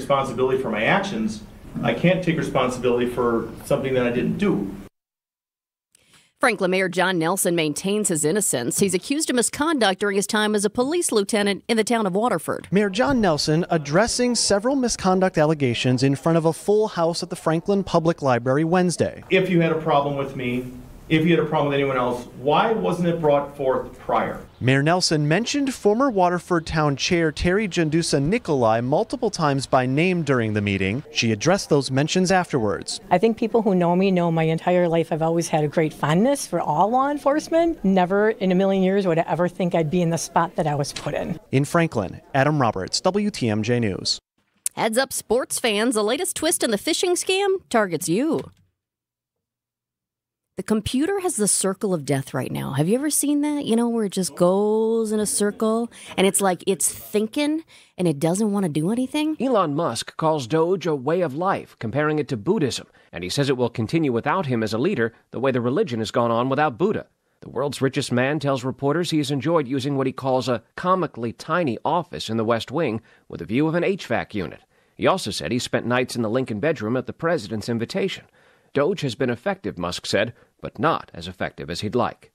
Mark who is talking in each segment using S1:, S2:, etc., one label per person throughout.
S1: responsibility for my actions, I can't take responsibility for something that I didn't do.
S2: Franklin Mayor John Nelson maintains his innocence. He's accused of misconduct during his time as a police lieutenant in the town of Waterford.
S3: Mayor John Nelson addressing several misconduct allegations in front of a full house at the Franklin Public Library Wednesday.
S1: If you had a problem with me, if you had a problem with anyone else, why wasn't it brought forth prior?
S3: Mayor Nelson mentioned former Waterford Town Chair Terry Jandusa Nicolai multiple times by name during the meeting. She addressed those mentions afterwards.
S4: I think people who know me know my entire life I've always had a great fondness for all law enforcement. Never in a million years would I ever think I'd be in the spot that I was put in.
S3: In Franklin, Adam Roberts, WTMJ News.
S2: Heads up, sports fans, the latest twist in the phishing scam targets you. The computer has the circle of death right now. Have you ever seen that? You know, where it just goes in a circle and it's like it's thinking and it doesn't want to do anything?
S5: Elon Musk calls Doge a way of life, comparing it to Buddhism, and he says it will continue without him as a leader the way the religion has gone on without Buddha. The world's richest man tells reporters he has enjoyed using what he calls a comically tiny office in the West Wing with a view of an HVAC unit. He also said he spent nights in the Lincoln bedroom at the president's invitation. Doge has been effective, Musk said, but not as effective as he'd like.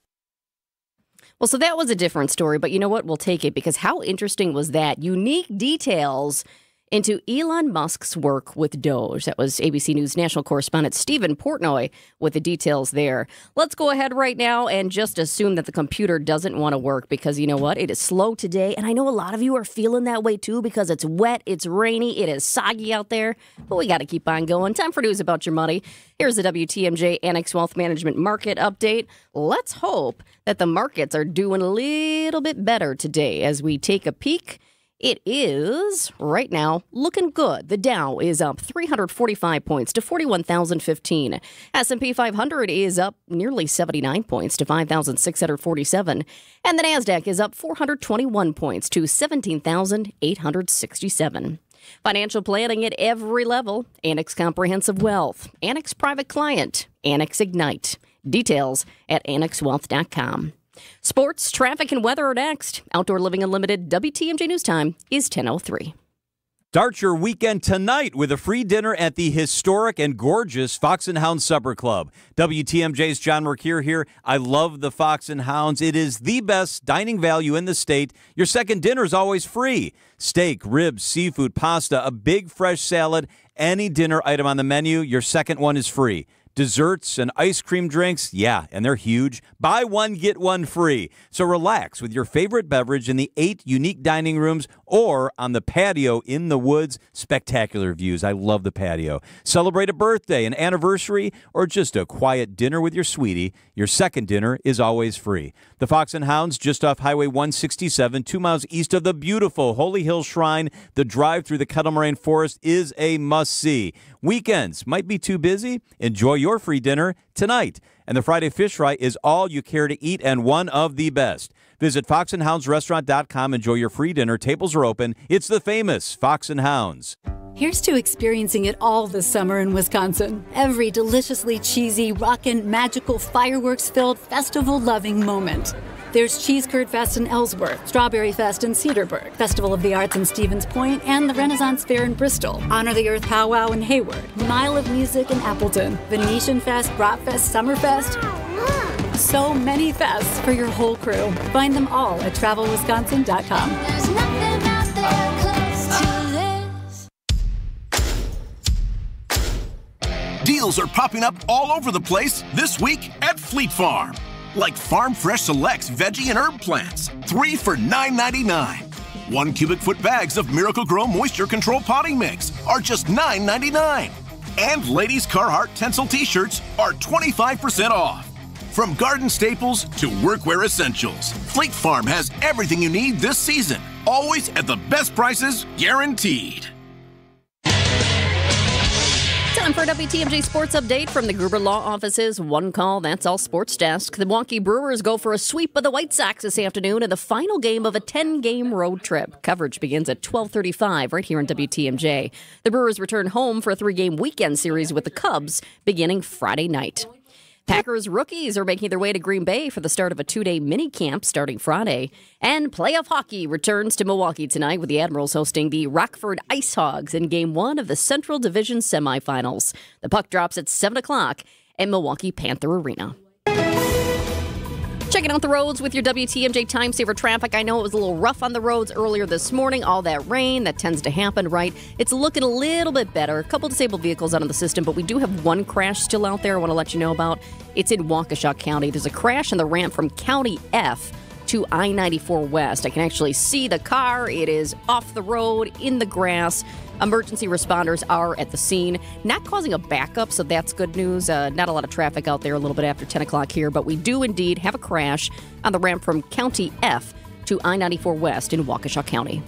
S2: Well, so that was a different story, but you know what? We'll take it because how interesting was that? Unique details into Elon Musk's work with Doge. That was ABC News national correspondent Stephen Portnoy with the details there. Let's go ahead right now and just assume that the computer doesn't want to work because you know what? It is slow today, and I know a lot of you are feeling that way too because it's wet, it's rainy, it is soggy out there, but we got to keep on going. Time for news about your money. Here's the WTMJ Annex Wealth Management Market Update. Let's hope that the markets are doing a little bit better today as we take a peek. It is, right now, looking good. The Dow is up 345 points to 41,015. S&P 500 is up nearly 79 points to 5,647. And the NASDAQ is up 421 points to 17,867. Financial planning at every level. Annex Comprehensive Wealth. Annex Private Client. Annex Ignite. Details at annexwealth.com. Sports, traffic, and weather are next. Outdoor Living Unlimited WTMJ News Time is 10:03.
S6: Start your weekend tonight with a free dinner at the historic and gorgeous Fox and Hound Supper Club. WTMJ's John Mercure here. I love the Fox and Hounds. It is the best dining value in the state. Your second dinner is always free. Steak, ribs, seafood, pasta, a big fresh salad, any dinner item on the menu, your second one is free. Desserts and ice cream drinks, yeah, and they're huge. Buy one, get one free. So relax with your favorite beverage in the 8 unique dining rooms or on the patio in the woods. Spectacular views. I love the patio. Celebrate a birthday, an anniversary, or just a quiet dinner with your sweetie. Your second dinner is always free. The Fox and Hounds, just off Highway 167, 2 miles east of the beautiful Holy Hill Shrine. The drive through the Kettle Moraine Forest is a must-see. Weekends might be too busy. Enjoy your free dinner tonight. And the Friday Fish Fry is all you care to eat and one of the best. Visit foxandhoundsrestaurant.com. Enjoy your free dinner. Tables are open. It's the famous Fox and Hounds.
S7: Here's to experiencing it all this summer in Wisconsin. Every deliciously cheesy, rockin', magical, fireworks-filled, festival-loving moment. There's Cheese Curd Fest in Ellsworth, Strawberry Fest in Cedarburg, Festival of the Arts in Stevens Point, and the Renaissance Fair in Bristol, Honor the Earth Powwow in Hayward, Mile of Music in Appleton, Venetian Fest, Bratfest, Summerfest. So many fests for your whole crew. Find them all at travelwisconsin.com.
S8: There's nothing out there close to this.
S9: Deals are popping up all over the place this week at Fleet Farm. Like Farm Fresh Selects veggie and herb plants, 3 for $9.99. 1 cubic foot bags of Miracle Grow Moisture Control Potting Mix are just $9.99. And ladies' Carhartt Tencel t-shirts are 25% off. From garden staples to workwear essentials, Fleet Farm has everything you need this season. Always at the best prices, guaranteed.
S2: Time for a WTMJ Sports Update from the Gruber Law Office's One Call, That's All Sports Desk. The Milwaukee Brewers go for a sweep of the White Sox this afternoon in the final game of a 10-game road trip. Coverage begins at 12:35 right here on WTMJ. The Brewers return home for a 3-game weekend series with the Cubs beginning Friday night. Packers rookies are making their way to Green Bay for the start of a 2-day mini camp starting Friday. And playoff hockey returns to Milwaukee tonight with the Admirals hosting the Rockford Ice Hogs in Game 1 of the Central Division semifinals. The puck drops at 7 o'clock at Milwaukee Panther Arena. Checking out the roads with your WTMJ Time Saver traffic. I know it was a little rough on the roads earlier this morning. All that rain, that tends to happen, right? It's looking a little bit better. A couple disabled vehicles out on the system, but we do have one crash still out there I want to let you know about. It's in Waukesha County. There's a crash on the ramp from County F to I-94 West. I can actually see the car. It is off the road, in the grass. Emergency responders are at the scene, not causing a backup, so that's good news. Not a lot of traffic out there a little bit after 10 o'clock here, but we do indeed have a crash on the ramp from County F to I-94 West in Waukesha County.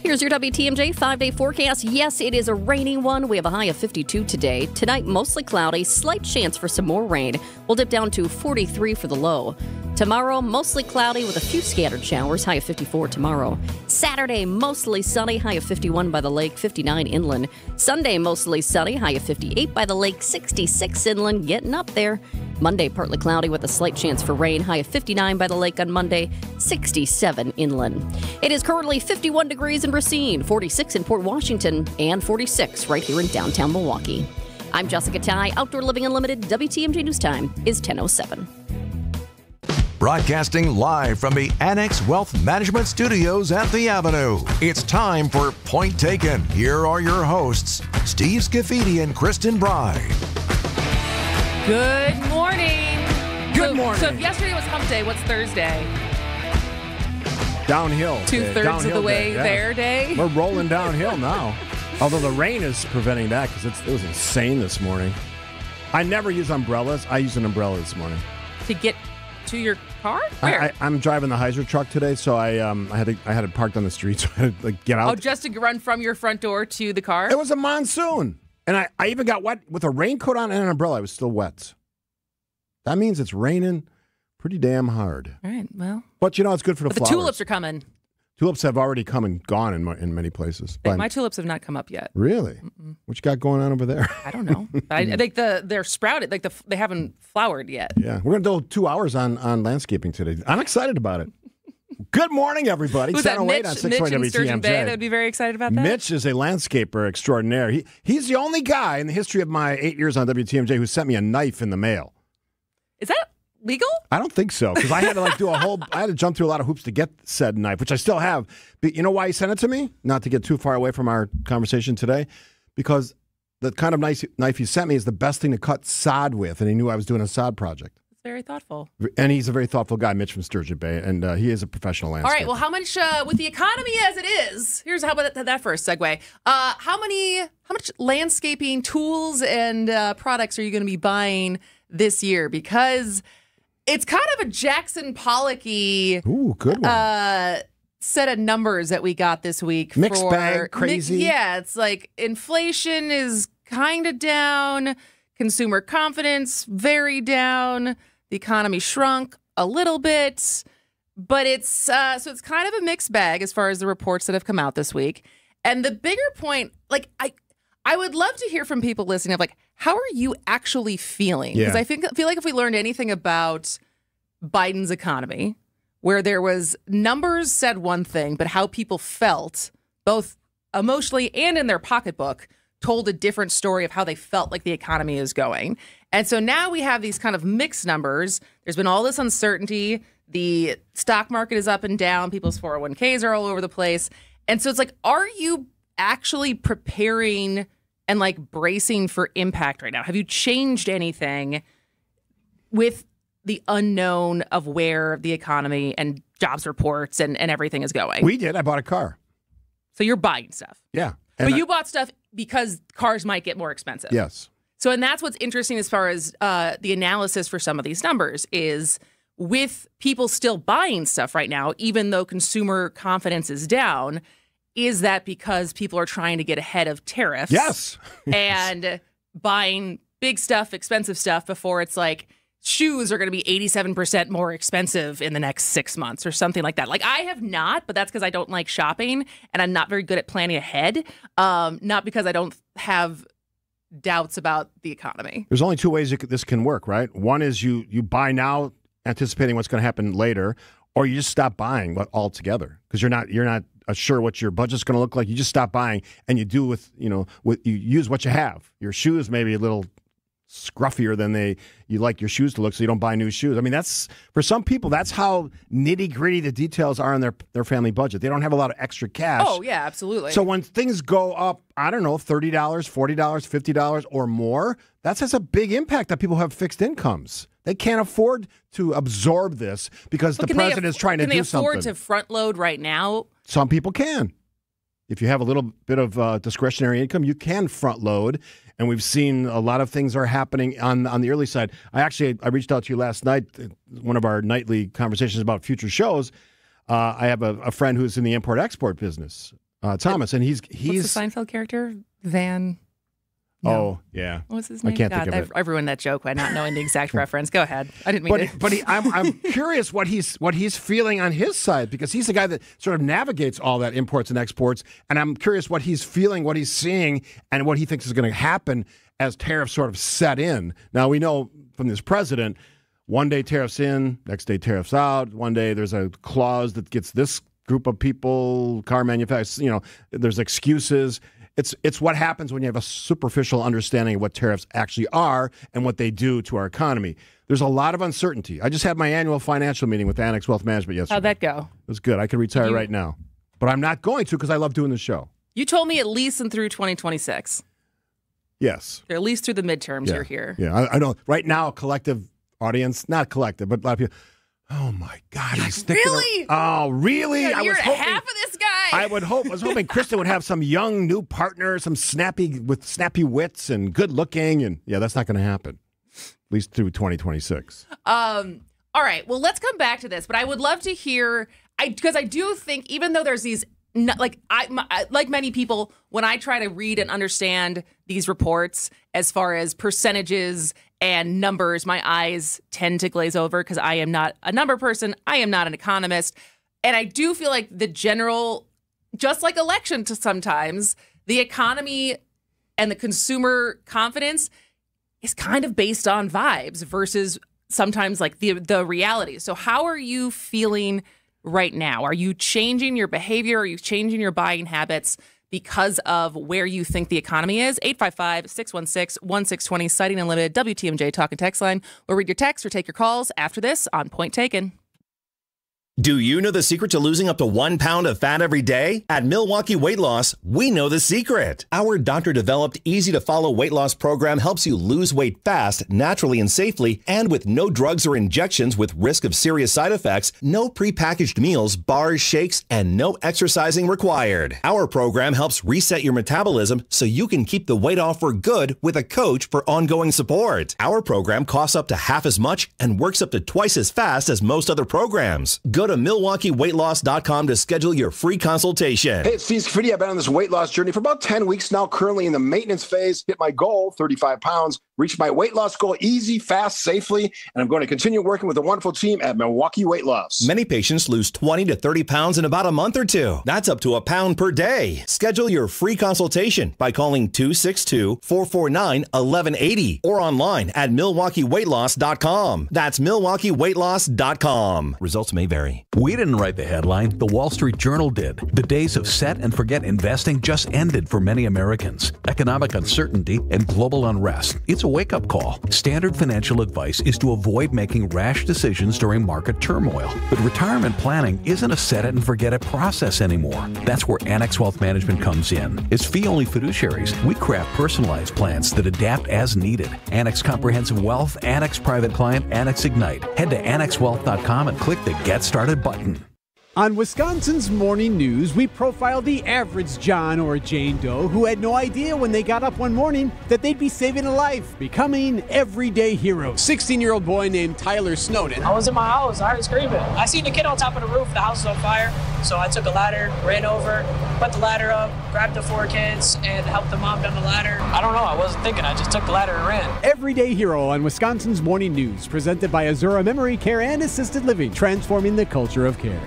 S2: Here's your WTMJ 5-day forecast. Yes, it is a rainy one. We have a high of 52 today. Tonight, mostly cloudy, slight chance for some more rain. We'll dip down to 43 for the low. Tomorrow, mostly cloudy with a few scattered showers, high of 54 tomorrow. Saturday, mostly sunny, high of 51 by the lake, 59 inland. Sunday, mostly sunny, high of 58 by the lake, 66 inland, getting up there. Monday, partly cloudy with a slight chance for rain, high of 59 by the lake on Monday, 67 inland. It is currently 51 degrees in Racine, 46 in Port Washington, and 46 right here in downtown Milwaukee. I'm Jessica Ty, Outdoor Living Unlimited. WTMJ News Time is 10:07.
S10: Broadcasting live from the Annex Wealth Management Studios at the Avenue. It's time for Point Taken. Here are your hosts, Steve Scaffidi and Kristin Brey.
S11: Good morning.
S12: Good morning.
S11: So if yesterday was hump day, what's Thursday?
S12: Downhill.
S11: Two-thirds of the way there day?
S12: We're rolling downhill now. Although the rain is preventing that because it was insane this morning. I never use umbrellas. I used an umbrella this morning.
S11: To get to your car? Where?
S12: I'm driving the Heiser truck today, so I had it parked on the street, so I had to get out.
S11: Oh, just to run from your front door to the car?
S12: It was a monsoon. And I even got wet with a raincoat on and an umbrella. I was still wet. That means it's raining pretty damn hard.
S11: All right, well.
S12: But, it's good for the flowers.
S11: The tulips are coming.
S12: Tulips have already come and gone in many places.
S11: My tulips have not come up yet.
S12: Really? Mm-mm. What you got going on over there?
S11: I don't know. I think they're sprouted. They haven't flowered yet.
S12: Yeah, we're going to do 2 hours on landscaping today. I'm excited about it. Good morning, everybody.
S11: Who's that, Mitch?
S12: On
S11: Mitch in Sturgeon Bay? That would be very excited about that.
S12: Mitch is a landscaper extraordinaire. He's the only guy in the history of my 8 years on WTMJ who sent me a knife in the mail.
S11: Is that legal?
S12: I don't think so, because I had to I had to jump through a lot of hoops to get said knife, which I still have. But you know why he sent it to me? Not to get too far away from our conversation today, because the kind of knife he sent me is the best thing to cut sod with, and he knew I was doing a sod project.
S11: Very thoughtful.
S12: And he's a very thoughtful guy, Mitch from Sturgeon Bay, and he is a professional landscaper.
S11: All right, well, how much, with the economy as it is, here's how about that first segue. How much landscaping tools and products are you going to be buying this year? Because it's kind of a Jackson Pollock-y
S12: good one.
S11: Set of numbers that we got this week.
S12: Mixed bag, crazy.
S11: Yeah, it's like inflation is kind of down, consumer confidence very down. The economy shrunk a little bit, but it's kind of a mixed bag as far as the reports that have come out this week. And the bigger point, I would love to hear from people listening of how are you actually feeling? Because I feel like if we learned anything about Biden's economy, where there was numbers said one thing, but how people felt, both emotionally and in their pocketbook, told a different story of how they felt like the economy is going. And so now we have these kind of mixed numbers. There's been all this uncertainty. The stock market is up and down. People's 401ks are all over the place. And so it's are you actually preparing and bracing for impact right now? Have you changed anything with the unknown of where the economy and jobs reports and everything is going?
S12: We did. I bought a car.
S11: So you're buying stuff.
S12: Yeah.
S11: But you bought stuff because cars might get more expensive.
S12: Yes.
S11: So, and that's what's interesting as far as the analysis for some of these numbers is with people still buying stuff right now, even though consumer confidence is down, is that because people are trying to get ahead of tariffs?
S12: Yes.
S11: And buying big stuff, expensive stuff before it's shoes are going to be 87% more expensive in the next 6 months or something like that. I have not, but that's because I don't like shopping and I'm not very good at planning ahead. Not because I don't have doubts about the economy.
S12: There's only two ways this can work, right? One is you buy now, anticipating what's going to happen later, or you just stop buying altogether because you're not sure what your budget's going to look like. You just stop buying and you do you use what you have. Your shoes maybe a little scruffier than you like your shoes to look, so you don't buy new shoes. I mean, that's for some people. That's how nitty gritty the details are in their family budget. They don't have a lot of extra cash.
S11: Oh yeah, absolutely.
S12: So when things go up, I don't know, $30, $40, $50 or more, that has a big impact on people who have fixed incomes. They can't afford to absorb this because the president is trying to do something.
S11: Can they afford to front load right now?
S12: Some people can. If you have a little bit of discretionary income, you can front load. And we've seen a lot of things are happening on the early side. I reached out to you last night, one of our nightly conversations about future shows. I have a friend who's in the import-export business, Thomas, and he's
S11: What's the Seinfeld character? Van.
S12: No. Oh, yeah.
S11: What's his name?
S12: I can't think of it.
S11: I ruined that joke by not knowing the exact reference. Go ahead. I didn't mean to.
S12: But I'm curious what he's feeling on his side because he's the guy that sort of navigates all that imports and exports. And I'm curious what he's feeling, what he's seeing, and what he thinks is going to happen as tariffs sort of set in. Now, we know from this president, one day tariffs in, next day tariffs out. One day there's a clause that gets this group of people, car manufacturers, there's excuses. It's what happens when you have a superficial understanding of what tariffs actually are and what they do to our economy. There's a lot of uncertainty. I just had my annual financial meeting with Annex Wealth Management yesterday.
S11: How'd that go?
S12: It was good. I could retire right now. But I'm not going to because I love doing the show.
S11: You told me at least and through 2026.
S12: Yes.
S11: Or at least through the midterms you're here.
S12: Yeah, I know. Right now, collective audience, not collective, but a lot of people, oh my God, he's sticking
S11: Really?
S12: Oh, really?
S11: I was hoping half of this guy.
S12: I was hoping Kristin would have some young new partner, some snappy wits and good looking, and yeah, that's not going to happen. At least through 2026.
S11: All right. Well, let's come back to this, but I would love to hear because I do think even though there's these like many people, when I try to read and understand these reports as far as percentages and numbers, my eyes tend to glaze over because I am not a number person. I am not an economist. And I do feel like the general, just like election to sometimes, the economy and the consumer confidence is kind of based on vibes versus sometimes like the reality. So how are you feeling right now? Are you changing your behavior? Are you changing your buying habits because of where you think the economy is? 855-616-1620, Citing Unlimited, WTMJ Talk and Text Line. We'll read your texts or take your calls after this on Point Taken.
S13: Do you know the secret to losing up to 1 pound of fat every day? At Milwaukee Weight Loss, we know the secret. Our doctor-developed, easy-to-follow weight loss program helps you lose weight fast, naturally and safely, and with no drugs or injections with risk of serious side effects, no prepackaged meals, bars, shakes, and no exercising required. Our program helps reset your metabolism so you can keep the weight off for good with a coach for ongoing support. Our program costs up to half as much and works up to twice as fast as most other programs. Go to MilwaukeeWeightLoss.com to schedule your free consultation.
S14: Hey, it's Steve Scaffidi. I've been on this weight loss journey for about 10 weeks now, currently in the maintenance phase. Hit my goal, 35 pounds. Reached my weight loss goal easy, fast, safely. And I'm going to continue working with a wonderful team at Milwaukee Weight Loss.
S13: Many patients lose 20 to 30 pounds in about a month or two. That's up to a pound per day. Schedule your free consultation by calling 262-449-1180 or online at MilwaukeeWeightLoss.com. That's MilwaukeeWeightLoss.com. Results may vary.
S15: We didn't write the headline. The Wall Street Journal did. The days of set and forget investing just ended for many Americans. Economic uncertainty and global unrest. It's a wake-up call. Standard financial advice is to avoid making rash decisions during market turmoil. But retirement planning isn't a set it and forget it process anymore. That's where Annex Wealth Management comes in. As fee-only fiduciaries, we craft personalized plans that adapt as needed. Annex Comprehensive Wealth, Annex Private Client, Annex Ignite. Head to AnnexWealth.com and click the Get Started button.
S16: On Wisconsin's Morning News, we profiled the average John or Jane Doe who had no idea when they got up one morning that they'd be saving a life, becoming everyday heroes. 16-year-old boy named Tyler Snowden.
S17: I was in my house. I heard screaming. I seen the kid on top of the roof. The house was on fire. So I took a ladder, ran over, put the ladder up, grabbed the 4 kids, and helped the mom down the ladder. I don't know. I wasn't thinking. I just took the ladder and ran.
S16: Everyday hero on Wisconsin's Morning News, presented by Azura Memory Care and Assisted Living, transforming the culture of care.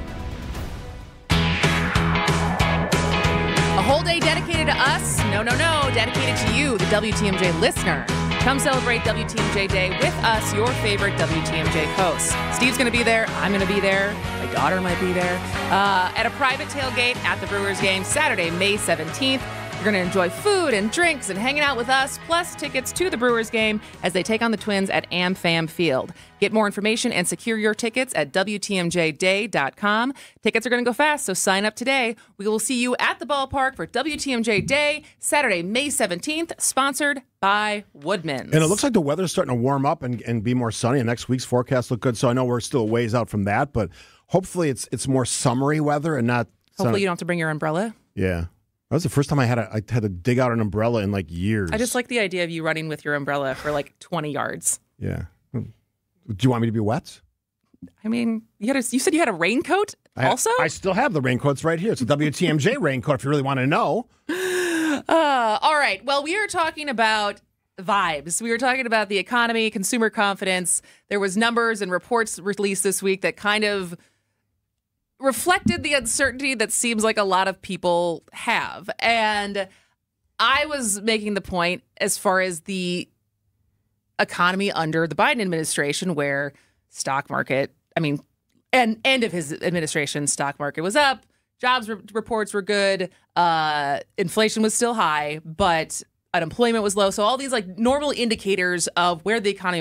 S11: whole day dedicated to us? No, dedicated to you, the WTMJ listener. Come celebrate WTMJ Day with us, your favorite WTMJ hosts. Steve's going to be there. I'm going to be there. My daughter might be there. At a private tailgate at the Brewers game, Saturday, May 17th. You're going to enjoy food and drinks and hanging out with us, plus tickets to the Brewers game as they take on the Twins at AmFam Field. Get more information and secure your tickets at WTMJday.com. Tickets are going to go fast, so sign up today. We will see you at the ballpark for WTMJ Day, Saturday, May 17th, sponsored by Woodman's.
S12: And it looks like the weather's starting to warm up and be more sunny, and next week's forecast look good, so I know we're still a ways out from that, but hopefully it's more summery weather and not...
S11: Hopefully you don't have to bring your umbrella.
S12: Yeah. That was the first time I had to dig out an umbrella in like years.
S11: I just like the idea of you running with your umbrella for like 20 yards.
S12: Yeah. Do you want me to be wet?
S11: I mean, you said you had a raincoat also?
S12: I still have the raincoats right here. It's a WTMJ raincoat if you really want to know.
S11: All right. Well, we are talking about vibes. We were talking about the economy, consumer confidence. There was numbers and reports released this week that kind of reflected the uncertainty that seems like a lot of people have. And I was making the point as far as the economy under the Biden administration, where stock market, end of his administration, stock market was up, jobs reports were good, inflation was still high, but unemployment was low. So all these like normal indicators of where the economy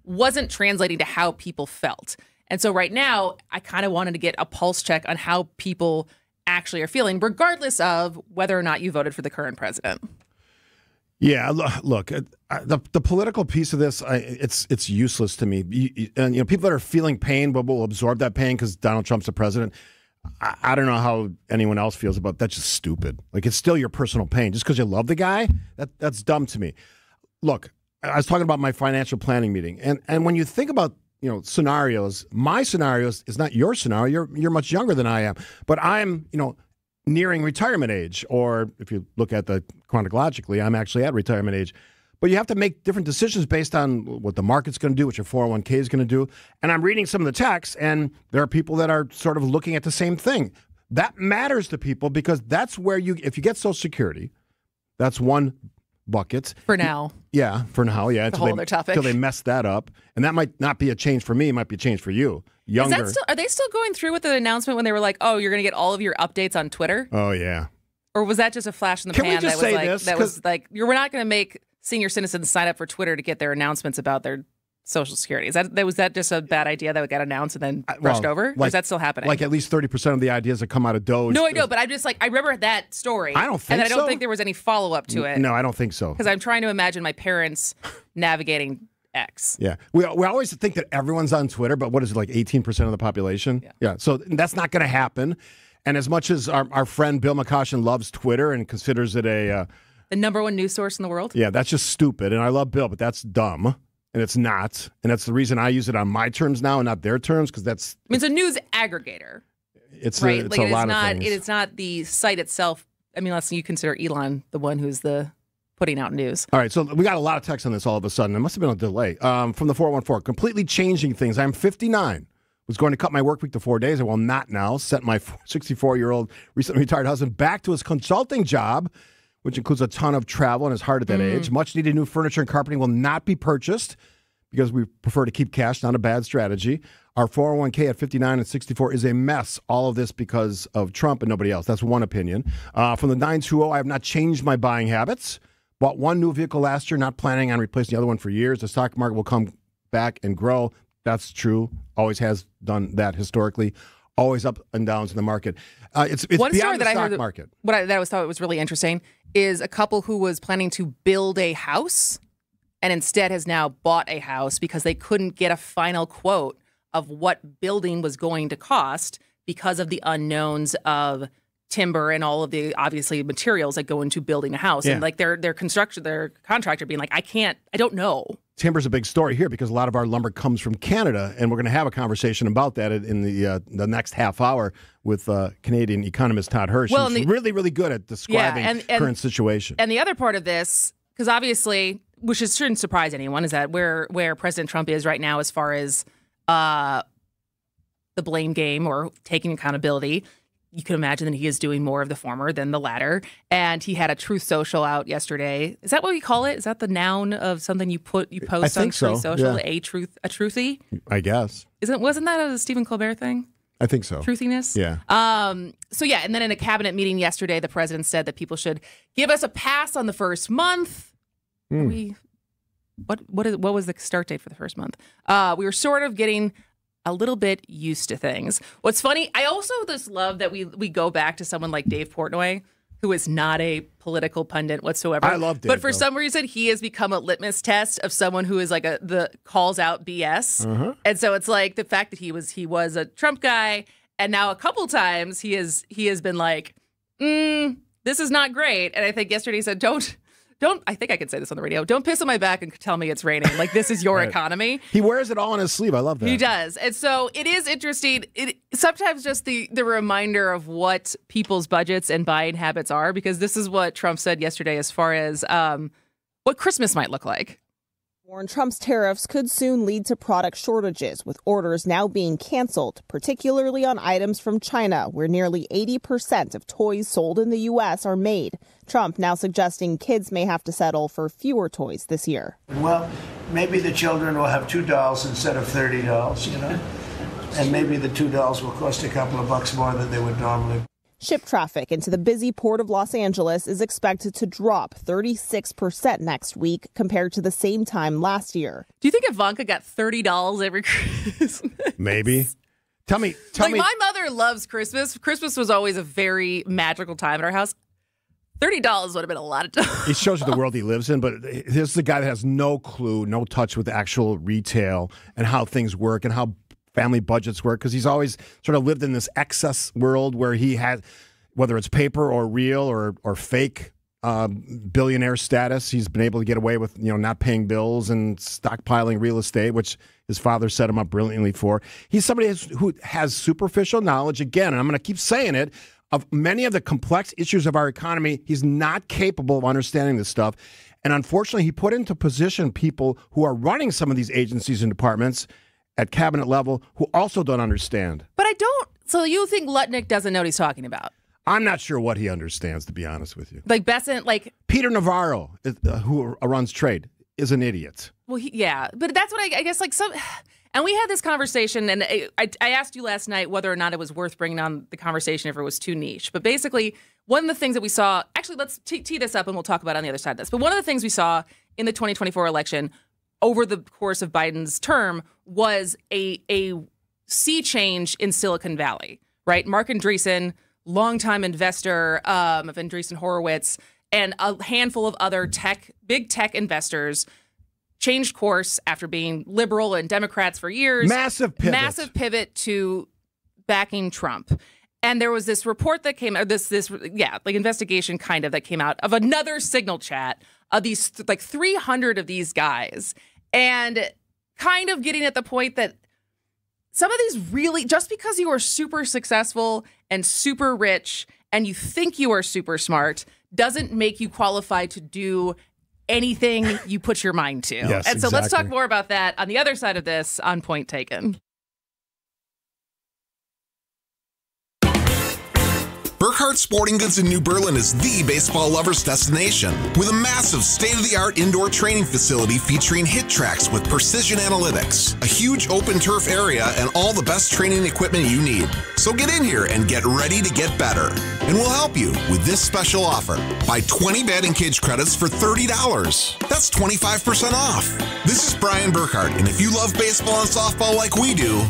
S11: wasn't translating to how people felt. And so right now, I kind of wanted to get a pulse check on how people actually are feeling, regardless of whether or not you voted for the current president.
S12: Yeah, look, the political piece of this, it's useless to me. And people that are feeling pain but will absorb that pain because Donald Trump's the president, I don't know how anyone else feels about that. That's just stupid. Like, it's still your personal pain. Just because you love the guy, that's dumb to me. Look, I was talking about my financial planning meeting. And when you think about scenarios, my scenarios is not your scenario. You're much younger than I am, but I'm, nearing retirement age, or if you look at the chronologically, I'm actually at retirement age. But you have to make different decisions based on what the market's going to do, what your 401k is going to do. And I'm reading some of the texts, and there are people that are sort of looking at the same thing. That matters to people because that's where if you get Social Security, that's one bucket.
S11: For now.
S12: Yeah, for now, yeah.
S11: It's a whole other topic.
S12: Until they mess that up. And that might not be a change for me. It might be a change for you. Younger.
S11: Are they still going through with the announcement when they were like, oh, you're going to get all of your updates on Twitter?
S12: Oh, yeah.
S11: Or was that just a flash in the
S12: Can
S11: pan
S12: we just say this?
S11: We're not going to make senior citizens sign up for Twitter to get their announcements about their Social Security? Was that just a bad idea that got announced and then brushed over? Or is that still happening?
S12: Like at least 30% of the ideas that come out of Doge.
S11: No, I know, but I'm just like, I remember that story.
S12: I don't think
S11: and then
S12: so.
S11: I don't think there was any follow-up to it.
S12: No, I don't think so.
S11: Because I'm trying to imagine my parents navigating X.
S12: Yeah. We always think that everyone's on Twitter, but what is it, like 18% of the population? Yeah. So that's not going to happen. And as much as our friend Bill McCoshen loves Twitter and considers it the
S11: number one news source in the world?
S12: Yeah, that's just stupid. And I love Bill, but that's dumb. And it's not. And that's the reason I use it on my terms now and not their terms, because that's...
S11: it's a news aggregator.
S12: It's
S11: right?
S12: It's a lot of things.
S11: It is not the site itself. Unless you consider Elon the one who's putting out news.
S12: All right, so we got a lot of text on this all of a sudden. There must have been a delay. From the 414, completely changing things. I'm 59. Was going to cut my work week to 4 days. I will not now. Sent my 64-year-old recently retired husband back to his consulting job, which includes a ton of travel and is hard at that age. Much needed new furniture and carpeting will not be purchased because we prefer to keep cash, not a bad strategy. Our 401k at 59 and 64 is a mess. All of this because of Trump and nobody else. That's one opinion. From the 920, I have not changed my buying habits. Bought one new vehicle last year, not planning on replacing the other one for years. The stock market will come back and grow. That's true. Always has done that historically. Always up and downs in the market. It's
S11: one
S12: beyond
S11: story
S12: the
S11: that
S12: stock
S11: I heard
S12: market.
S11: What I thought was really interesting is a couple who was planning to build a house and instead has now bought a house because they couldn't get a final quote of what building was going to cost because of the unknowns of timber and all of the obviously materials that go into building a house.
S12: Yeah.
S11: And like their contractor being like, I don't know.
S12: Timber's a big story here because a lot of our lumber comes from Canada, and we're going to have a conversation about that in the next half hour with Canadian economist Todd Hirsch.
S11: Well,
S12: He's really, really good at describing
S11: and
S12: current situation.
S11: And the other part of this, because obviously, which shouldn't surprise anyone, is that where President Trump is right now as far as the blame game or taking accountability. you can imagine that he is doing more of the former than the latter. And he had a Truth Social out yesterday. Is that what we call it? Is that the noun of something you post on
S12: think
S11: Truth
S12: so,
S11: Social?
S12: yeah.
S11: A truthy?
S12: I guess.
S11: Wasn't that a Stephen Colbert thing?
S12: I think so.
S11: Truthiness?
S12: Yeah.
S11: So yeah, and then in a cabinet meeting yesterday, the president said that people should give us a pass on the first month. What was the start date for the first month? We were sort of getting a little bit used to things. What's funny, I also just love that we go back to someone like Dave Portnoy, who is not a political pundit whatsoever.
S12: I love Dave,
S11: but for some reason, he has become a litmus test of someone who is like the calls out BS.
S12: Uh-huh.
S11: And so it's like the fact that he was a Trump guy, and now a couple times he has been like, this is not great. And I think yesterday he said, don't. I think I can say this on the radio. Don't piss on my back and tell me it's raining. Like, this is your
S12: Right.
S11: economy.
S12: He wears it all on his sleeve. I love that.
S11: He does. And so it is interesting. Sometimes just the reminder of what people's budgets and buying habits are, because this is what Trump said yesterday as far as what Christmas might look like.
S18: Warren Trump's tariffs could soon lead to product shortages, with orders now being canceled, particularly on items from China, where nearly 80% of toys sold in the U.S. are made. Trump now suggesting kids may have to settle for fewer toys this year.
S19: Well, maybe the children will have $2 instead of $30, and maybe the $2 will cost a couple of bucks more than they would normally.
S18: Ship traffic into the busy port of Los Angeles is expected to drop 36% next week compared to the same time last year.
S11: Do you think Ivanka got $30 every Christmas?
S12: Maybe. Tell me.
S11: My mother loves Christmas. Christmas was always a very magical time at our house. $30 would have been a lot of time.
S12: It shows you the world he lives in, but here's the guy that has no clue, no touch with actual retail and how things work and how family budgets work, because he's always sort of lived in this excess world where he has, whether it's paper or real or fake billionaire status, he's been able to get away with not paying bills and stockpiling real estate, which his father set him up brilliantly for. He's somebody who has superficial knowledge, again, and I'm going to keep saying it, of many of the complex issues of our economy. He's not capable of understanding this stuff. And unfortunately, he put into position people who are running some of these agencies and departments at cabinet level who also don't understand.
S11: But I don't. So you think Lutnick doesn't know what he's talking about?
S12: I'm not sure what he understands, to be honest with you.
S11: Like Besant, like
S12: Peter Navarro, who runs trade, is an idiot.
S11: Well, yeah, but that's what I guess. Like some, and we had this conversation, and I asked you last night whether or not it was worth bringing on the conversation if it was too niche. But basically, one of the things that we saw, actually, let's tee this up, and we'll talk about it on the other side of this. But one of the things we saw in the 2024 election over the course of Biden's term was a sea change in Silicon Valley, right? Mark Andreessen, longtime investor of Andreessen Horowitz, and a handful of other big tech investors changed course after being liberal and Democrats for years.
S12: Massive pivot
S11: to backing Trump. And there was this report that came out, investigation kind of that came out of another signal chat of these, like 300 of these guys. And kind of getting at the point that some of these really, just because you are super successful and super rich and you think you are super smart, doesn't make you qualified to do anything you put your mind to.
S12: Yes,
S11: and so let's
S12: exactly.
S11: talk more about that on the other side of this on Point Taken.
S20: Burkhardt Sporting Goods in New Berlin is the baseball lover's destination, with a massive state-of-the-art indoor training facility featuring hit tracks with precision analytics, a huge open turf area, and all the best training equipment you need. So get in here and get ready to get better. And we'll help you with this special offer. Buy 20 batting cage credits for $30. That's 25% off. This is Brian Burkhardt, and if you love baseball and softball like we do,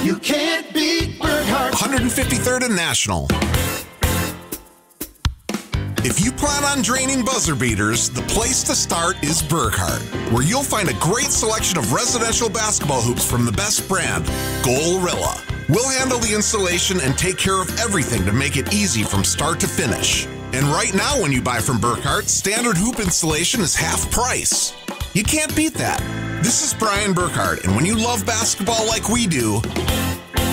S20: you can't beat Burkhardt. 153rd and National. If you plan on draining buzzer beaters, the place to start is Burkhardt, where you'll find a great selection of residential basketball hoops from the best brand, Gorilla. We'll handle the installation and take care of everything to make it easy from start to finish. And right now when you buy from Burkhardt, standard hoop installation is half price. You can't beat that. This is Brian Burkhardt, and when you love basketball like we do,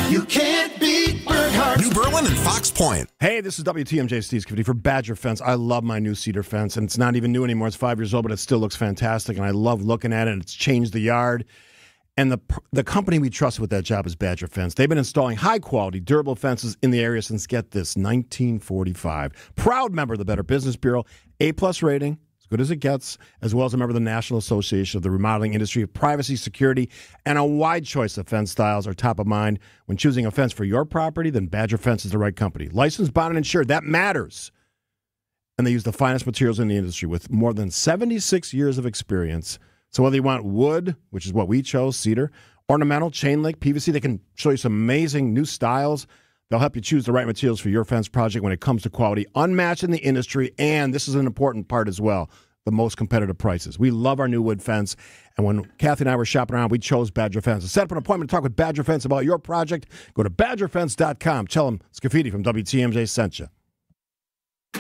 S20: you can't beat Burkhardt. New Berlin and Fox Point.
S12: Hey, this is WTMJ Steve Scaffidi for Badger Fence. I love my new cedar fence, and it's not even new anymore. It's 5 years old, but it still looks fantastic, and I love looking at it, and it's changed the yard. And the company we trust with that job is Badger Fence. They've been installing high-quality, durable fences in the area since, get this, 1945. Proud member of the Better Business Bureau, A-plus rating, as good as it gets, as well as a member of the National Association of the Remodeling Industry. Privacy, security, and a wide choice of fence styles are top of mind. When choosing a fence for your property, then Badger Fence is the right company. Licensed, bonded, and insured. That matters. And they use the finest materials in the industry with more than 76 years of experience. So whether you want wood, which is what we chose, cedar, ornamental, chain link, PVC, they can show you some amazing new styles. They'll help you choose the right materials for your fence project when it comes to quality, unmatched in the industry, and this is an important part as well, the most competitive prices. We love our new wood fence, and when Kathy and I were shopping around, we chose Badger Fence. To set up an appointment to talk with Badger Fence about your project, go to badgerfence.com. Tell them Scaffidi from WTMJ sent you.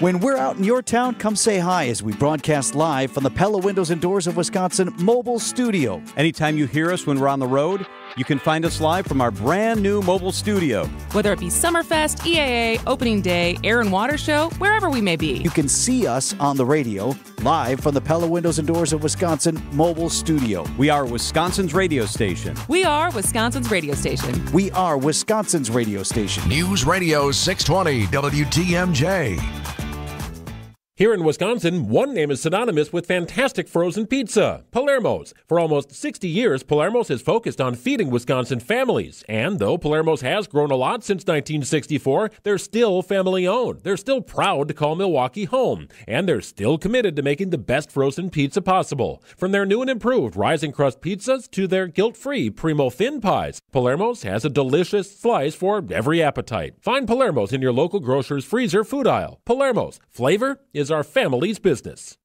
S21: When we're out in your town, come say hi as we broadcast live from the Pella Windows and Doors of Wisconsin mobile studio.
S6: Anytime you hear us when we're on the road, you can find us live from our brand new mobile studio.
S11: Whether it be Summerfest, EAA, Opening Day, Air and Water Show, wherever we may be.
S21: You can see us on the radio, live from the Pella Windows and Doors of Wisconsin mobile studio.
S6: We are Wisconsin's radio station.
S11: We are Wisconsin's radio station.
S21: We are Wisconsin's radio station.
S10: News Radio 620 WTMJ.
S22: Here in Wisconsin, one name is synonymous with fantastic frozen pizza, Palermo's. For almost 60 years, Palermo's has focused on feeding Wisconsin families. And though Palermo's has grown a lot since 1964, they're still family-owned. They're still proud to call Milwaukee home. And they're still committed to making the best frozen pizza possible. From their new and improved rising crust pizzas to their guilt-free Primo thin pies, Palermo's has a delicious slice for every appetite. Find Palermo's in your local grocer's freezer food aisle. Palermo's. Flavor is our family's business.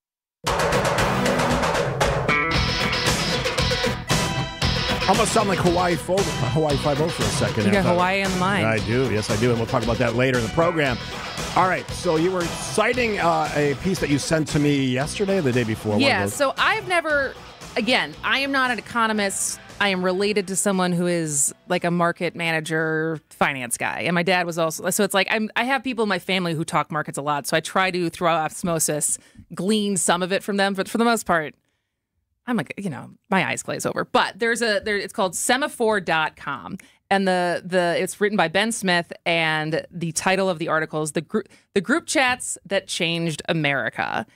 S12: Almost sound like Hawaii 5-0 for a second.
S11: You got Hawaii on the mind.
S12: I do. Yes, I do. And we'll talk about that later in the program. All right. So you were citing a piece that you sent to me yesterday or the day before.
S11: Yeah. So I've never, again, I am not an economist. I am related to someone who is like a market manager, finance guy. And my dad was also, so it's like I have people in my family who talk markets a lot. So I try to, through osmosis, glean some of it from them. But for the most part, I'm like, my eyes glaze over. But it's called semaphore.com. And it's written by Ben Smith, and the title of the article is the group chats that changed America.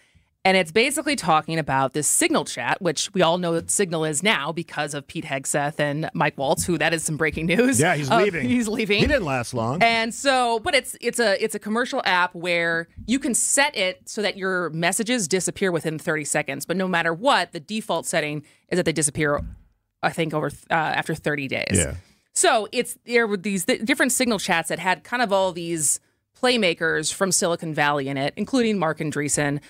S11: And it's basically talking about this Signal chat, which we all know what Signal is now because of Pete Hegseth and Mike Waltz, who that is some breaking news.
S12: Yeah, he's leaving.
S11: He's leaving.
S12: He didn't last long.
S11: And so, but it's a commercial app where you can set it so that your messages disappear within 30 seconds. But no matter what, the default setting is that they disappear, I think, after 30 days.
S12: Yeah.
S11: So there were these different Signal chats that had kind of all these playmakers from Silicon Valley in it, including Mark Andreessen,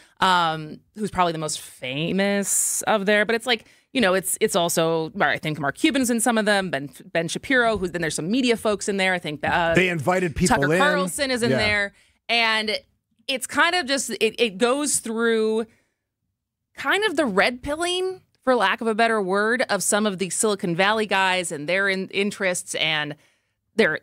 S11: who's probably the most famous of there. But it's like, it's also, I think Mark Cuban's in some of them, Ben Shapiro, then there's some media folks in there. I think
S12: they invited people
S11: Tucker
S12: in.
S11: Carlson is in there. And it's kind of just, it goes through kind of the red pilling, for lack of a better word, of some of the Silicon Valley guys and their interests and their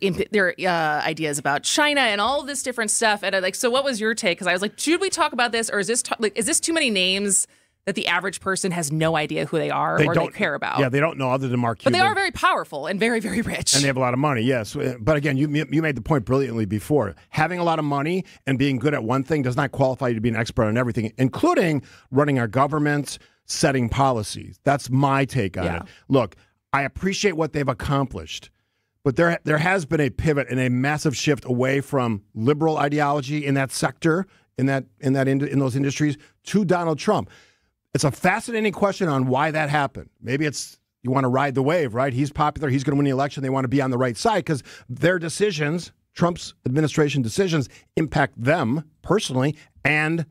S11: ideas about China and all this different stuff. And so what was your take? Because I was like, should we talk about this, or is this too many names that the average person has no idea who they are or they care about?
S12: Yeah, they don't know other than Mark Cuban.
S11: But they are very powerful and very, very rich.
S12: And they have a lot of money, yes. But again, you made the point brilliantly before. Having a lot of money and being good at one thing does not qualify you to be an expert on everything, including running our government, setting policies. That's my take on it. Look, I appreciate what they've accomplished. But there has been a pivot and a massive shift away from liberal ideology in that sector, in those industries, to Donald Trump. It's a fascinating question on why that happened. Maybe it's you want to ride the wave, right? He's popular. He's going to win the election. They want to be on the right side because their decisions, Trump's administration decisions, impact them personally and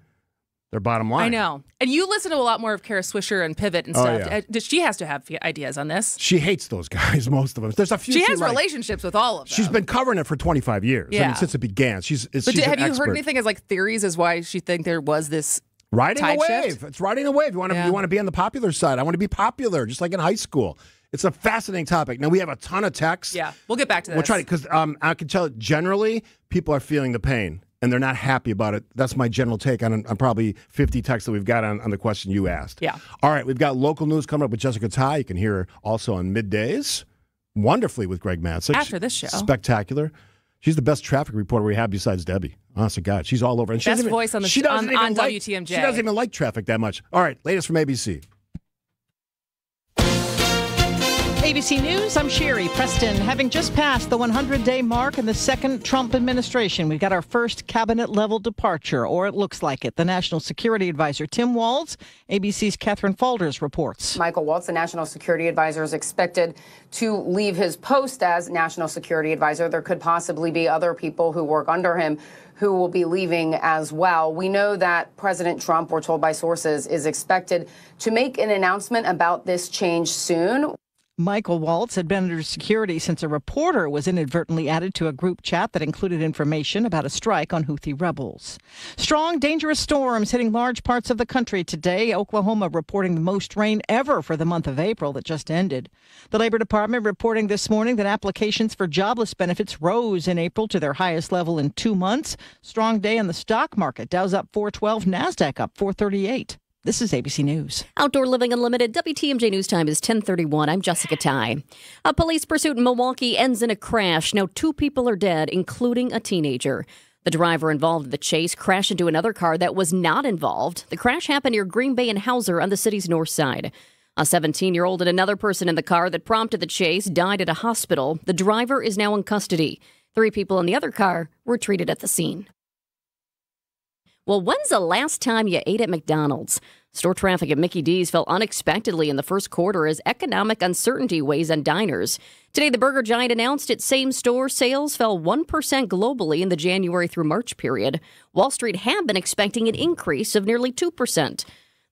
S12: their bottom line.
S11: I know. And you listen to a lot more of Kara Swisher and Pivot and stuff. Yeah. She has to have ideas on this.
S12: She hates those guys, most of them. There's a few.
S11: She has relationships with all of them.
S12: She's been covering it for 25 years.
S11: Yeah.
S12: I mean, since it began. She's
S11: have you heard anything as theories as why she think there was this
S12: riding a wave?
S11: Shift?
S12: It's riding a wave. You want to be on the popular side. I want to be popular, just like in high school. It's a fascinating topic. Now, we have a ton of texts.
S11: Yeah, we'll get back to this.
S12: We'll try to, because I can tell generally people are feeling the pain. and they're not happy about it. That's my general take on probably 50 texts that we've got on the question you asked.
S2: Yeah.
S12: All right, we've got local news coming up with Jessica Ty. You can hear her also on middays, wonderfully with Greg Matzek.
S11: After this show.
S12: Spectacular. She's the best traffic reporter we have besides Debbie. Honest to God, she's all over. And she
S11: Best
S12: doesn't
S11: voice on the
S12: she doesn't
S11: on
S12: even like,
S11: WTMJ.
S12: She doesn't even like traffic that much. All right, latest from ABC.
S1: ABC News, I'm Sherry Preston. Having just passed the 100-day mark in the second Trump administration, we've got our first cabinet-level departure, or it looks like it. The National Security Advisor, Tim Walz, ABC's Catherine Falders reports.
S4: Michael Waltz, the National Security Advisor, is expected to leave his post as National Security Advisor. There could possibly be other people who work under him who will be leaving as well. We know that President Trump, we're told by sources, is expected to make an announcement about this change soon.
S1: Michael Waltz had been under security since a reporter was inadvertently added to a group chat that included information about a strike on Houthi rebels. Strong, dangerous storms hitting large parts of the country today. Oklahoma reporting the most rain ever for the month of April that just ended. The Labor Department reporting this morning that applications for jobless benefits rose in April to their highest level in 2 months. Strong day on the stock market. Dow's up 412, NASDAQ up 438. This is ABC News.
S2: Outdoor Living Unlimited, WTMJ News Time is 10:31. I'm Jessica Ty. A police pursuit in Milwaukee ends in a crash. Now 2 people are dead, including a teenager. The driver involved in the chase crashed into another car that was not involved. The crash happened near Green Bay and Hauser on the city's north side. A 17-year-old and another person in the car that prompted the chase died at a hospital. The driver is now in custody. 3 people in the other car were treated at the scene. Well, when's the last time you ate at McDonald's? Store traffic at Mickey D's fell unexpectedly in the first quarter as economic uncertainty weighs on diners. Today, the burger giant announced its same-store sales fell 1% globally in the January through March period. Wall Street had been expecting an increase of nearly 2%.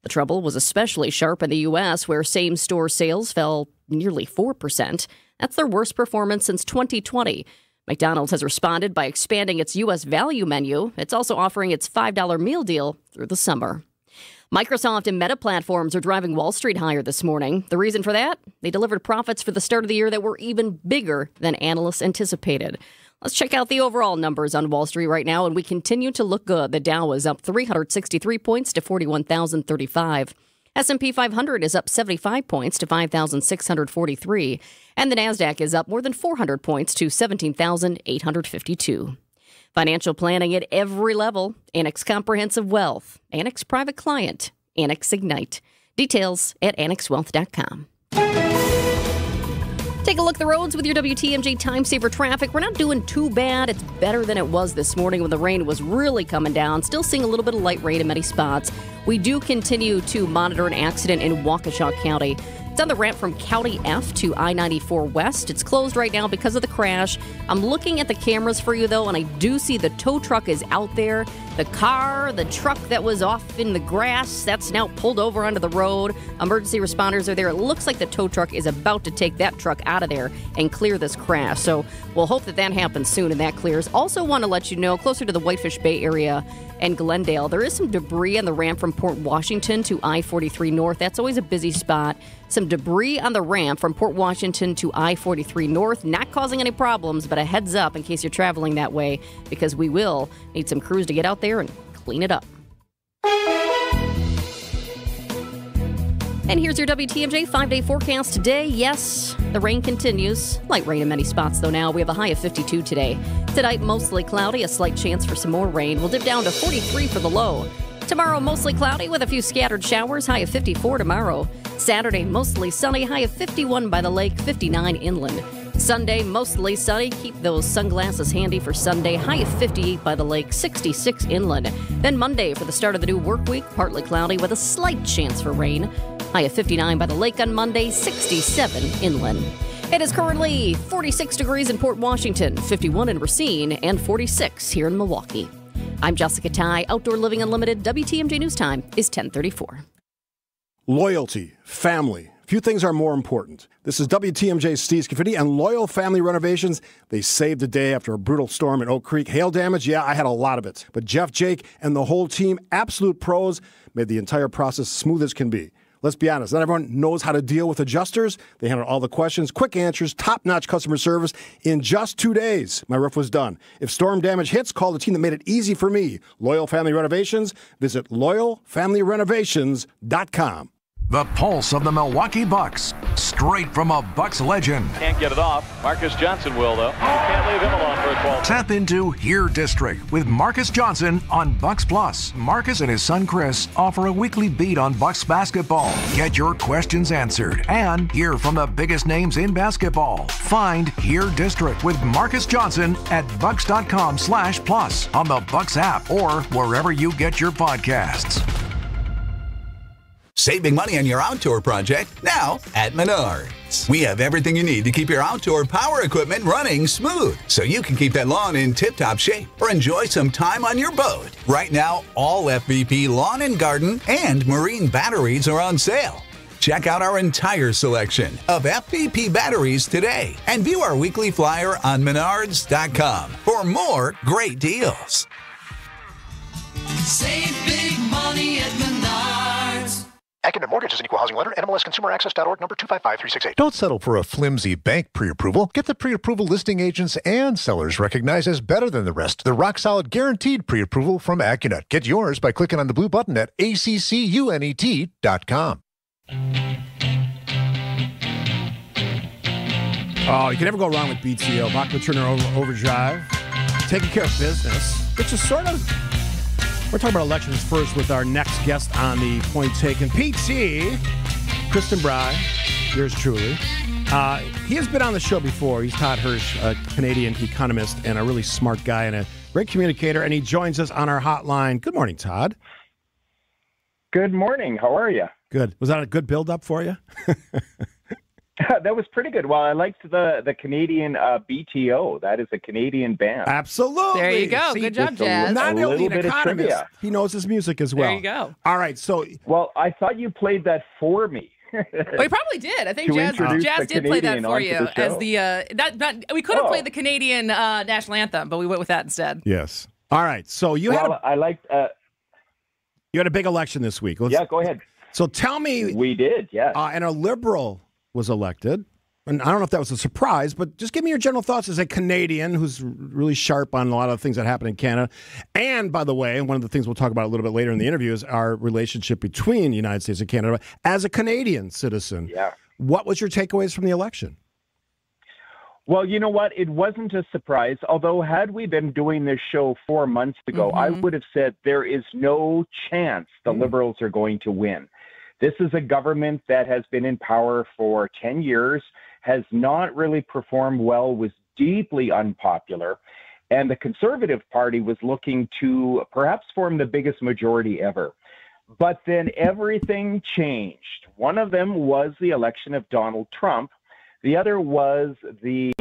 S2: The trouble was especially sharp in the U.S., where same-store sales fell nearly 4%. That's their worst performance since 2020. McDonald's has responded by expanding its U.S. value menu. It's also offering its $5 meal deal through the summer. Microsoft and Meta platforms are driving Wall Street higher this morning. The reason for that? They delivered profits for the start of the year that were even bigger than analysts anticipated. Let's check out the overall numbers on Wall Street right now, and we continue to look good. The Dow is up 363 points to 41,035. S&P 500 is up 75 points to 5,643, and the NASDAQ is up more than 400 points to 17,852. Financial planning at every level. Annex Comprehensive Wealth, Annex Private Client, Annex Ignite. Details at annexwealth.com. Take a look at the roads with your WTMJ Time Saver traffic. We're not doing too bad. It's better than it was this morning when the rain was really coming down. Still seeing a little bit of light rain in many spots. We do continue to monitor an accident in Waukesha County. It's on the ramp from County F to I-94 West. It's closed right now because of the crash. I'm looking at the cameras for you, though, and I do see the tow truck is out there. The truck that was off in the grass, that's now pulled over onto the road. Emergency responders are there. It looks like the tow truck is about to take that truck out of there and clear this crash. So we'll hope that that happens soon and that clears. Also want to let you know, closer to the Whitefish Bay area and Glendale, there is some debris on the ramp from Port Washington to I-43 North. That's always a busy spot. Some debris on the ramp from Port Washington to I-43 North, not causing any problems, but a heads up in case you're traveling that way, because we will need some crews to get out there and clean it up. And here's your WTMJ 5-day forecast today. Yes, the rain continues. Light rain in many spots, though, now. We have a high of 52 today. Tonight, mostly cloudy, a slight chance for some more rain. We'll dip down to 43 for the low. Tomorrow, mostly cloudy with a few scattered showers, high of 54 tomorrow. Saturday, mostly sunny, high of 51 by the lake, 59 inland. Sunday, mostly sunny. Keep those sunglasses handy for Sunday, high of 58 by the lake, 66 inland. Then Monday, for the start of the new work week, partly cloudy with a slight chance for rain. High of 59 by the lake on Monday, 67 inland. It is currently 46 degrees in Port Washington, 51 in Racine, and 46 here in Milwaukee. I'm Jessica Ty. Outdoor Living Unlimited. WTMJ News Time is 10:34.
S12: Loyalty, family. Few things are more important. This is WTMJ's Steve Scaffidi, and Loyal Family Renovations. They saved the day after a brutal storm in Oak Creek. Hail damage, yeah, I had a lot of it. But Jeff, Jake, and the whole team, absolute pros, made the entire process smooth as can be. Let's be honest, not everyone knows how to deal with adjusters. They handle all the questions, quick answers, top-notch customer service in just 2 days. My roof was done. If storm damage hits, call the team that made it easy for me. Loyal Family Renovations. Visit loyalfamilyrenovations.com.
S10: The pulse of the Milwaukee Bucks, straight from a Bucks legend.
S3: Can't get it off. Marcus Johnson will, though. Can't leave him alone for a 12.
S10: Tap into Here District with Marcus Johnson on Bucks Plus. Marcus and his son Chris offer a weekly beat on Bucks basketball. Get your questions answered and hear from the biggest names in basketball. Find Here District with Marcus Johnson at bucks.com/plus on the Bucks app or wherever you get your podcasts.
S5: Saving money on your outdoor project now at Menards. We have everything you need to keep your outdoor power equipment running smooth so you can keep that lawn in tip-top shape or enjoy some time on your boat. Right now, all FVP lawn and garden and marine batteries are on sale. Check out our entire selection of FVP batteries today and view our weekly flyer on Menards.com for more great deals.
S8: Save big money at Menards.
S23: Academic Mortgage is an equal housing lender. NMLSConsumerAccess.org, number 255368.
S24: Don't settle for a flimsy bank pre-approval. Get the pre-approval listing agents and sellers recognized as better than the rest. The rock-solid guaranteed pre-approval from AccuNet. Get yours by clicking on the blue button at accunet.com.
S12: Oh, you can never go wrong with BTO. Bachman Turner Overdrive. Taking care of business, which is sort of... We're talking about elections first with our next guest on the Point Taken. PT, Kristin Brey, yours truly. He has been on the show before. He's Todd Hirsch, a Canadian economist and a really smart guy and a great communicator, and he joins us on our hotline. Good morning, Todd.
S25: Good morning. How are you?
S12: Good. Was that a good build-up for you?
S25: That was pretty good. Well, I liked the Canadian BTO. That is a Canadian band.
S12: Absolutely.
S11: There you go. Good job, Jazz.
S12: Not
S25: A
S12: only
S25: little
S12: an
S25: bit of
S12: economist,
S25: trivia.
S12: he knows his music as well.
S11: There you go.
S12: All right, so...
S25: Well, I thought you played that for me.
S11: Well, he probably did. I think
S25: To introduce
S11: Jazz
S25: the
S11: did play that
S25: Canadian
S11: for
S25: onto
S11: you
S25: the
S11: as
S25: show.
S11: the we could have played the Canadian national anthem, but we went with that instead.
S12: Yes. All right, so you
S25: I liked...
S12: you had a big election this week.
S25: Yeah, go ahead.
S12: So tell me...
S25: We did, yes.
S12: And a liberal was elected. And I don't know if that was a surprise, but just give me your general thoughts as a Canadian who's really sharp on a lot of things that happen in Canada. And by the way, one of the things we'll talk about a little bit later in the interview is our relationship between the United States and Canada. As a Canadian citizen, what was your takeaways from the election?
S25: Well, you know what? It wasn't a surprise. Although, had we been doing this show 4 months ago, I would have said there is no chance the Liberals are going to win. This is a government that has been in power for 10 years, has not really performed well, was deeply unpopular, and the Conservative Party was looking to perhaps form the biggest majority ever. But then everything changed. One of them was the election of Donald Trump. The other was the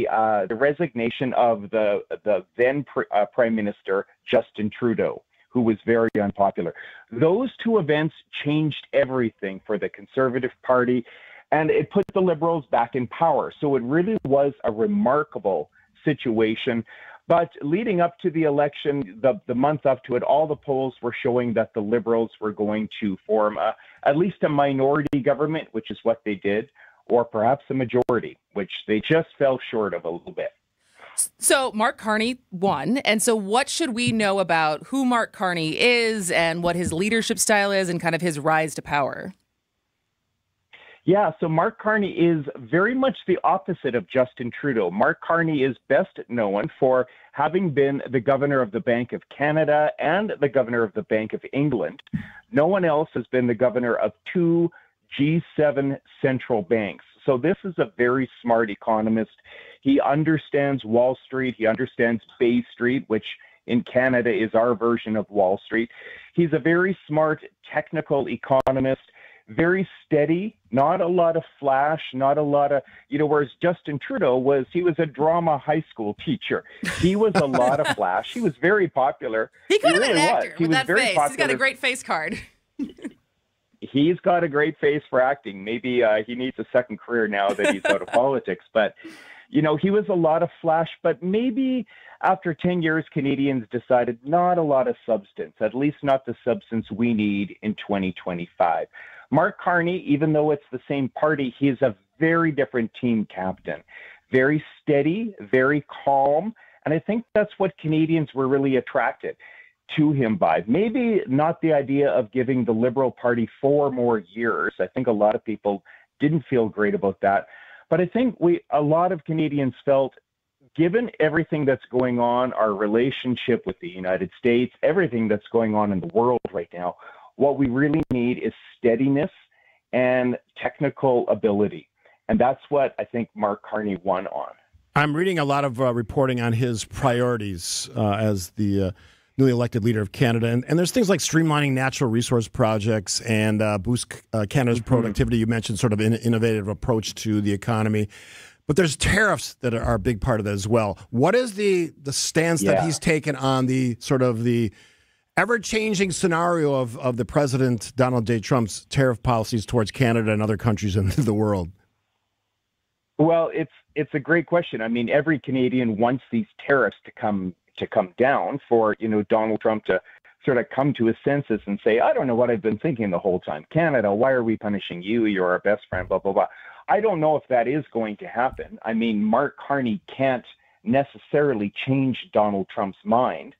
S25: resignation of the then Prime Minister, Justin Trudeau, who was very unpopular. Those two events changed everything for the Conservative Party, and it put the Liberals back in power. So it really was a remarkable situation. But leading up to the election, the month up to it, all the polls were showing that the Liberals were going to form at least a minority government, which is what they did, or perhaps a majority, which they just fell short of a little bit.
S11: So Mark Carney won. And so what should we know about who Mark Carney is and what his leadership style is and kind of his rise to power?
S25: Yeah, so Mark Carney is very much the opposite of Justin Trudeau. Mark Carney is best known for having been the governor of the Bank of Canada and the governor of the Bank of England. No one else has been the governor of two G7 central banks. So this is a very smart economist. He understands Wall Street. He understands Bay Street, which in Canada is our version of Wall Street. He's a very smart technical economist. Very steady, not a lot of flash, not a lot of, whereas Justin Trudeau he was a drama high school teacher. He was a lot of flash. He was very popular.
S11: He could have been
S25: really
S11: an actor
S25: He
S11: with
S25: was
S11: that
S25: very
S11: face.
S25: popular.
S11: He's got a great face card.
S25: He's got a great face for acting. Maybe he needs a second career now that he's out of politics. But, he was a lot of flash, but maybe after 10 years, Canadians decided not a lot of substance, at least not the substance we need in 2025. Mark Carney, even though it's the same party, he is a very different team captain. Very steady, very calm. And I think that's what Canadians were really attracted to him by. Maybe not the idea of giving the Liberal Party 4 more years. I think a lot of people didn't feel great about that. But I think a lot of Canadians felt, given everything that's going on, our relationship with the United States, everything that's going on in the world right now, what we really need is steadiness and technical ability. And that's what I think Mark Carney won on.
S12: I'm reading a lot of reporting on his priorities as the newly elected leader of Canada. And there's things like streamlining natural resource projects and boost Canada's productivity. You mentioned sort of an innovative approach to the economy. But there's tariffs that are a big part of that as well. What is the stance that he's taken on the sort of the ever-changing scenario of the President Donald J. Trump's tariff policies towards Canada and other countries in the world?
S25: Well, it's a great question. I mean, every Canadian wants these tariffs to come down for, Donald Trump to sort of come to his senses and say, I don't know what I've been thinking the whole time. Canada, why are we punishing you? You're our best friend, blah, blah, blah. I don't know if that is going to happen. I mean, Mark Carney can't necessarily change Donald Trump's mind,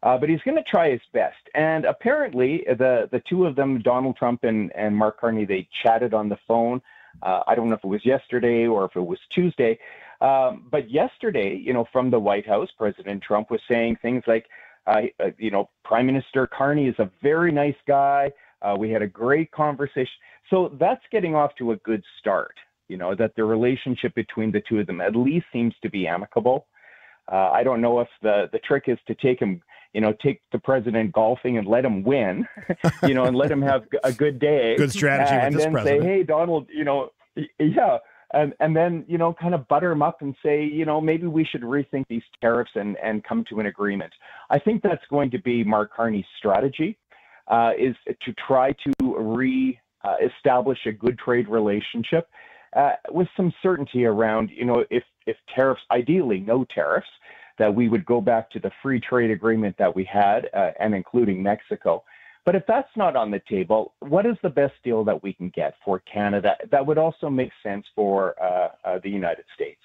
S25: but he's going to try his best. And apparently, the two of them, Donald Trump and Mark Carney, they chatted on the phone. I don't know if it was yesterday or if it was Tuesday. But yesterday, from the White House, President Trump was saying things like, Prime Minister Carney is a very nice guy. We had a great conversation. So that's getting off to a good start, that the relationship between the two of them at least seems to be amicable. I don't know if the trick is to take the president golfing and let him win, and let him have a good day.
S12: Good strategy with this president.
S25: And then say, hey, Donald, and then, kind of butter him up and say, maybe we should rethink these tariffs and come to an agreement. I think that's going to be Mark Carney's strategy, is to try to establish a good trade relationship with some certainty around, if tariffs, ideally no tariffs, that we would go back to the free trade agreement that we had, and including Mexico. But if that's not on the table, what is the best deal that we can get for Canada that would also make sense for the United States?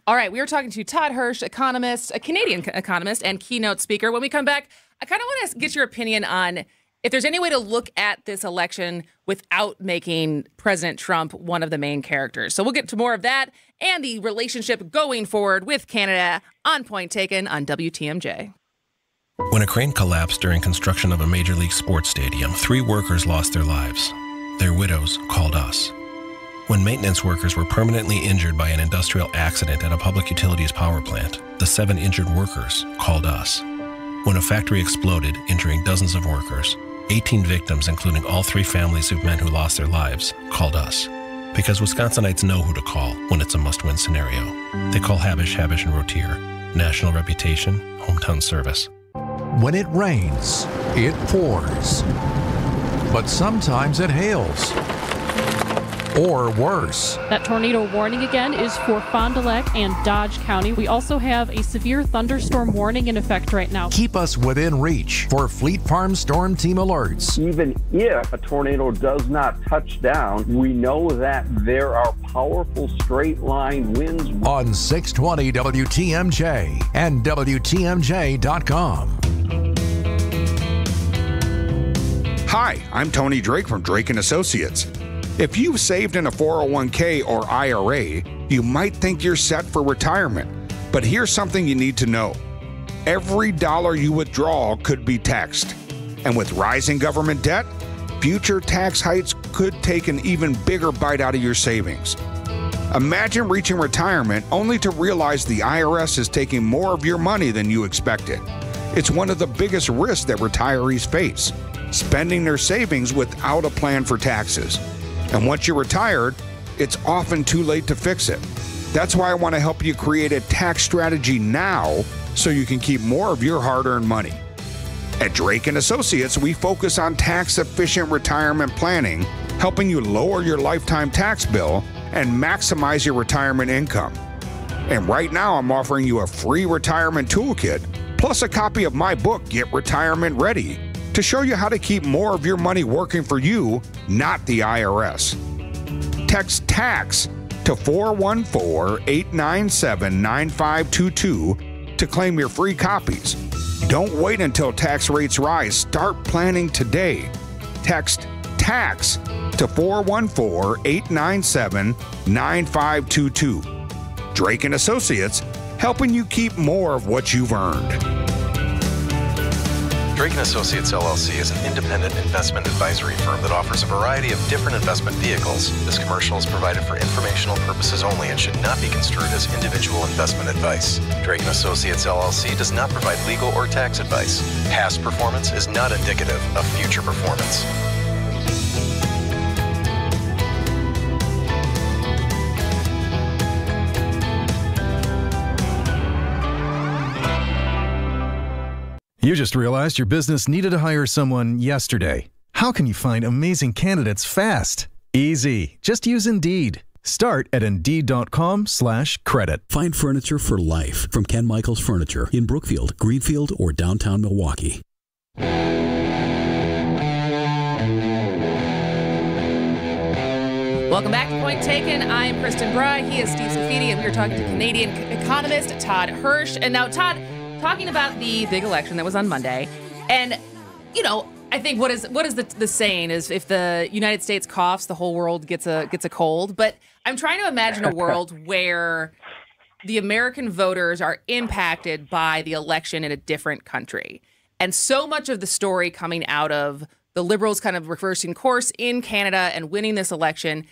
S11: All right, we are talking to Todd Hirsch, economist, a Canadian economist and keynote speaker. When we come back, I kind of want to get your opinion on if there's any way to look at this election without making President Trump one of the main characters. So we'll get to more of that and the relationship going forward with Canada on Point Taken on WTMJ.
S7: When a crane collapsed during construction of a Major League sports stadium, 3 workers lost their lives. Their widows called us. When maintenance workers were permanently injured by an industrial accident at a public utilities power plant, the 7 injured workers called us. When a factory exploded, injuring dozens of workers, 18 victims, including all 3 families of men who lost their lives, called us. Because Wisconsinites know who to call when it's a must-win scenario. They call Habish, and Rotier. National reputation, hometown service.
S10: When it rains, it pours. But sometimes it hails. Or worse.
S9: That tornado warning again is for Fond du Lac and Dodge County. We also have a severe thunderstorm warning in effect right now.
S10: Keep us within reach for Fleet Farm Storm Team alerts.
S13: Even if a tornado does not touch down, we know that there are powerful straight line winds.
S10: On 620 WTMJ and WTMJ.com.
S14: Hi, I'm Tony Drake from Drake & Associates. If you've saved in a 401k or IRA, you might think you're set for retirement. But here's something you need to know. Every dollar you withdraw could be taxed. And with rising government debt, future tax hikes could take an even bigger bite out of your savings. Imagine reaching retirement only to realize the IRS is taking more of your money than you expected. It's one of the biggest risks that retirees face, spending their savings without a plan for taxes. And once you're retired, it's often too late to fix it. That's why I want to help you create a tax strategy now so you can keep more of your hard-earned money. At Drake & Associates, we focus on tax-efficient retirement planning, helping you lower your lifetime tax bill and maximize your retirement income. And right now, I'm offering you a free retirement toolkit, plus a copy of my book, Get Retirement Ready, to show you how to keep more of your money working for you, not the IRS. Text TAX to 414-897-9522 to claim your free copies. Don't wait until tax rates rise. Start planning today. Text TAX to 414-897-9522. Drake & Associates, helping you keep more of what you've earned.
S15: Drake & Associates LLC is an independent investment advisory firm that offers a variety of different investment vehicles. This commercial is provided for informational purposes only and should not be construed as individual investment advice. Drake & Associates LLC does not provide legal or tax advice. Past performance is not indicative of future performance.
S16: You just realized your business needed to hire someone yesterday. How can you find amazing candidates fast? Easy. Just use Indeed. Start at Indeed.com/credit.
S17: Find furniture for life from Ken Michaels Furniture in Brookfield, Greenfield, or downtown Milwaukee.
S11: Welcome back to Point Taken. I am Kristin Brey. He is Steve Scaffidi, and we are talking to Canadian economist Todd Hirsch. And now, Todd, talking about the big election that was on Monday, and I think what is the saying is, if the United States coughs, the whole world gets a cold. But I'm trying to imagine a world where the American voters are impacted by the election in a different country, and so much of the story coming out of the Liberals kind of reversing course in Canada and winning this election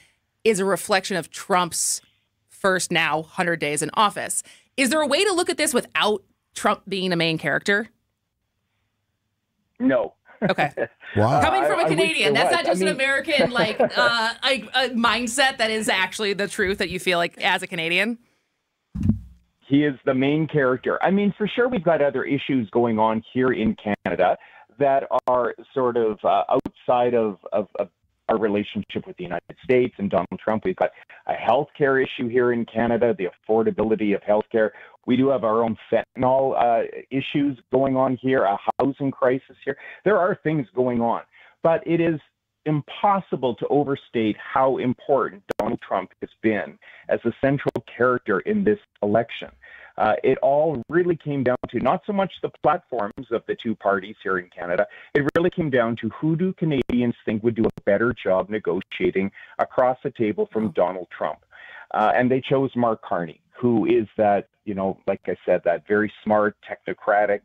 S11: is a reflection of Trump's first now 100 days in office. Is there a way to look at this without Trump being a main character?
S25: No.
S11: Okay.
S12: Wow.
S11: Coming from a Canadian, that's not just
S25: an
S11: American a mindset. That is actually the truth that you feel like as a Canadian.
S25: He is the main character. I mean, for sure, we've got other issues going on here in Canada that are sort of outside of our relationship with the United States and Donald Trump. We've got a healthcare issue here in Canada, the affordability of healthcare. We do have our own fentanyl issues going on here, a housing crisis here. There are things going on, but it is impossible to overstate how important Donald Trump has been as a central character in this election. It all really came down to not so much the platforms of the two parties here in Canada. It really came down to who do Canadians think would do a better job negotiating across the table from Donald Trump. And they chose Mark Carney, who is that, like I said, that very smart, technocratic,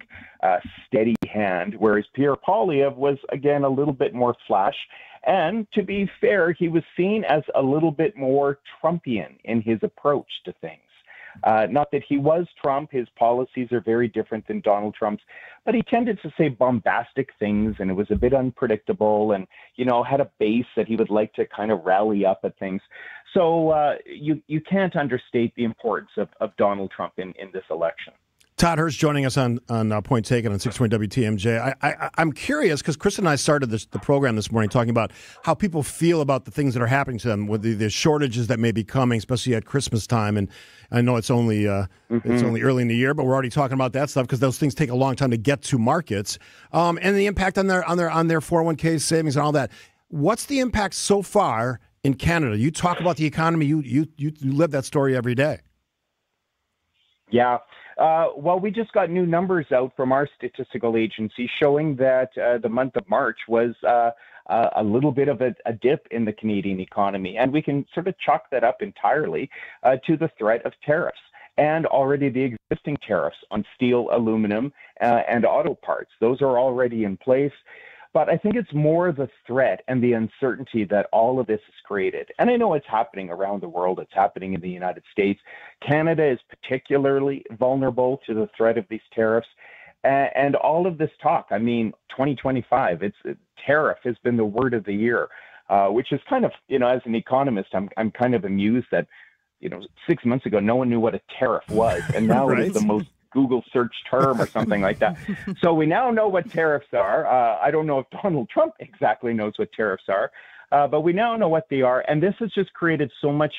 S25: steady hand, whereas Pierre Poilievre was, again, a little bit more flash. And to be fair, he was seen as a little bit more Trumpian in his approach to things. Not that he was Trump. His policies are very different than Donald Trump's, but he tended to say bombastic things, and it was a bit unpredictable, and, had a base that he would like to kind of rally up at things. So you can't understate the importance of Donald Trump in this election.
S12: Todd Hirsch joining us on Point Taken on 620 WTMJ. I'm curious because Kristin and I started the program this morning talking about how people feel about the things that are happening to them, with the shortages that may be coming, especially at Christmas time. And I know it's only early in the year, but we're already talking about that stuff because those things take a long time to get to markets, and the impact on their 401k savings and all that. What's the impact so far in Canada? You talk about the economy. You live that story every day.
S25: Yeah. Well, we just got new numbers out from our statistical agency showing that the month of March was a little bit of a dip in the Canadian economy. And we can sort of chalk that up entirely to the threat of tariffs and already the existing tariffs on steel, aluminum, and auto parts. Those are already in place. But I think it's more the threat and the uncertainty that all of this has created. And I know it's happening around the world. It's happening in the United States. Canada is particularly vulnerable to the threat of these tariffs. And all of this talk, 2025, tariff has been the word of the year, which is kind of, as an economist, I'm kind of amused that, 6 months ago, no one knew what a tariff was. And now
S12: Right.
S25: it is the most Google search term or something like that. So we now know what tariffs are. I don't know if Donald Trump exactly knows what tariffs are, but we now know what they are. And this has just created so much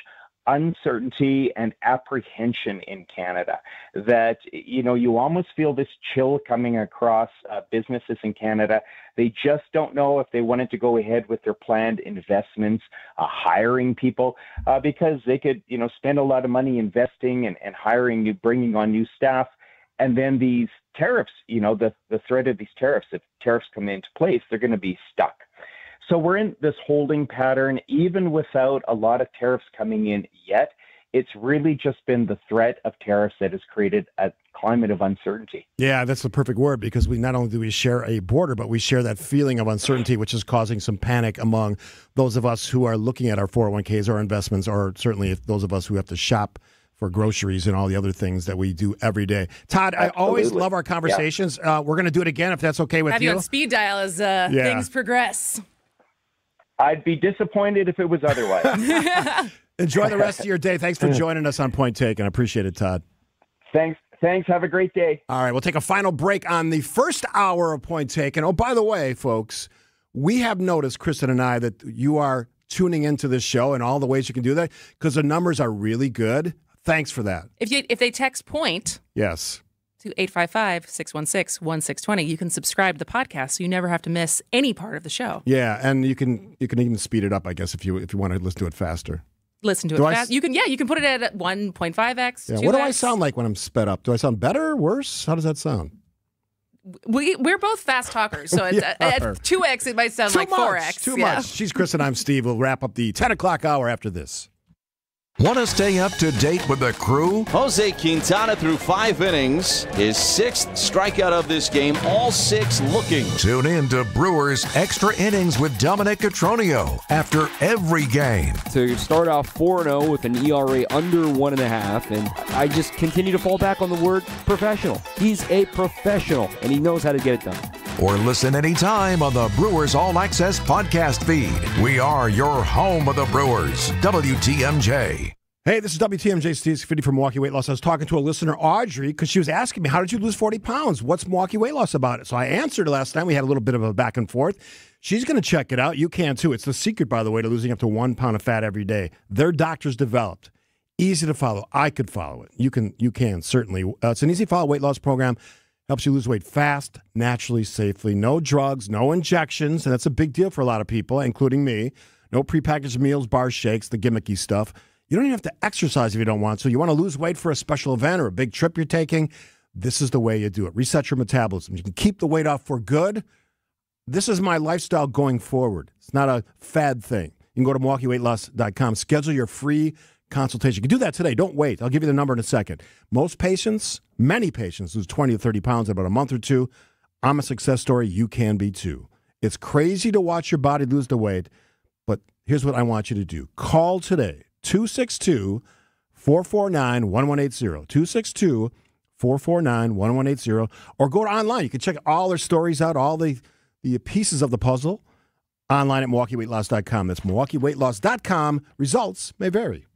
S25: uncertainty and apprehension in Canada, that, you almost feel this chill coming across businesses in Canada. They just don't know if they wanted to go ahead with their planned investments, hiring people, because they could, spend a lot of money investing and bringing on new staff. And then these tariffs, the threat of these tariffs, if tariffs come into place, they're going to be stuck. So we're in this holding pattern, even without a lot of tariffs coming in yet. It's really just been the threat of tariffs that has created a climate of uncertainty.
S12: Yeah, that's the perfect word, because we not only do we share a border, but we share that feeling of uncertainty, which is causing some panic among those of us who are looking at our 401ks or investments, or certainly those of us who have to shop for groceries and all the other things that we do every day. Todd,
S25: Absolutely.
S12: I always love our conversations. Yeah. We're going to do it again if that's okay with you.
S11: Have you on speed dial as things progress.
S25: I'd be disappointed if it was otherwise.
S12: Enjoy the rest of your day. Thanks for joining us on Point Taken. I appreciate it, Todd.
S25: Thanks. Have a great day.
S12: All right, we'll take a final break on the first hour of Point Taken. Oh, by the way, folks, we have noticed, Kristin and I, that you are tuning into this show and all the ways you can do that, because the numbers are really good. Thanks for that.
S11: If they text POINT
S12: yes
S11: to 855-616-1620, you can subscribe to the podcast so you never have to miss any part of the show.
S12: Yeah, and you can even speed it up, I guess, if you want to listen to it faster.
S11: Listen to it fast. You can put it at 1.5x.
S12: Yeah.
S11: 2x.
S12: What do I sound like when I'm sped up? Do I sound better, worse? How does that sound?
S11: We're both fast talkers, so at 2x it might sound like 4x.
S12: Too much. She's Kristin, I'm Steve. We'll wrap up the 10 o'clock hour after this.
S6: Want to stay up to date with the crew?
S18: Jose Quintana threw 5 innings, his 6th strikeout of this game, all 6 looking.
S6: Tune in to Brewers Extra Innings with Dominic Cotroneo after every game.
S19: To start off 4-0 with an ERA under 1.5, and I just continue to fall back on the word professional. He's a professional, and he knows how to get it done.
S6: Or listen anytime on the Brewers All Access podcast feed. We are your home of the Brewers, WTMJ.
S12: Hey, this is WTMJ Steve Scaffidi from Milwaukee Weight Loss. I was talking to a listener, Audrey, because she was asking me, how did you lose 40 pounds? What's Milwaukee Weight Loss about it? So I answered last time. We had a little bit of a back and forth. She's going to check it out. You can too. It's the secret, by the way, to losing up to 1 pound of fat every day. Their doctors developed. Easy to follow. I could follow it. You can certainly. It's an easy follow weight loss program. Helps you lose weight fast, naturally, safely. No drugs, no injections, and that's a big deal for a lot of people, including me. No prepackaged meals, bars, shakes, the gimmicky stuff. You don't even have to exercise if you don't want to. You want to lose weight for a special event or a big trip you're taking, this is the way you do it. Reset your metabolism. You can keep the weight off for good. This is my lifestyle going forward. It's not a fad thing. You can go to MilwaukeeWeightLoss.com. Schedule your free consultation. You can do that today. Don't wait. I'll give you the number in a second. Most patients, many patients, lose 20 to 30 pounds in about a month or two. I'm a success story. You can be too. It's crazy to watch your body lose the weight, but here's what I want you to do. Call today, 262-449-1180, 262-449-1180, or go online. You can check all their stories out, all the pieces of the puzzle online at MilwaukeeWeightLoss.com. That's MilwaukeeWeightLoss.com. Results may vary.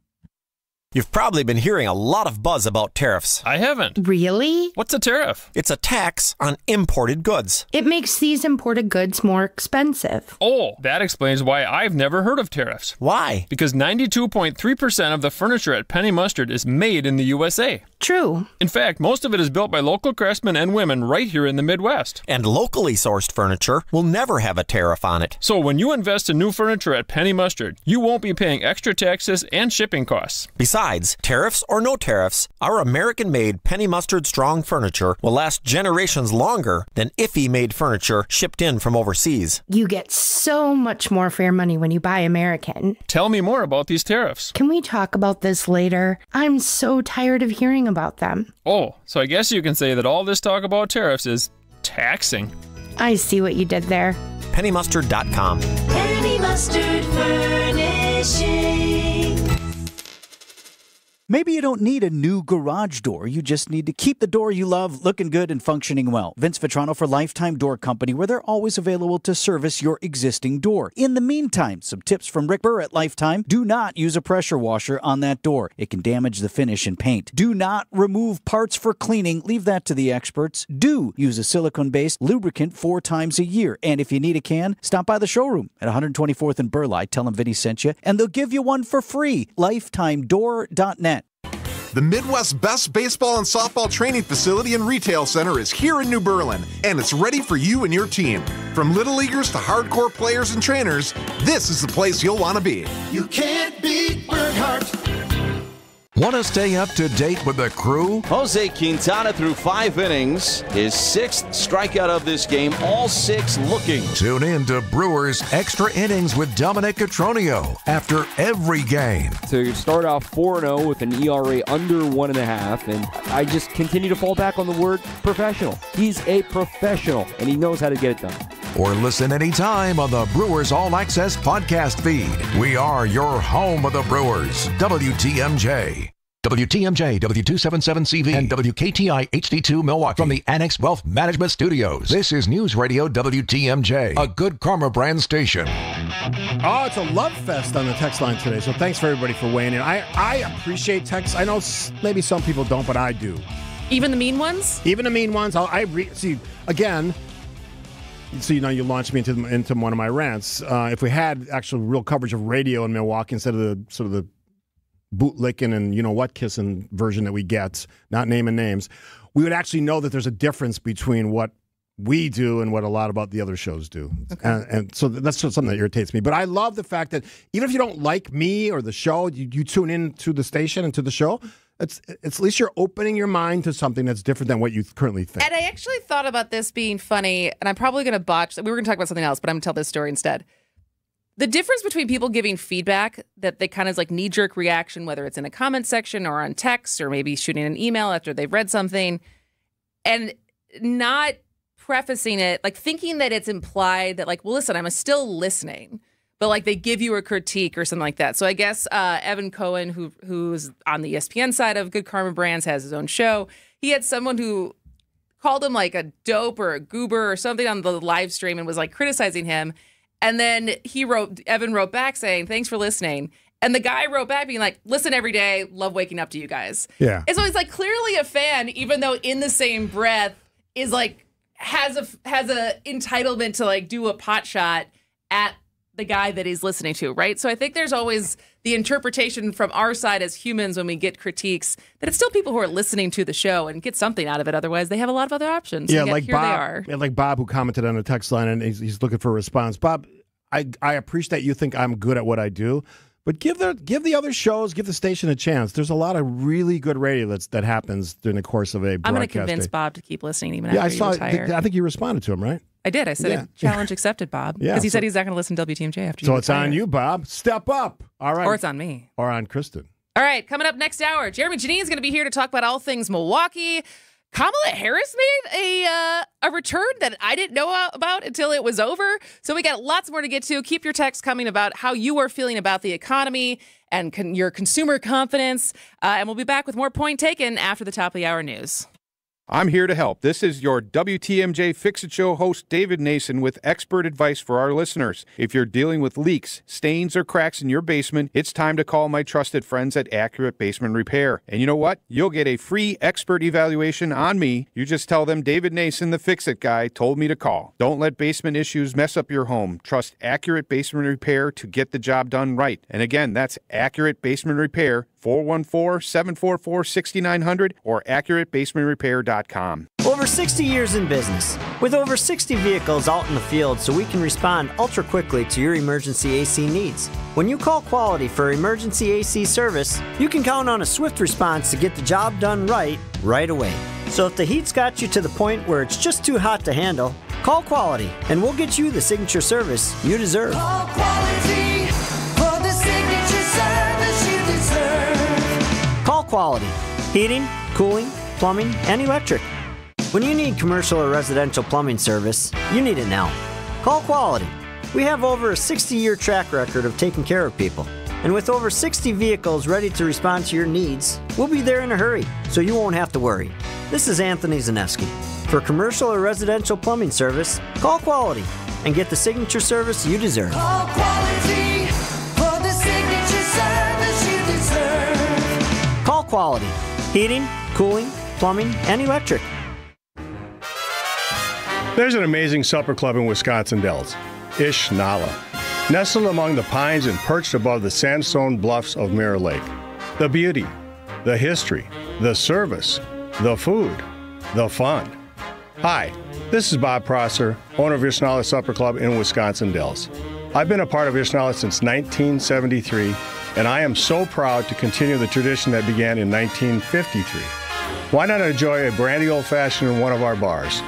S20: You've probably been hearing a lot of buzz about tariffs.
S21: I haven't.
S26: Really?
S21: What's a tariff?
S20: It's a tax on imported goods.
S26: It makes these imported goods more expensive.
S21: Oh, that explains why I've never heard of tariffs.
S20: Why?
S21: Because 92.3% of the furniture at Penny Mustard is made in the USA.
S26: True.
S21: In fact, most of it is built by local craftsmen and women right here in the Midwest.
S20: And locally sourced furniture will never have a tariff on it.
S21: So when you invest in new furniture at Penny Mustard, you won't be paying extra taxes and shipping costs.
S20: Besides, tariffs or no tariffs, our American-made Penny Mustard Strong furniture will last generations longer than IFE-made furniture shipped in from overseas.
S26: You get so much more for your money when you buy American.
S21: Tell me more about these tariffs.
S26: Can we talk about this later? I'm so tired of hearing about them.
S21: Oh, so I guess you can say that all this talk about tariffs is taxing.
S26: I see what you did there.
S20: PennyMustard.com.
S8: Penny Mustard Furnishing.
S1: Maybe you don't need a new garage door. You just need to keep the door you love looking good and functioning well. Vince Vitrano for Lifetime Door Company, where they're always available to service your existing door. In the meantime, some tips from Rick Burr at Lifetime. Do not use a pressure washer on that door. It can damage the finish and paint. Do not remove parts for cleaning. Leave that to the experts. Do use a silicone-based lubricant 4 times a year. And if you need a can, stop by the showroom at 124th and Burleigh. Tell them Vinny sent you, and they'll give you one for free. LifetimeDoor.net.
S2: The Midwest's best baseball and softball training facility and retail center is here in New Berlin, and it's ready for you and your team. From little leaguers to hardcore players and trainers, this is the place you'll want to be.
S8: You can't beat Burghardt.
S6: Want to stay up to date with the crew?
S18: Jose Quintana threw 5 innings, his 6th strikeout of this game, all 6 looking.
S6: Tune in to Brewers Extra Innings with Dominic Cotroneo after every game.
S19: To start off 4-0 with an ERA under 1.5, and I just continue to fall back on the word professional. He's a professional, and he knows how to get it done.
S6: Or listen anytime on the Brewers All Access podcast feed. We are your home of the Brewers. WTMJ. WTMJ, W277CV, and WKTI HD2 Milwaukee from the Annex Wealth Management Studios. This is News Radio WTMJ, a Good Karma brand station.
S12: Oh, it's a love fest on the text line today, so thanks for everybody for weighing in. I appreciate texts. I know maybe some people don't, but I do.
S11: Even the mean ones?
S12: Even the mean ones. See, again, so you launched me into one of my rants. If we had actual real coverage of radio in Milwaukee instead of the sort of the bootlicking and you-know-what kissing version that we get, not naming names, we would actually know that there's a difference between what we do and what a lot about the other shows do. Okay. And so that's just something that irritates me. But I love the fact that even if you don't like me or the show, you tune in to the station and to the show. It's at least you're opening your mind to something that's different than what you currently think.
S11: And I actually thought about this being funny, and I'm probably going to botch. We were going to talk about something else, but I'm going to tell this story instead. The difference between people giving feedback that they kind of like knee-jerk reaction, whether it's in a comment section or on text or maybe shooting an email after they've read something, and not prefacing it, like thinking that it's implied that like, well, listen, I'm still listening, but like they give you a critique or something like that. So I guess Evan Cohen, who's on the ESPN side of Good Karma Brands, has his own show. He had someone who called him like a dope or a goober or something on the live stream and was like criticizing him. And then Evan wrote back saying, thanks for listening. And the guy wrote back being like, listen every day, love waking up to you guys.
S12: Yeah.
S11: And so he's like clearly a fan, even though in the same breath is like, has a entitlement to like do a pot shot at the guy that he's listening to, right? So I think there's always the interpretation from our side as humans when we get critiques that it's still people who are listening to the show and get something out of it. Otherwise, they have a lot of other options.
S12: Yeah,
S11: and yet
S12: like
S11: here
S12: Bob.
S11: They are.
S12: Yeah, like Bob, who commented on the text line, and he's looking for a response. Bob, I appreciate you think I'm good at what I do, but give the other shows, give the station a chance. There's a lot of really good radio that happens during the course of a broadcast.
S11: I'm going to convince Bob to keep listening even after you retire.
S12: I think you responded to him, right?
S11: I did. I said, challenge accepted, Bob. Because he said he's not going to listen to WTMJ after you
S12: So
S11: retire.
S12: it's on you, Bob. Step up. All right.
S11: Or it's on me.
S12: Or on Kristin.
S11: All right. Coming up next hour, Jeremy Janine's going to be here to talk about all things Milwaukee. Kamala Harris made a return that I didn't know about until it was over. So we got lots more to get to. Keep your texts coming about how you are feeling about the economy and your consumer confidence. And we'll be back with more Point Taken after the top of the hour news.
S14: I'm here to help. This is your WTMJ Fix-It Show host, David Nason, with expert advice for our listeners. If you're dealing with leaks, stains, or cracks in your basement, it's time to call my trusted friends at Accurate Basement Repair. And you know what? You'll get a free expert evaluation on me. You just tell them David Nason, the Fix-It guy, told me to call. Don't let basement issues mess up your home. Trust Accurate Basement Repair to get the job done right. And again, that's Accurate Basement Repair, 414-744-6900 or AccurateBasementRepair.com.
S3: Over 60 years in business, with over 60 vehicles out in the field so we can respond ultra quickly to your emergency AC needs. When you call Quality for emergency AC service, you can count on a swift response to get the job done right away. So if the heat's got you to the point where it's just too hot to handle, call Quality and we'll get you the signature service you deserve.
S8: Call Quality for the signature service you deserve.
S3: Call Quality. Heating, cooling, plumbing, and electric. When you need commercial or residential plumbing service, you need it now. Call Quality. We have over a 60-year track record of taking care of people. And with over 60 vehicles ready to respond to your needs, we'll be there in a hurry, so you won't have to worry. This is Anthony Zaneski. For commercial or residential plumbing service, call Quality and get the signature service you deserve.
S8: Call Quality for the signature service you deserve.
S3: Call Quality. Heating, cooling, plumbing, and electric.
S4: There's an amazing supper club in Wisconsin Dells, Ish Nala. Nestled among the pines and perched above the sandstone bluffs of Mirror Lake. The beauty, the history, the service, the food, the fun. Hi, this is Bob Prosser, owner of Ishnala Supper Club in Wisconsin Dells. I've been a part of Ishnala since 1973, and I am so proud to continue the tradition that began in 1953. Why not enjoy a brandy old-fashioned in one of our bars,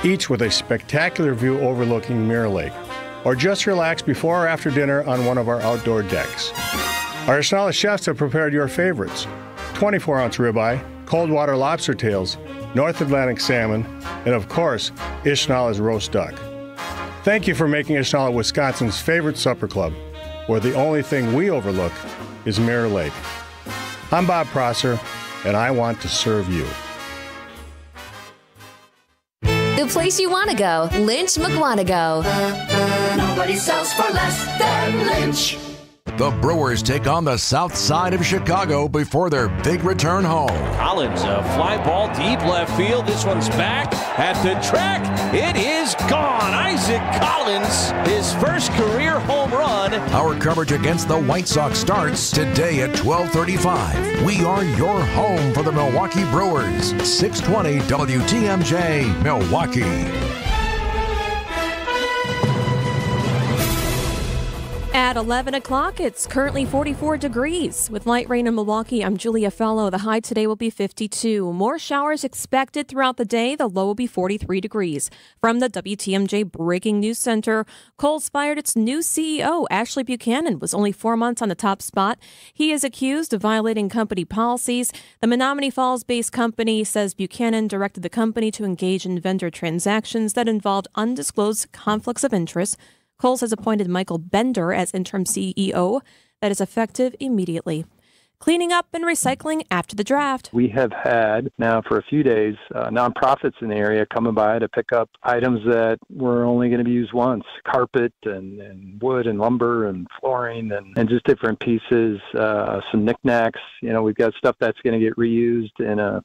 S4: each with a spectacular view overlooking Mirror Lake, or just relax before or after dinner on one of our outdoor decks. Our Ishnala chefs have prepared your favorites: 24-ounce ribeye, cold water lobster tails, North Atlantic salmon, and of course, Ishnala's roast duck. Thank you for making Ishnala Wisconsin's favorite supper club, where the only thing we overlook is Mirror Lake. I'm Bob Prosser, and I want to serve you.
S5: The place you want to go, Lynch McWanago.
S8: Nobody sells for less than Lynch.
S6: The Brewers take on the south side of Chicago before their big return home.
S18: Collins, a fly ball deep left field. This one's back at the track. It is gone. Isaac Collins, his first career home run.
S6: Our coverage against the White Sox starts today at 12:35. We are your home for the Milwaukee Brewers. 620 WTMJ, Milwaukee.
S7: At 11 o'clock, it's currently 44 degrees. With light rain in Milwaukee, I'm Julia Fellow. The high today will be 52. More showers expected throughout the day. The low will be 43 degrees. From the WTMJ Breaking News Center, Kohl's fired its new CEO, Ashley Buchanan, was only 4 months on the top spot. He is accused of violating company policies. The Menominee Falls-based company says Buchanan directed the company to engage in vendor transactions that involved undisclosed conflicts of interest. Kohl's has appointed Michael Bender as interim CEO. That is effective immediately. Cleaning up and recycling after the draft.
S22: We have had now for a few days nonprofits in the area coming by to pick up items that were only going to be used once: carpet and wood and lumber and flooring and just different pieces, some knickknacks. You know, we've got stuff that's going to get reused in a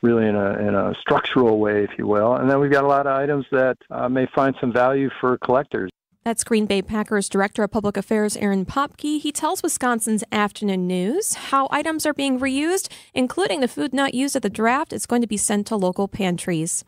S22: structural way, if you will. And then we've got a lot of items that may find some value for collectors.
S7: That's Green Bay Packers Director of Public Affairs Aaron Popke. He tells Wisconsin's Afternoon News how items are being reused, including the food not used at the draft is going to be sent to local pantries.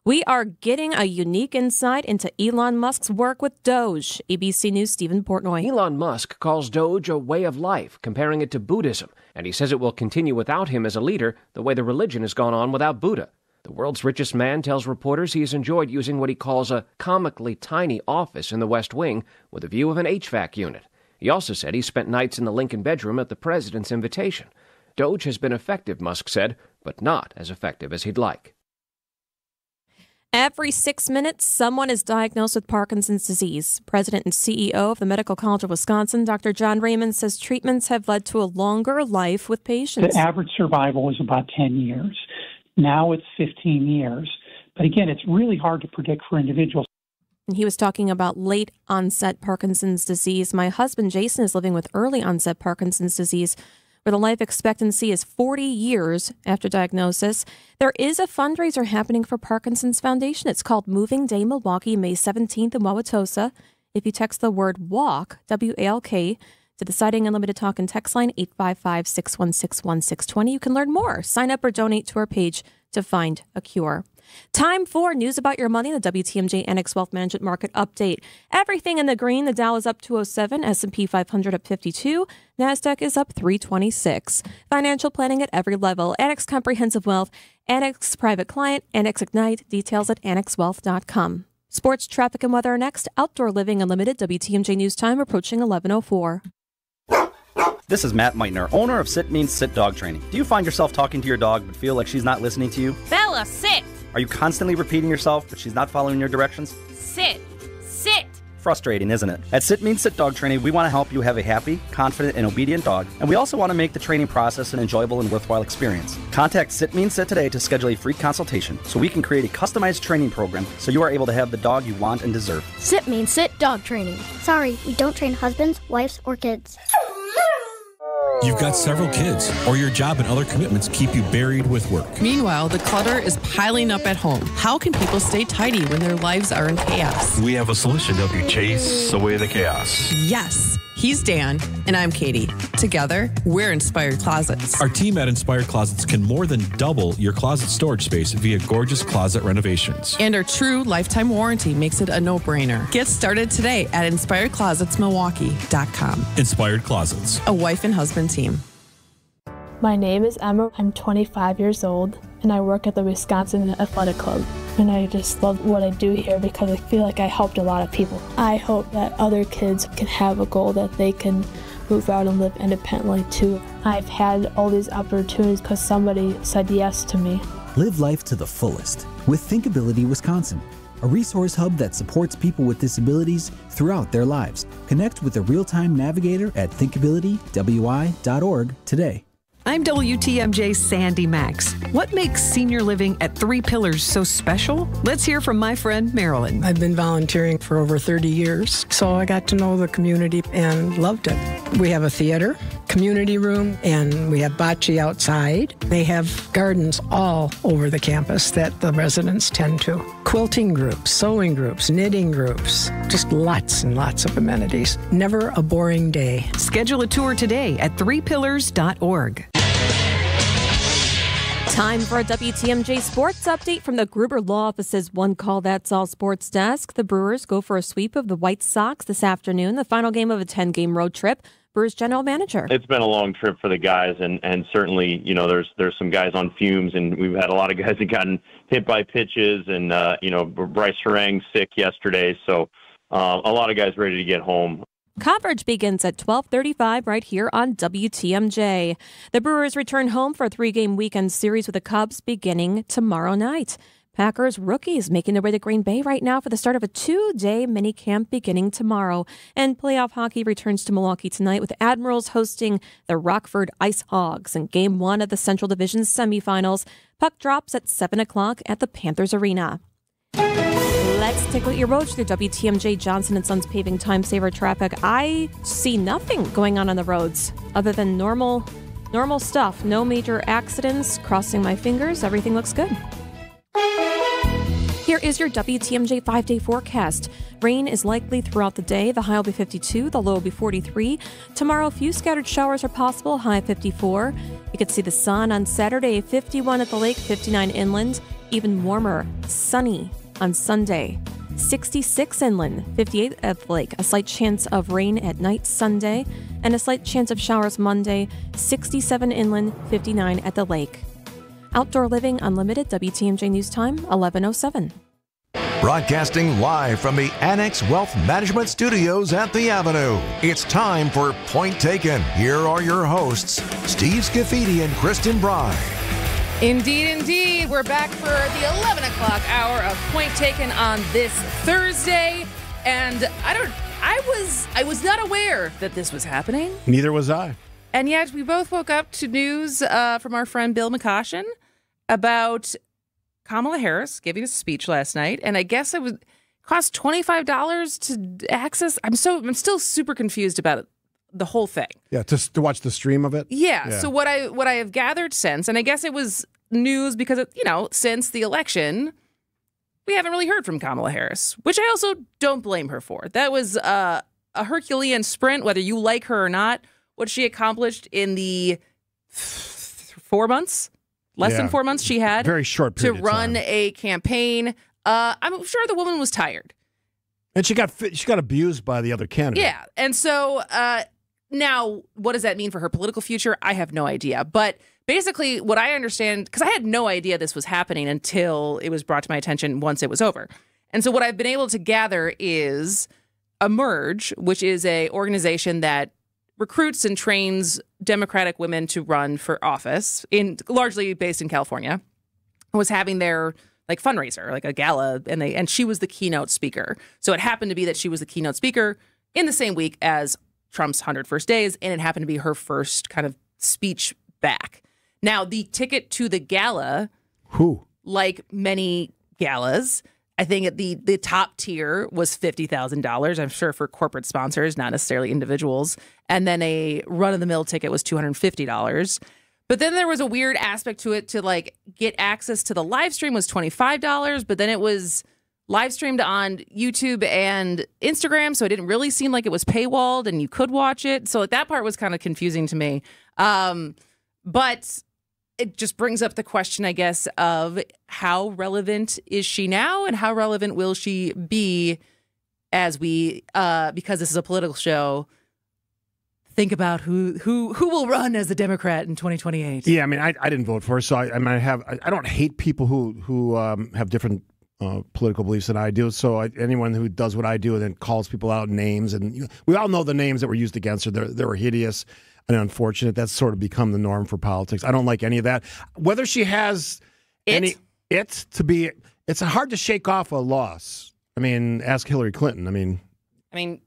S7: We are getting a unique insight into Elon Musk's work with Doge. ABC News' Stephen Portnoy.
S23: Elon Musk calls Doge a way of life, comparing it to Buddhism, and he says it will continue without him as a leader the way the religion has gone on without Buddha. The world's richest man tells reporters he has enjoyed using what he calls a comically tiny office in the West Wing with a view of an HVAC unit. He also said he spent nights in the Lincoln bedroom at the president's invitation. Doge has been effective, Musk said, but not as effective as he'd like.
S7: Every 6 minutes, someone is diagnosed with Parkinson's disease. President and CEO of the Medical College of Wisconsin, Dr. John Raymond, says treatments have led to a longer life with patients.
S24: The average survival was about 10 years. Now it's 15 years. But again, it's really hard to predict for individuals.
S7: He was talking about late onset Parkinson's disease. My husband, Jason, is living with early onset Parkinson's disease, where the life expectancy is 40 years after diagnosis. There is a fundraiser happening for Parkinson's Foundation. It's called Moving Day Milwaukee, May 17th in Wauwatosa. If you text the word WALK, W-A-L-K, to the Citing Unlimited Talk and text line 855-616-1620. You can learn more. Sign up or donate to our page to find a cure. Time for news about your money, the WTMJ Annex Wealth Management Market Update. Everything in the green. The Dow is up 207, S&P 500 up 52, NASDAQ is up 326. Financial planning at every level. Annex Comprehensive Wealth, Annex Private Client, Annex Ignite. Details at annexwealth.com. Sports, traffic, and weather are next. Outdoor Living Unlimited, WTMJ News Time approaching 11:04.
S27: This is Matt Meitner, owner of Sit Means Sit Dog Training. Do you find yourself talking to your dog but feel like she's not listening to you?
S28: Bella, sit!
S27: Are you constantly repeating yourself but she's not following your directions?
S28: Sit! Sit!
S27: frustrating, isn't it? At Sit Means Sit Dog Training, we want to help you have a happy, confident, and obedient dog, and we also want to make the training process an enjoyable and worthwhile experience. Contact Sit Means Sit today to schedule a free consultation so we can create a customized training program so you are able to have the dog you want and deserve.
S9: Sit Means Sit Dog Training. Sorry, we don't train husbands, wives, or kids.
S10: You've got several kids, or your job and other commitments keep you buried with work.
S13: Meanwhile, the clutter is piling up at home. How can people stay tidy when their lives are in chaos?
S10: We have a solution to help you chase away the chaos.
S13: Yes. He's Dan, and I'm Katie. Together, we're Inspired Closets.
S10: Our team at Inspired Closets can more than double your closet storage space via gorgeous closet renovations.
S13: And our true lifetime warranty makes it a no-brainer. Get started today at InspiredClosetsMilwaukee.com.
S10: Inspired Closets.
S13: A wife and husband team.
S15: My name is Emma. I'm 25 years old, and I work at the Wisconsin Athletic Club. And I just love what I do here because I feel like I helped a lot of people. I hope that other kids can have a goal that they can move out and live independently too. I've had all these opportunities because somebody said yes to me.
S16: Live life to the fullest with Thinkability Wisconsin, a resource hub that supports people with disabilities throughout their lives. Connect with a real-time navigator at thinkabilitywi.org today.
S17: I'm WTMJ's Sandy Max. What makes senior living at Three Pillars so special? Let's hear from my friend Marilyn.
S25: I've been volunteering for over 30 years, so I got to know the community and loved it. We have a theater, community room, and we have bocce outside. They have gardens all over the campus that the residents tend to. Quilting groups, sewing groups, knitting groups, just lots and lots of amenities. Never a boring day.
S17: Schedule a tour today at threepillars.org.
S7: Time for a WTMJ sports update from the Gruber Law Office's One Call That's All sports desk. The Brewers go for a sweep of the White Sox this afternoon, the final game of a 10-game road trip. Brewers general manager.
S28: It's been a long trip for the guys, and certainly, there's some guys on fumes, and we've had a lot of guys that gotten hit by pitches, and, Bryce Harang sick yesterday, so a lot of guys ready to get home.
S7: Coverage begins at 12:35 right here on WTMJ. The Brewers return home for a 3-game weekend series with the Cubs beginning tomorrow night. Packers rookies making their way to Green Bay right now for the start of a 2-day minicamp beginning tomorrow. And playoff hockey returns to Milwaukee tonight with Admirals hosting the Rockford Ice Hogs in Game 1 of the Central Division semifinals. Puck drops at 7 o'clock at the Panthers Arena. Let's take a look at your roads through WTMJ Johnson & Sons paving time saver traffic. I see nothing going on the roads other than normal stuff. No major accidents. Crossing my fingers. Everything looks good. Here is your WTMJ 5-day forecast. Rain is likely throughout the day. The high will be 52, the low will be 43. Tomorrow, a few scattered showers are possible, high 54. You could see the sun on Saturday, 51 at the lake, 59 inland. Even warmer, sunny on Sunday. 66 inland, 58 at the lake. A slight chance of rain at night Sunday, and a slight chance of showers Monday. 67 inland, 59 at the lake. Outdoor Living Unlimited, WTMJ News Time, 11:07.
S6: Broadcasting live from the Annex Wealth Management Studios at the Avenue. It's time for Point Taken. Here are your hosts, Steve Scaffidi and Kristin Brey.
S11: Indeed. We're back for the 11 o'clock hour of Point Taken on this Thursday. And I was not aware that this was happening.
S12: Neither was I.
S11: And yet we both woke up to news from our friend Bill McCoshen about Kamala Harris giving a speech last night. And I guess it would cost $25 to access. I'm still super confused about it. The whole thing.
S12: Yeah, to watch the stream of it.
S11: Yeah. So what I have gathered since, and I guess it was news because since the election, we haven't really heard from Kamala Harris, which I also don't blame her for. That was a Herculean sprint, whether you like her or not. What she accomplished in the 4 months, less than 4 months she had,
S12: very short period
S11: to run a campaign. I'm sure the woman was tired,
S12: and she got abused by the other candidate.
S11: Yeah, and so. Now, what does that mean for her political future? I have no idea. But basically, what I understand, because I had no idea this was happening until it was brought to my attention once it was over. And so what I've been able to gather is Emerge, which is an organization that recruits and trains Democratic women to run for office, largely based in California, was having their like fundraiser, like a gala, and she was the keynote speaker. So it happened to be that she was the keynote speaker in the same week as Trump's 100 First Days, and it happened to be her first kind of speech back. Now, the ticket to the gala, like many galas, I think the top tier was $50,000, I'm sure, for corporate sponsors, not necessarily individuals. And then a run-of-the-mill ticket was $250. But then there was a weird aspect to it to like get access to the live stream was $25, but then it was live streamed on YouTube and Instagram, so it didn't really seem like it was paywalled and you could watch it. So like that part was kind of confusing to me. But it just brings up the question, I guess, of how relevant is she now and how relevant will she be as we, because this is a political show, think about who will run as a Democrat in 2028.
S12: Yeah, I mean, I didn't vote for her, so I don't hate people who have different political beliefs than I do. So anyone who does what I do and then calls people out names, and we all know the names that were used against her. They were hideous and unfortunate. That's sort of become the norm for politics. I don't like any of that. Whether she has it's hard to shake off a loss. I mean, ask Hillary Clinton. I mean,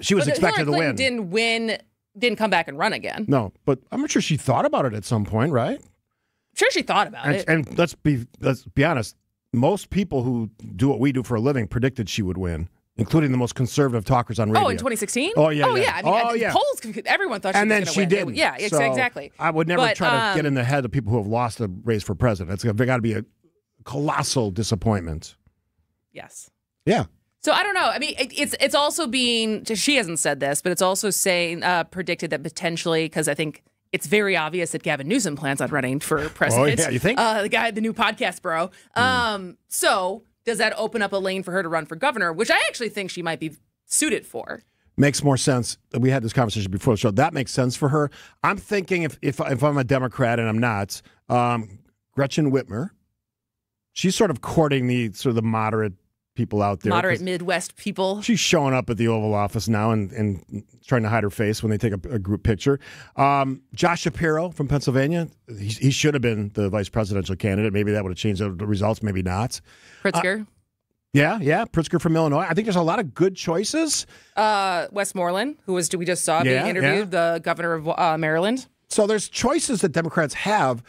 S12: she was expected to win.
S11: Didn't come back and run again.
S12: No, but I'm not sure she thought about it at some point, right?
S11: I'm sure she thought about it.
S12: And let's be honest. Most people who do what we do for a living predicted she would win, including the most conservative talkers on radio.
S11: Oh, in 2016?
S12: Oh, yeah.
S11: I mean, polls, everyone thought she was going to win.
S12: And then she didn't.
S11: Yeah,
S12: so
S11: exactly.
S12: I would never try to get in the head of people who have lost a race for president. It's got to be a colossal disappointment.
S11: Yes.
S12: Yeah.
S11: So I don't know. I mean, it's also being, she hasn't said this, but it's also saying, predicted that potentially, because I think it's very obvious that Gavin Newsom plans on running for president.
S12: Oh, yeah, you think?
S11: The new podcast bro. So does that open up a lane for her to run for governor, which I actually think she might be suited for?
S12: Makes more sense. We had this conversation before the show. That makes sense for her. I'm thinking if I'm a Democrat and I'm not, Gretchen Whitmer, she's sort of courting the moderate people out there.
S11: Moderate Midwest people.
S12: She's showing up at the Oval Office now and trying to hide her face when they take a group picture. Josh Shapiro from Pennsylvania, he should have been the vice presidential candidate. Maybe that would have changed the results, maybe not.
S11: Pritzker.
S12: Yeah, Pritzker from Illinois. I think there's a lot of good choices.
S11: Westmoreland, we just saw being interviewed, the governor of Maryland.
S12: So there's choices that Democrats have.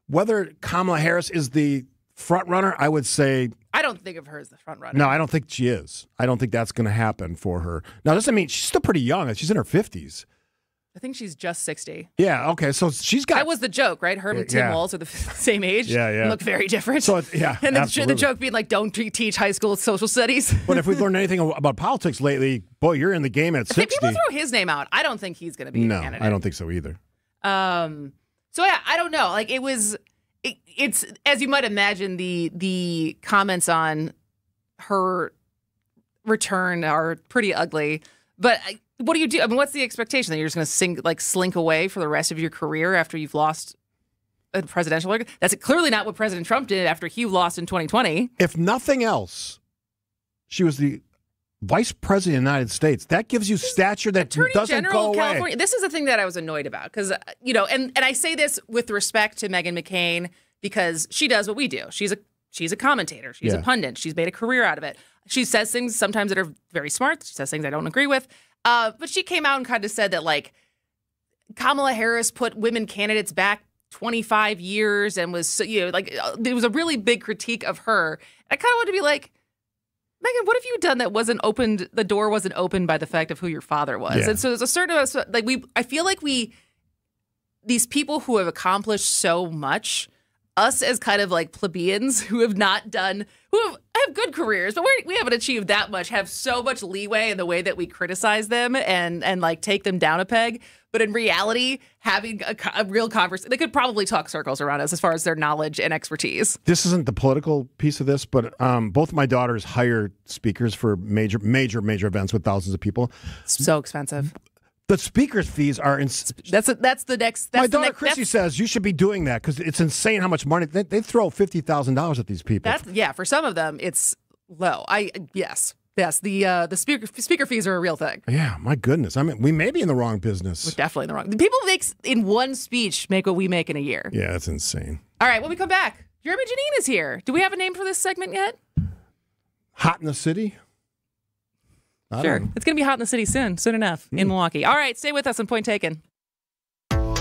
S12: Whether Kamala Harris is the front runner, I would say.
S11: I don't think of her as the front runner.
S12: No, I don't think she is. I don't think that's going to happen for her. Now, doesn't mean she's still pretty young. She's in her 50s.
S11: I think she's just 60.
S12: Yeah, okay. So she's got.
S11: That was the joke, right? Her and Tim Walz are the same age.
S12: Yeah.
S11: And look very different.
S12: So,
S11: and the joke being like, don't teach high school social studies.
S12: But if we've learned anything about politics lately, boy, you're in the game at 60.
S11: People throw his name out. I don't think he's going to be a candidate.
S12: I don't think so either.
S11: So, yeah, I don't know. Like, it's as you might imagine, the comments on her return are pretty ugly. But what do you do? I mean, what's the expectation that you're just going to slink away for the rest of your career after you've lost a presidential election? That's clearly not what President Trump did after he lost in 2020.
S12: If nothing else, she was the vice president of the United States. That gives you stature that
S11: Attorney
S12: doesn't
S11: General
S12: go
S11: of
S12: away.
S11: California. This is the thing that I was annoyed about because, and I say this with respect to Meghan McCain because she does what we do. She's a commentator. She's a pundit. She's made a career out of it. She says things sometimes that are very smart. She says things I don't agree with. But she came out and kind of said that, like, Kamala Harris put women candidates back 25 years and was, there was a really big critique of her. I kind of wanted to be like, Meghan, what have you done that the door wasn't opened by the fact of who your father was?
S12: Yeah.
S11: And so there's a certain amount of, I feel like these people who have accomplished so much, us as kind of like plebeians who have not done, who have good careers, but we haven't achieved that much, have so much leeway in the way that we criticize them and like take them down a peg. But in reality, having a real conversation, they could probably talk circles around us as far as their knowledge and expertise.
S12: This isn't the political piece of this, but both my daughters hire speakers for major events with thousands of people.
S11: It's so expensive.
S12: The speakers' fees are
S11: That's the next.
S12: My daughter Chrissy says you should be doing that because it's insane how much money they throw $50,000 at these people.
S11: For some of them it's low. Yes. The speaker fees are a real thing.
S12: Yeah, my goodness. I mean, we may be in the wrong business.
S11: We're definitely in the wrong. People in one speech make what we make in a year.
S12: Yeah, that's insane.
S11: All right, when we come back, Jeremy Janine is here. Do we have a name for this segment yet?
S12: Hot in the city?
S11: Sure. It's going to be hot in the city soon enough in Milwaukee. All right, stay with us on Point Taken.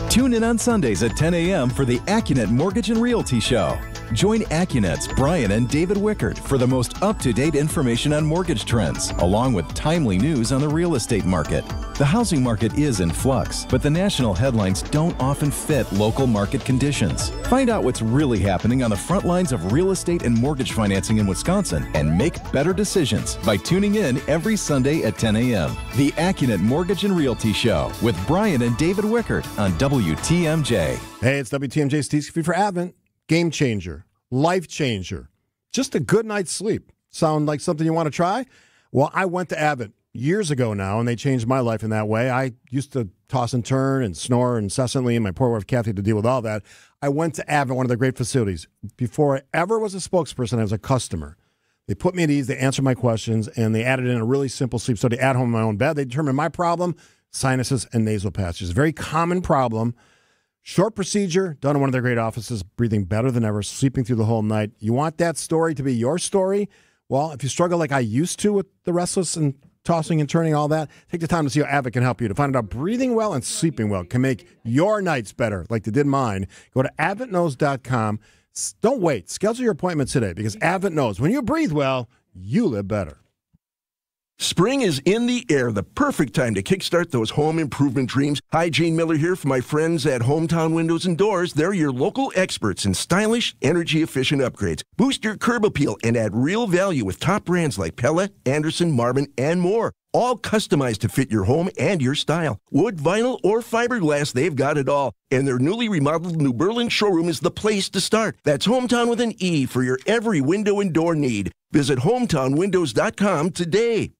S1: Tune in on Sundays at 10 a.m. for the AccuNet Mortgage and Realty Show. Join AccuNet's Brian and David Wickard for the most up-to-date information on mortgage trends, along with timely news on the real estate market. The housing market is in flux, but the national headlines don't often fit local market conditions. Find out what's really happening on the front lines of real estate and mortgage financing in Wisconsin and make better decisions by tuning in every Sunday at 10 a.m. The AccuNet Mortgage and Realty Show with Brian and David Wickard on WTMJ.
S12: Hey, it's WTMJ Steve Scaffidi for Advent. Game changer, life changer, just a good night's sleep. Sound like something you want to try? Well, I went to Advent years ago now, and they changed my life in that way. I used to toss and turn and snore incessantly, and my poor wife Kathy had to deal with all that. I went to Advent, one of their great facilities. Before I ever was a spokesperson, I was a customer. They put me at ease, they answered my questions, and they added in a really simple sleep study at home in my own bed. They determined my problem, sinuses and nasal passages. Very common problem. Short procedure, done in one of their great offices, breathing better than ever, sleeping through the whole night. You want that story to be your story? Well, if you struggle like I used to with the restless and tossing and turning, all that, take the time to see how Advent can help you. To find out breathing well and sleeping well can make your nights better, like they did mine. Go to AdventKnows.com. Don't wait. Schedule your appointment today because Advent knows when you breathe well, you live better.
S2: Spring is in the air, the perfect time to kickstart those home improvement dreams. Hi, Gene Miller here for my friends at Hometown Windows and Doors. They're your local experts in stylish, energy-efficient upgrades. Boost your curb appeal and add real value with top brands like Pella, Anderson, Marvin, and more. All customized to fit your home and your style. Wood, vinyl, or fiberglass, they've got it all. And their newly remodeled New Berlin showroom is the place to start. That's Hometown with an E for your every window and door need. Visit hometownwindows.com today.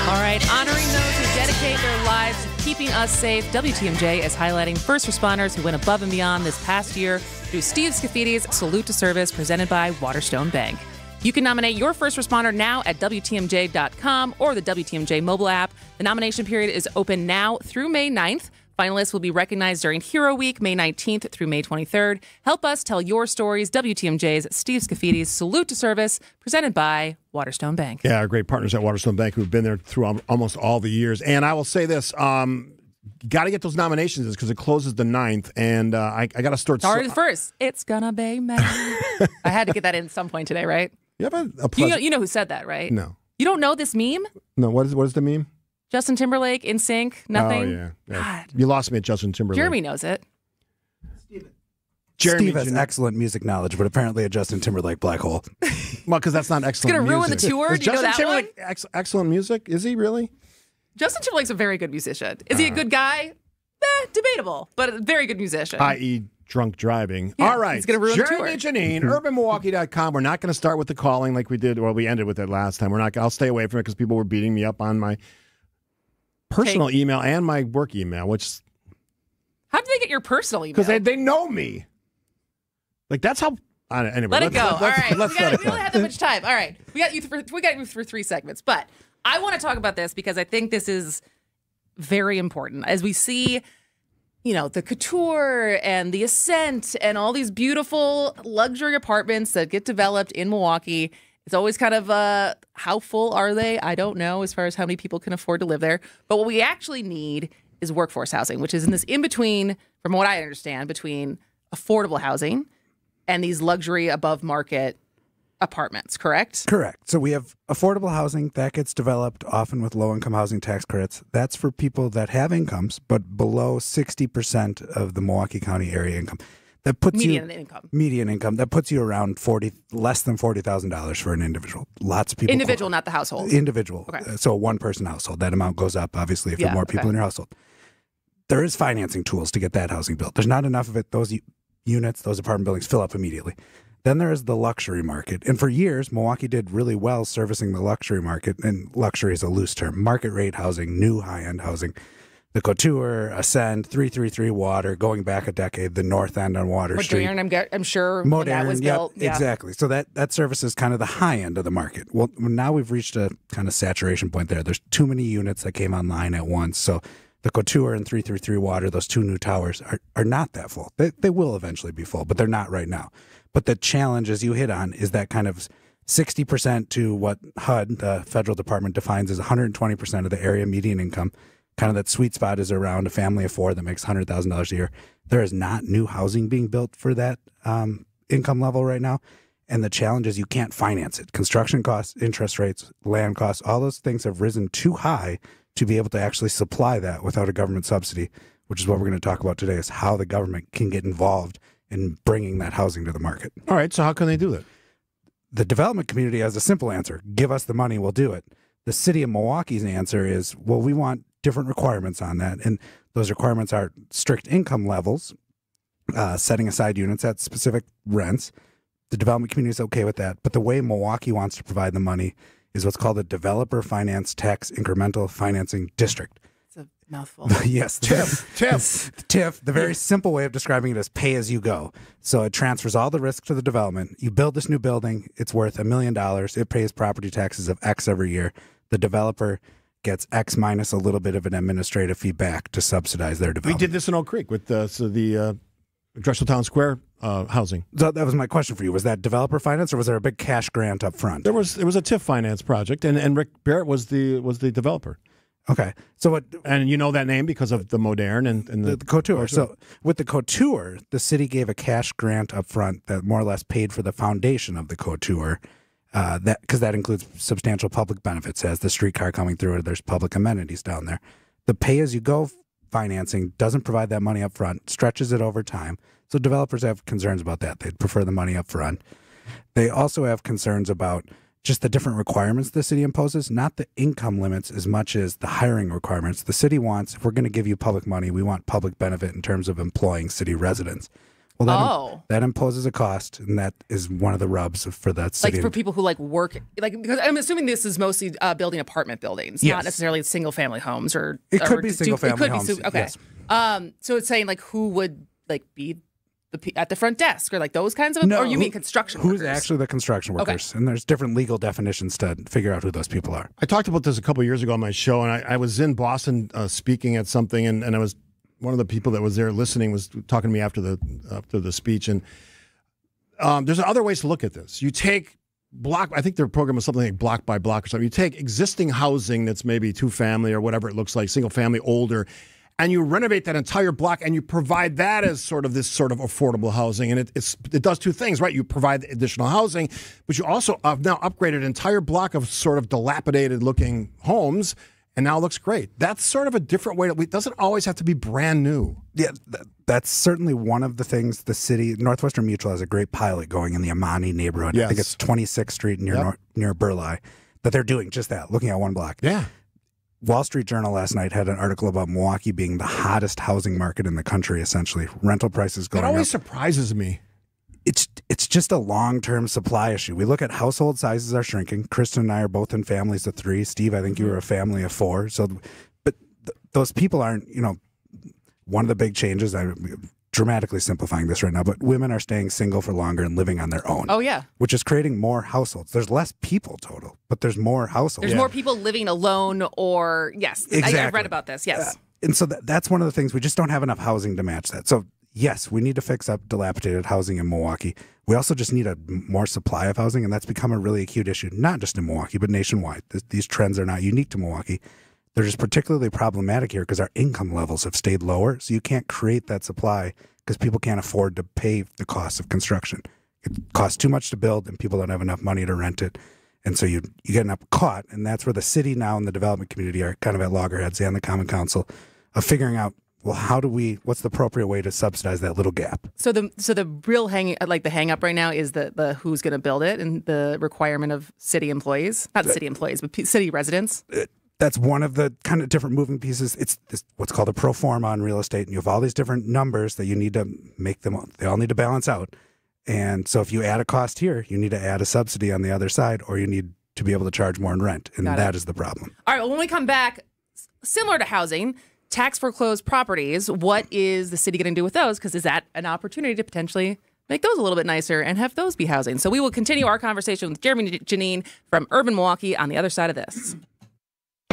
S11: All right, honoring those who dedicate their lives to keeping us safe, WTMJ is highlighting first responders who went above and beyond this past year through Steve Scaffidi's Salute to Service presented by Waterstone Bank. You can nominate your first responder now at WTMJ.com or the WTMJ mobile app. The nomination period is open now through May 9th. Finalists will be recognized during Hero Week, May 19th through May 23rd. Help us tell your stories. WTMJ's Steve Scaffidi's Salute to Service, presented by Waterstone Bank.
S12: Yeah, our great partners at Waterstone Bank who've been there through almost all the years. And I will say this, got to get those nominations because it closes the 9th, and I got to start.
S11: Sorry, the first. It's gonna be May. I had to get that in at some point today, right?
S12: You have
S11: you know who said that, right?
S12: No.
S11: You don't know this meme?
S12: No, what is the meme?
S11: Justin Timberlake, In Sync, nothing.
S12: Oh, yeah. You lost me at Justin Timberlake.
S11: Jeremy knows it.
S3: Steve has excellent music knowledge, but apparently a Justin Timberlake black hole.
S12: Well, because that's not excellent
S11: It's going to ruin
S12: music.
S11: the tour. Do you know
S12: Justin
S11: that
S12: Timberlake
S11: one?
S12: Excellent music? Is he really?
S11: Justin Timberlake's a very good musician. Is he a good guy? Debatable, but a very good musician.
S12: I.e. drunk driving.
S11: Yeah,
S12: All right.
S11: he's gonna ruin the
S12: Jeremy
S11: tour.
S12: Janine, urbanmilwaukee.com. We're not going to start with the calling like we did, or we ended with it last time. I'll stay away from it because people were beating me up on my personal email and my work email, which...
S11: How did they get your personal email?
S12: Because they know me. Like, that's how... Anyway,
S11: Let it go. All right. We
S12: let it
S11: don't
S12: go.
S11: have that much time. All right. We got you for 3 segments. But I want to talk about this because I think this is very important. As we see, the couture and the Ascent and all these beautiful luxury apartments that get developed in Milwaukee, it's always kind of, how full are they? I don't know as far as how many people can afford to live there. But what we actually need is workforce housing, which is in this in-between, from what I understand, between affordable housing and these luxury above market apartments, correct?
S3: Correct. So we have affordable housing that gets developed often with low-income housing tax credits. That's for people that have incomes, but below 60% of the Milwaukee County area income. That puts
S11: median income.
S3: Median income. That puts you around less than $40,000 for an individual. Lots of people.
S11: Individual, not the household.
S3: Individual.
S11: Okay.
S3: So a one-person household. That amount goes up, obviously, if you have more people in your household. There is financing tools to get that housing built. There's not enough of it. Those units, those apartment buildings fill up immediately. Then there is the luxury market. And for years, Milwaukee did really well servicing the luxury market. And luxury is a loose term. Market rate housing, new high-end housing. The Couture, Ascend, 333 Water, going back a decade, the North End on Water Street.
S11: Modern, I'm sure
S3: Modern,
S11: when that was built. Yeah.
S3: Exactly. So that services kind of the high end of the market. Well, now we've reached a kind of saturation point there. There's too many units that came online at once. So The Couture and 333 Water, those two new towers, are not that full. They will eventually be full, but they're not right now. But the challenge, as you hit on, is that kind of 60% to what HUD, the federal department, defines as 120% of the area median income. Kind of that sweet spot is around a family of four that makes $100,000 a year. There is not new housing being built for that income level right now. And the challenge is you can't finance it. Construction costs, interest rates, land costs, all those things have risen too high to be able to actually supply that without a government subsidy, which is what we're going to talk about today, is how the government can get involved in bringing that housing to the market.
S12: All right, so how can they do that?
S3: The development community has a simple answer. Give us the money, we'll do it. The city of Milwaukee's answer is, well, we want different requirements on that. And those requirements are strict income levels, setting aside units at specific rents. The development community is okay with that. But the way Milwaukee wants to provide the money is what's called a Developer Finance Tax Incremental Financing District.
S11: It's a mouthful.
S3: Yes. TIF. The very simple way of describing it is pay as you go. So it transfers all the risk to the development. You build this new building. It's worth $1 million. It pays property taxes of X every year. The developer gets X minus a little bit of an administrative fee back to subsidize their development.
S12: We did this in Oak Creek with the Drexel Town Square housing.
S3: So that was my question for you. Was that developer finance, or was there a big cash grant up front?
S12: It was a TIF finance project, and Rick Barrett was the developer.
S3: Okay, so what?
S12: And you know that name because of the Moderne and the
S3: Couture. So with the Couture, the city gave a cash grant up front that more or less paid for the foundation of the Couture. Because that includes substantial public benefits. As the streetcar coming through it, there's public amenities down there. The pay-as-you-go financing doesn't provide that money up front, stretches it over time. So developers have concerns about that. They'd prefer the money up front. They also have concerns about just the different requirements the city imposes, not the income limits as much as the hiring requirements. The city wants, if we're going to give you public money, we want public benefit in terms of employing city residents. Well, that imposes a cost, and that is one of the rubs for that city.
S11: Like for people who work, because I'm assuming this is mostly building apartment buildings, not necessarily single family homes, or
S3: it could be single family homes.
S11: Okay,
S3: yes.
S11: So it's saying who would be at the front desk, or those kinds of, or you mean construction workers?
S3: Who's actually the construction workers? Okay. And there's different legal definitions to figure out who those people are.
S12: I talked about this a couple of years ago on my show, and I was in Boston speaking at something, and I was. One of the people that was there listening was talking to me after the speech, and there's other ways to look at this. You take I think their program is something like block by block or something. You take existing housing that's maybe two-family or whatever it looks like, single-family, older, and you renovate that entire block, and you provide that as this sort of affordable housing. And it does two things, right? You provide additional housing, but you also have now upgraded an entire block of sort of dilapidated-looking homes. And now it looks great. That's sort of a different way. It doesn't always have to be brand new.
S3: Yeah, that's certainly one of the things the city, Northwestern Mutual has a great pilot going in the Amani neighborhood.
S12: Yes.
S3: I think it's 26th Street near Burleigh, that they're doing just that, looking at one block.
S12: Yeah.
S3: Wall Street Journal last night had an article about Milwaukee being the hottest housing market in the country, essentially. Rental prices going up.
S12: That always surprises me.
S3: It's just a long-term supply issue. We look at household sizes are shrinking. Kristin and I are both in families of 3. Steve, I think you were a family of 4. So, but those people aren't, one of the big changes, I'm dramatically simplifying this right now, but women are staying single for longer and living on their own.
S11: Oh, yeah.
S3: Which is creating more households. There's less people total, but there's more households.
S11: There's more people living alone or, yes.
S3: Exactly.
S11: I've read about this, yes.
S3: And so that's one of the things. We just don't have enough housing to match that. So, yes, we need to fix up dilapidated housing in Milwaukee. We also just need a more supply of housing, and that's become a really acute issue, not just in Milwaukee, but nationwide. These trends are not unique to Milwaukee. They're just particularly problematic here because our income levels have stayed lower, so you can't create that supply because people can't afford to pay the cost of construction. It costs too much to build, and people don't have enough money to rent it. And so you get caught, and that's where the city now and the development community are kind of at loggerheads, and the Common Council, of figuring out, well, what's the appropriate way to subsidize that little gap?
S11: So the real hang up right now is the who's going to build it and the requirement of city employees, not city employees, but city residents.
S3: That's one of the kind of different moving pieces. It's what's called a pro forma on real estate, and you have all these different numbers that you need to make them. They all need to balance out. And so if you add a cost here, you need to add a subsidy on the other side, or you need to be able to charge more in rent, and that is the problem.
S11: All right, well, when we come back, similar to housing, tax foreclosed properties, what is the city going to do with those? Because is that an opportunity to potentially make those a little bit nicer and have those be housing? So we will continue our conversation with Jeremy Janine from Urban Milwaukee on the other side of this.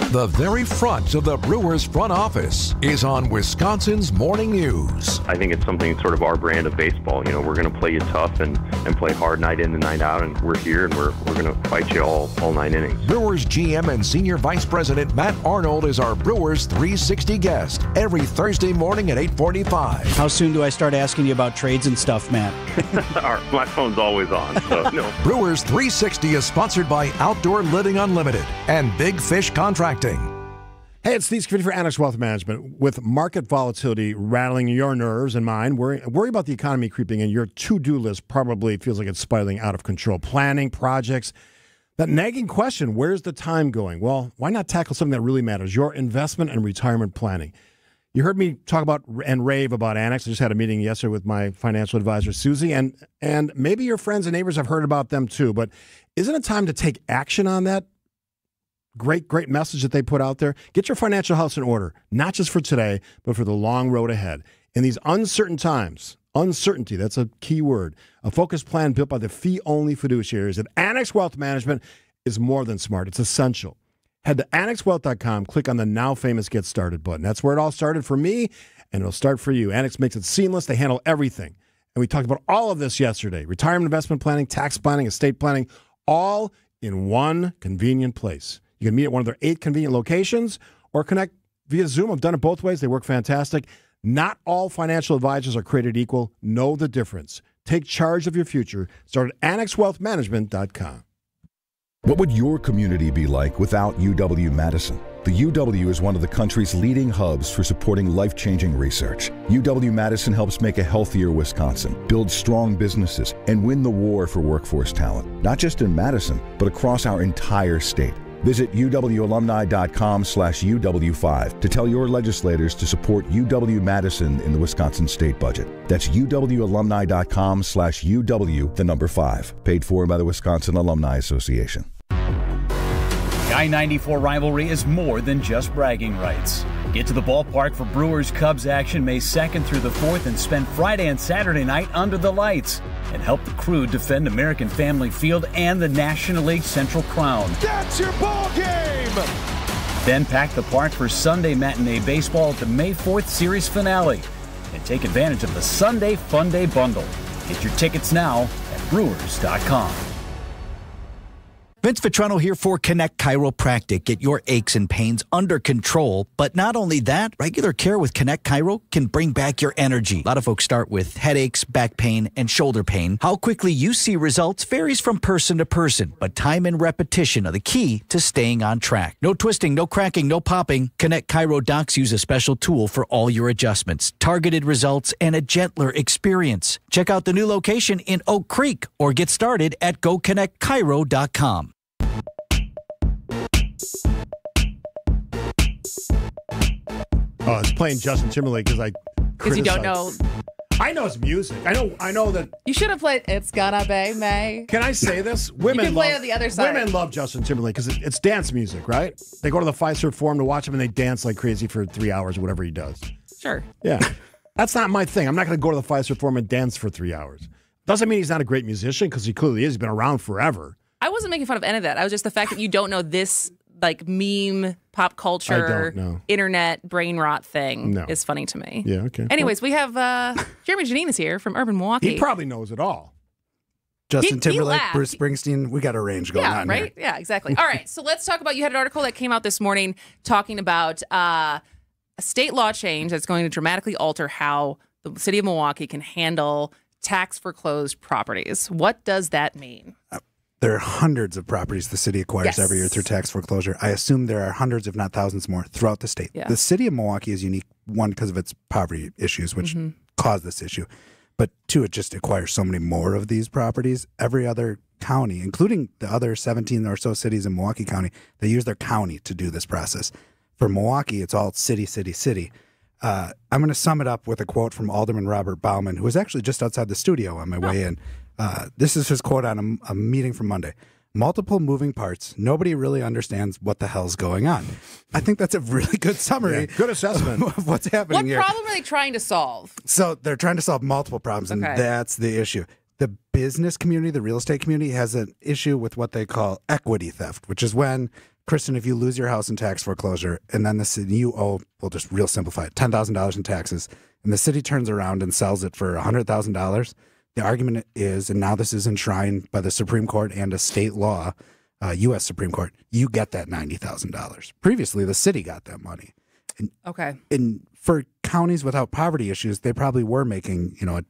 S6: The very front of the Brewers front office is on Wisconsin's Morning News.
S28: I think it's something sort of our brand of baseball. You know, we're going to play you tough and play hard night in and night out, and we're here and we're going to fight you all 9 innings.
S6: Brewers GM and Senior Vice President Matt Arnold is our Brewers 360 guest every Thursday morning at 8:45.
S4: How soon do I start asking you about trades and stuff, Matt?
S28: My phone's always on, so no.
S6: Brewers 360 is sponsored by Outdoor Living Unlimited and Big Fish Contracting.
S12: Hey, it's Steve Scaffidi for Annex Wealth Management. With market volatility rattling your nerves and mine, worry about the economy creeping in, your to-do list probably feels like it's spiraling out of control. Planning, projects, that nagging question, where's the time going? Well, why not tackle something that really matters, your investment and retirement planning? You heard me talk about and rave about Annex. I just had a meeting yesterday with my financial advisor, Susie, and maybe your friends and neighbors have heard about them too, but isn't it time to take action on that? Great message that they put out there. Get your financial house in order, not just for today, but for the long road ahead. In these uncertain times, uncertainty, that's a key word, a focused plan built by the fee-only fiduciaries at Annex Wealth Management is more than smart. It's essential. Head to annexwealth.com, click on the now famous Get Started button. That's where it all started for me, and it'll start for you. Annex makes it seamless. They handle everything. And we talked about all of this yesterday. Retirement investment planning, tax planning, estate planning, all in one convenient place. You can meet at one of their 8 convenient locations or connect via Zoom. I've done it both ways. They work fantastic. Not all financial advisors are created equal. Know the difference. Take charge of your future. Start at annexwealthmanagement.com.
S5: What would your community be like without UW-Madison? The UW is one of the country's leading hubs for supporting life-changing research. UW-Madison helps make a healthier Wisconsin, build strong businesses, and win the war for workforce talent, not just in Madison, but across our entire state. Visit uwalumni.com/UW5 to tell your legislators to support UW-Madison in the Wisconsin state budget. That's uwalumni.com/UW, the number 5. Paid for by the Wisconsin Alumni Association.
S8: The I-94 rivalry is more than just bragging rights. Get to the ballpark for Brewers-Cubs action May 2nd through the 4th and spend Friday and Saturday night under the lights and help the crew defend American Family Field and the National League Central crown.
S14: That's your ball game!
S8: Then pack the park for Sunday matinee baseball at the May 4th series finale and take advantage of the Sunday Fun Day bundle. Get your tickets now at Brewers.com.
S19: Vince Vitrano here for Connect Chiropractic. Get your aches and pains under control. But not only that, regular care with Connect Chiro can bring back your energy. A lot of folks start with headaches, back pain, and shoulder pain. How quickly you see results varies from person to person, but time and repetition are the key to staying on track. No twisting, no cracking, no popping. Connect Chiro docs use a special tool for all your adjustments, targeted results, and a gentler experience. Check out the new location in Oak Creek or get started at GoConnectChiro.com.
S12: Oh, it's playing Justin Timberlake because
S11: you don't know.
S12: I know his music. I know that.
S11: You should have played "It's Gonna Be Me."
S12: Can I say this? Women
S11: you can play on the other side.
S12: Women love Justin Timberlake because it's dance music, right? They go to the Fiserv Forum to watch him and they dance like crazy for 3 hours or whatever he does.
S11: Sure.
S12: Yeah. That's not my thing. I'm not going to go to the Fiserv Forum and dance for 3 hours. Doesn't mean he's not a great musician because he clearly is. He's been around forever.
S11: I wasn't making fun of any of that. I was just the fact that you don't know this like meme, pop culture, internet brain rot thing is funny to me.
S12: Yeah, okay.
S11: Anyways, we have Jeremy Janine is here from Urban Milwaukee.
S12: He probably knows it all.
S3: Justin Timberlake, Bruce Springsteen, we got a range going on
S11: right?
S3: here.
S11: Yeah, exactly. All right, so let's talk about, you had an article that came out this morning talking about a state law change that's going to dramatically alter how the city of Milwaukee can handle tax foreclosed properties. What does that mean?
S3: There are hundreds of properties the city acquires every year through tax foreclosure. I assume there are hundreds, if not thousands more, throughout the state.
S11: Yeah.
S3: The city of Milwaukee is unique, one, because of its poverty issues, which caused this issue. But two, it just acquires so many more of these properties. Every other county, including the other 17 or so cities in Milwaukee County, they use their county to do this process. For Milwaukee, it's all city, city, city. I'm going to sum it up with a quote from Alderman Robert Bauman, who was actually just outside the studio on my way in. This is his quote on a meeting from Monday. Multiple moving parts. Nobody really understands what the hell's going on. I think that's a really good summary.
S12: Good assessment
S3: of what's happening here.
S11: What problem are they trying to solve?
S3: So they're trying to solve multiple problems, and that's the issue. The business community, the real estate community, has an issue with what they call equity theft, which is when, Kristin, if you lose your house in tax foreclosure and then the city, you owe, we'll just real simplify it, $10,000 in taxes, and the city turns around and sells it for $100,000, the argument is, and now this is enshrined by the Supreme Court and a state law, U.S. Supreme Court, you get that $90,000. Previously, the city got that money.
S11: Okay.
S3: And for counties without poverty issues, they probably were making, a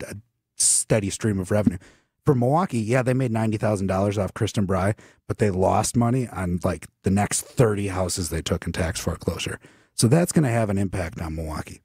S3: steady stream of revenue. For Milwaukee, yeah, they made $90,000 off Kristin Brey, but they lost money on like the next 30 houses they took in tax foreclosure. So that's going to have an impact on Milwaukee.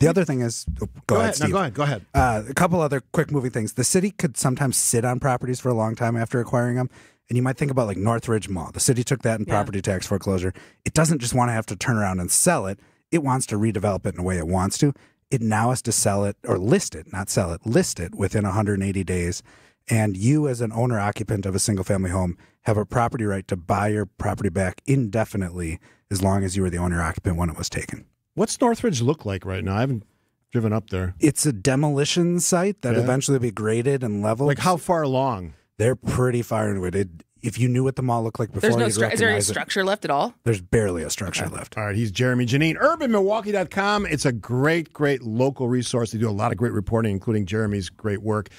S3: The other thing is, go ahead, Steve.
S12: No, go ahead.
S3: A couple other quick moving things. The city could sometimes sit on properties for a long time after acquiring them. And you might think about like Northridge Mall. The city took that in property tax foreclosure. It doesn't just want to have to turn around and sell it. It wants to redevelop it in a way it wants to. It now has to sell it or list it, not sell it, list it within 180 days. And you as an owner occupant of a single family home have a property right to buy your property back indefinitely as long as you were the owner occupant when it was taken.
S12: What's Northridge look like right now? I haven't driven up there.
S3: It's a demolition site that eventually will be graded and leveled.
S12: Like how far along?
S3: They're pretty far into it. If you knew what the mall looked like before,
S11: is there any structure left at all?
S3: There's barely a structure left.
S12: All right, he's Jeremy Janine. UrbanMilwaukee.com. It's a great, great local resource. They do a lot of great reporting, including Jeremy's great work.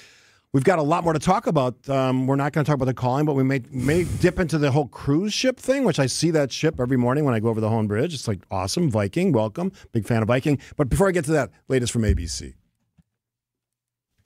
S12: We've got a lot more to talk about. We're not going to talk about the calling, but we may dip into the whole cruise ship thing, which I see that ship every morning when I go over the Hohen Bridge. It's like awesome. Viking, welcome. Big fan of Viking. But before I get to that, latest from ABC.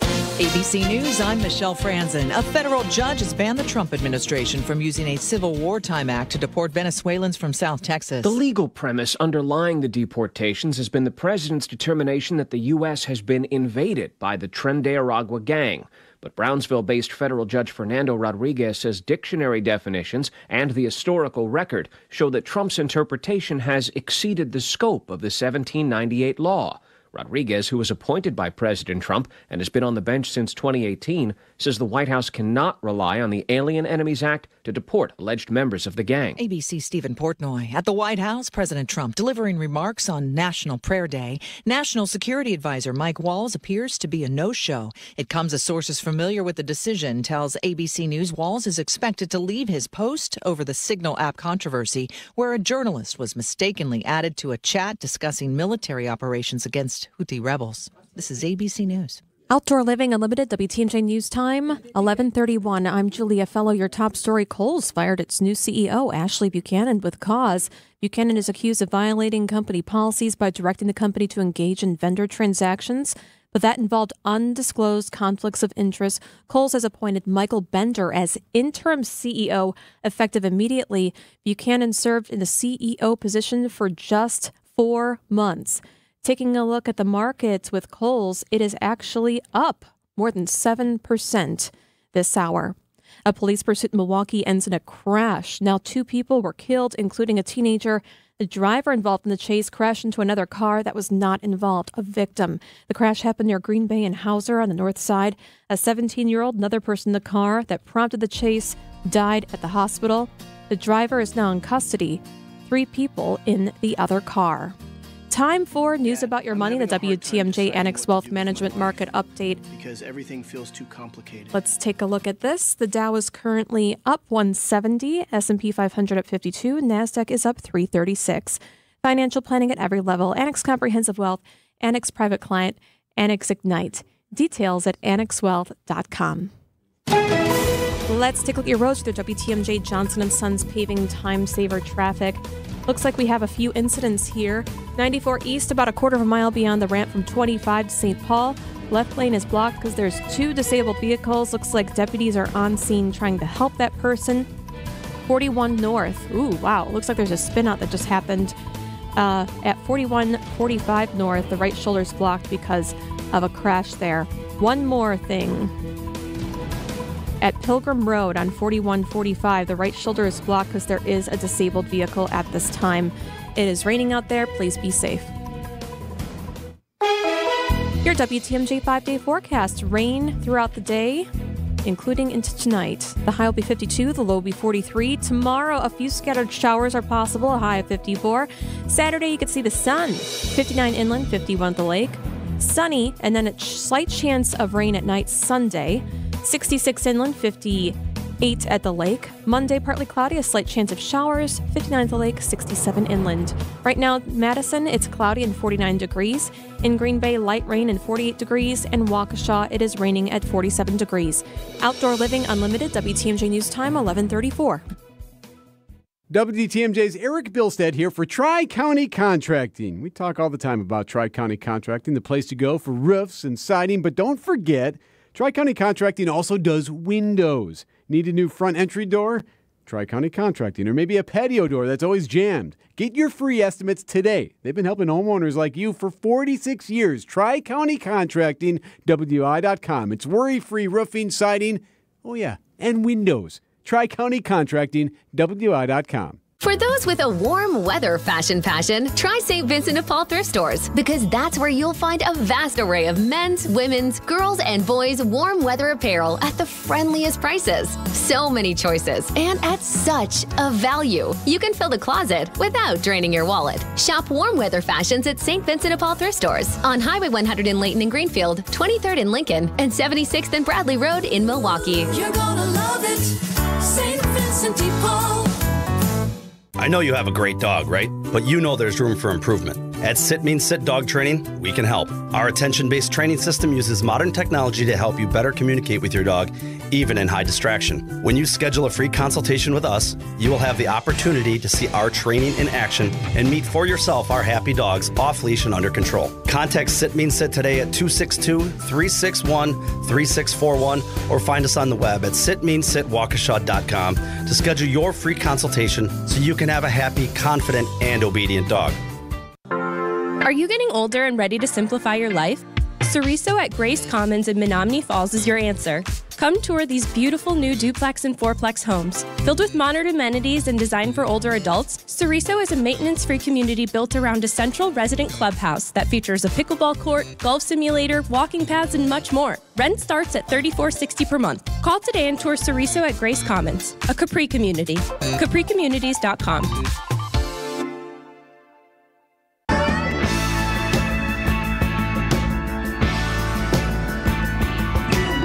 S18: ABC News, I'm Michelle Franzen. A federal judge has banned the Trump administration from using a Civil Wartime Act to deport Venezuelans from South Texas.
S20: The legal premise underlying the deportations has been the president's determination that the U.S. has been invaded by the Tren de Aragua gang. But Brownsville-based federal judge Fernando Rodriguez says dictionary definitions and the historical record show that Trump's interpretation has exceeded the scope of the 1798 law. Rodriguez, who was appointed by President Trump and has been on the bench since 2018, says the White House cannot rely on the Alien Enemies Act to deport alleged members of the gang.
S18: ABC's Stephen Portnoy. At the White House, President Trump delivering remarks on National Prayer Day. National Security Advisor Mike Walls appears to be a no-show. It comes as sources familiar with the decision tells ABC News Walls is expected to leave his post over the Signal app controversy, where a journalist was mistakenly added to a chat discussing military operations against Houthi rebels. This is ABC News.
S7: Outdoor Living Unlimited, WTMJ News Time, 11:31. I'm Julia Fellow. Your top story, Kohl's fired its new CEO, Ashley Buchanan, with cause. Buchanan is accused of violating company policies by directing the company to engage in vendor transactions, but that involved undisclosed conflicts of interest. Kohl's has appointed Michael Bender as interim CEO, effective immediately. Buchanan served in the CEO position for just 4 months. Taking a look at the markets with Kohl's, it is actually up more than 7% this hour. A police pursuit in Milwaukee ends in a crash. Now 2 people were killed, including a teenager. The driver involved in the chase crashed into another car that was not involved, a victim. The crash happened near Green Bay and Hauser on the north side. A 17-year-old, another person in the car that prompted the chase, died at the hospital. The driver is now in custody. 3 people in the other car. Time for news about your money, the WTMJ Annex Wealth Management Market Update.
S21: Because everything feels too complicated.
S7: Let's take a look at this. The Dow is currently up 170, S&P 500 at 52, NASDAQ is up 336. Financial planning at every level, Annex Comprehensive Wealth, Annex Private Client, Annex Ignite. Details at annexwealth.com. Let's take a look at your roads through WTMJ Johnson & Sons Paving Time Saver Traffic. Looks like we have a few incidents here. 94 East, about a quarter of a mile beyond the ramp from 25 to St. Paul. Left lane is blocked because there's 2 disabled vehicles. Looks like deputies are on scene trying to help that person. 41 North. Ooh, wow. Looks like there's a spin out that just happened at 4145 North. The right shoulder's blocked because of a crash there. One more thing. At Pilgrim Road on 4145, the right shoulder is blocked because there is a disabled vehicle at this time. It is raining out there. Please be safe. Your WTMJ 5-day forecast. Rain throughout the day, including into tonight. The high will be 52, the low will be 43. Tomorrow, a few scattered showers are possible, a high of 54. Saturday, you can see the sun. 59 inland, 51 at the lake. Sunny, and then a slight chance of rain at night Sunday. 66 inland, 58 at the lake. Monday, partly cloudy, a slight chance of showers, 59 at the lake, 67 inland. Right now, Madison, it's cloudy and 49 degrees. In Green Bay, light rain and 48 degrees. And Waukesha, it is raining at 47 degrees. Outdoor living unlimited, WTMJ News Time, 11:34.
S9: WTMJ's Eric Bilstead here for Tri-County Contracting. We talk all the time about Tri-County Contracting, the place to go for roofs and siding, but don't forget, Tri-County Contracting also does windows. Need a new front entry door? Tri-County Contracting. Or maybe a patio door that's always jammed. Get your free estimates today. They've been helping homeowners like you for 46 years. Tri-County Contracting, WI.com. It's worry-free roofing, siding, and windows. Tri-County Contracting, WI.com.
S10: For those with a warm weather fashion, try St. Vincent de Paul thrift stores, because that's where you'll find a vast array of men's, women's, girls, and boys' warm weather apparel at the friendliest prices. So many choices, and at such a value. You can fill the closet without draining your wallet. Shop warm weather fashions at St. Vincent de Paul thrift stores on Highway 100 in Layton and Greenfield, 23rd in Lincoln, and 76th and Bradley Road in Milwaukee.
S13: You're gonna love it, St. Vincent de Paul.
S22: I know you have a great dog, right? But you know there's room for improvement. At Sit Means Sit Dog Training, we can help. Our attention-based training system uses modern technology to help you better communicate with your dog, even in high distraction. When you schedule a free consultation with us, you will have the opportunity to see our training in action and meet for yourself our happy dogs off leash and under control. Contact Sit Means Sit today at 262-361-3641 or find us on the web at sitmeansitwaukesha.com to schedule your free consultation so you can have a happy, confident, and obedient dog.
S23: Are you getting older and ready to simplify your life? Chorizo at Grace Commons in Menominee Falls is your answer. Come tour these beautiful new duplex and fourplex homes. Filled with modern amenities and designed for older adults, Chorizo is a maintenance-free community built around a central resident clubhouse that features a pickleball court, golf simulator, walking paths, and much more. Rent starts at $34.60 per month. Call today and tour Chorizo at Grace Commons, a Capri community. CapriCommunities.com.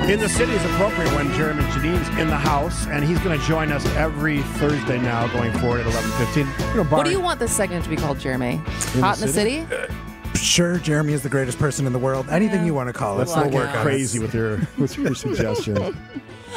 S12: In the City is appropriate when Jeremy Janine's in the house, and he's going to join us every Thursday now going forward at 11:15.
S11: What do you want this segment to be called, Jeremy? Hot in the City?
S3: Sure, Jeremy is the greatest person in the world. Anything you want to call it.
S12: Let's not work crazy with your suggestion.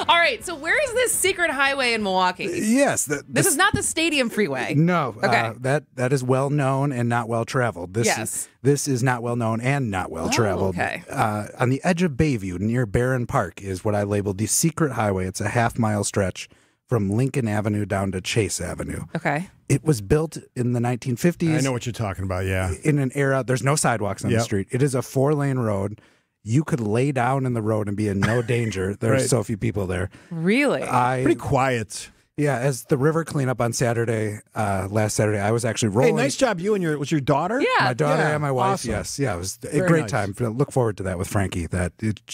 S11: All right, so where is this secret highway in Milwaukee?
S3: Yes.
S11: This is not the Stadium Freeway.
S3: No.
S11: Okay.
S3: That is well known and not well traveled. This is not well known and not well traveled.
S11: Okay.
S3: On the edge of Bayview near Barron Park is what I labeled the secret highway. It's a half-mile stretch from Lincoln Avenue down to Chase Avenue.
S11: Okay.
S3: It was built in the 1950s.
S12: I know what you're talking about, yeah.
S3: In an era, there's no sidewalks on the street. It is a 4-lane road. You could lay down in the road and be in no danger. There's so few people there.
S11: Really?
S12: Pretty quiet.
S3: Yeah, as the river cleanup on Saturday, last Saturday, I was actually rolling.
S12: Hey, nice job, you and was your daughter?
S11: Yeah.
S3: My daughter and my wife,
S12: awesome.
S3: yes. Yeah, it was a
S12: Very
S3: great
S12: nice.
S3: time. Look forward to that with Frankie.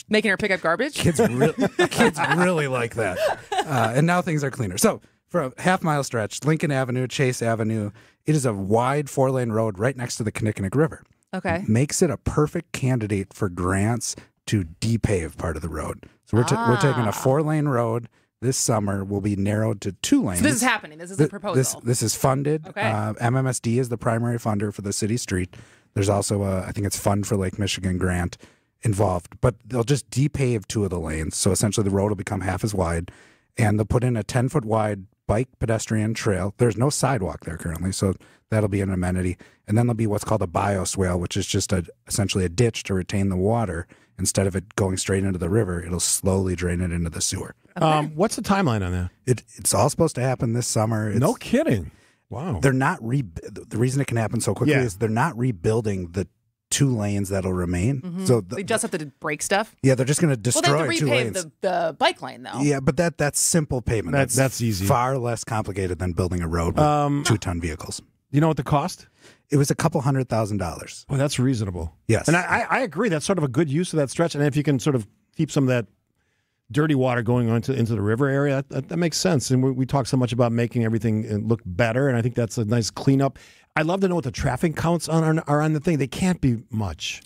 S11: Making her pick up garbage?
S3: Kids really like that. And now things are cleaner. So for a half-mile stretch, Lincoln Avenue, Chase Avenue, it is a wide 4-lane road right next to the Kinnickinnick River.
S11: Okay.
S3: Makes it a perfect candidate for grants to depave part of the road. So we're taking a 4-lane road this summer will be narrowed to 2 lanes.
S11: So this is happening. This is a proposal.
S3: This is funded.
S11: Okay.
S3: MMSD is the primary funder for the city street. There's also I think it's Fund for Lake Michigan grant involved, but they'll just depave 2 of the lanes. So essentially the road will become half as wide, and they'll put in a 10-foot wide bike pedestrian trail. There's no sidewalk there currently, so that'll be an amenity. And then there'll be what's called a bioswale, which is just essentially a ditch to retain the water. Instead of it going straight into the river, it'll slowly drain it into the sewer.
S11: Okay.
S12: What's the timeline on that?
S3: It's all supposed to happen this summer.
S12: No kidding. Wow.
S3: They're not the reason it can happen so quickly is they're not rebuilding the 2 lanes that'll remain.
S11: Mm-hmm.
S3: So
S11: they just have to break stuff.
S3: Yeah, they're just going to destroy 2 lanes.
S11: Well, they have to repave the bike lane, though.
S3: Yeah, but that's simple pavement.
S12: That's easy.
S3: Far less complicated than building a road with 2-ton vehicles.
S12: You know what the cost?
S3: It was $200,000.
S12: Well, that's reasonable.
S3: Yes.
S12: And I agree. That's sort of a good use of that stretch. And if you can sort of keep some of that dirty water going into the river area, that makes sense. And we talk so much about making everything look better, and I think that's a nice cleanup. I'd love to know what the traffic counts are on the thing. They can't be much.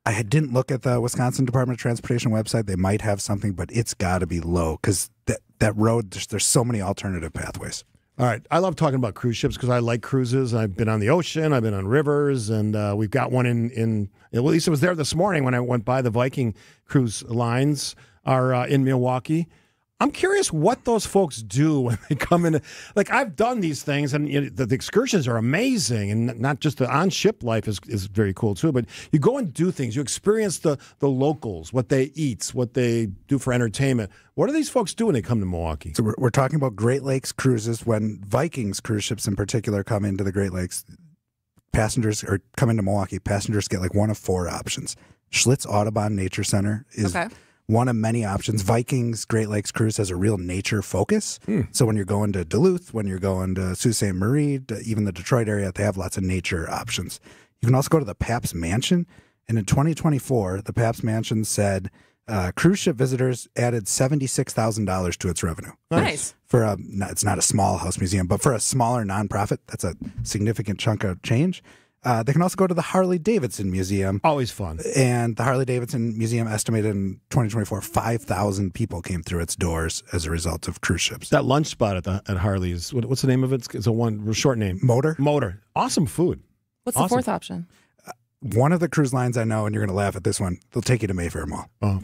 S3: I didn't look at the Wisconsin Department of Transportation website. They might have something, but it's got to be low because that road, there's so many alternative pathways.
S12: All right. I love talking about cruise ships because I like cruises. I've been on the ocean. I've been on rivers. And we've got one in well, at least it was there this morning when I went by. The Viking cruise lines are in Milwaukee. I'm curious what those folks do when they come in. Like, I've done these things, and the excursions are amazing, and not just the on-ship life is very cool, too. But you go and do things. You experience the locals, what they eat, what they do for entertainment. What do these folks do when they come to Milwaukee?
S3: So we're talking about Great Lakes cruises. When Vikings cruise ships in particular come into the Great Lakes, passengers, or come into Milwaukee, passengers get like one of 4 options. Schlitz Audubon Nature Center is... Okay. One of many options. Vikings Great Lakes Cruise has a real nature focus. So when you're going to Duluth, when you're going to Sault Ste. Marie, even the Detroit area, they have lots of nature options. You can also go to the Pabst Mansion. And in 2024, the Pabst Mansion said cruise ship visitors added $76,000 to its revenue.
S11: Nice.
S3: It's not a small house museum, but for a smaller nonprofit, that's a significant chunk of change. They can also go to the Harley-Davidson Museum.
S12: Always fun.
S3: And the Harley-Davidson Museum estimated in 2024, 5,000 people came through its doors as a result of cruise ships.
S12: That lunch spot at Harley's, what's the name of it? It's a short name.
S3: Motor.
S12: Awesome food.
S11: What's the fourth option?
S3: One of the cruise lines I know, and you're going to laugh at this one, they'll take you to Mayfair Mall.
S12: Oh,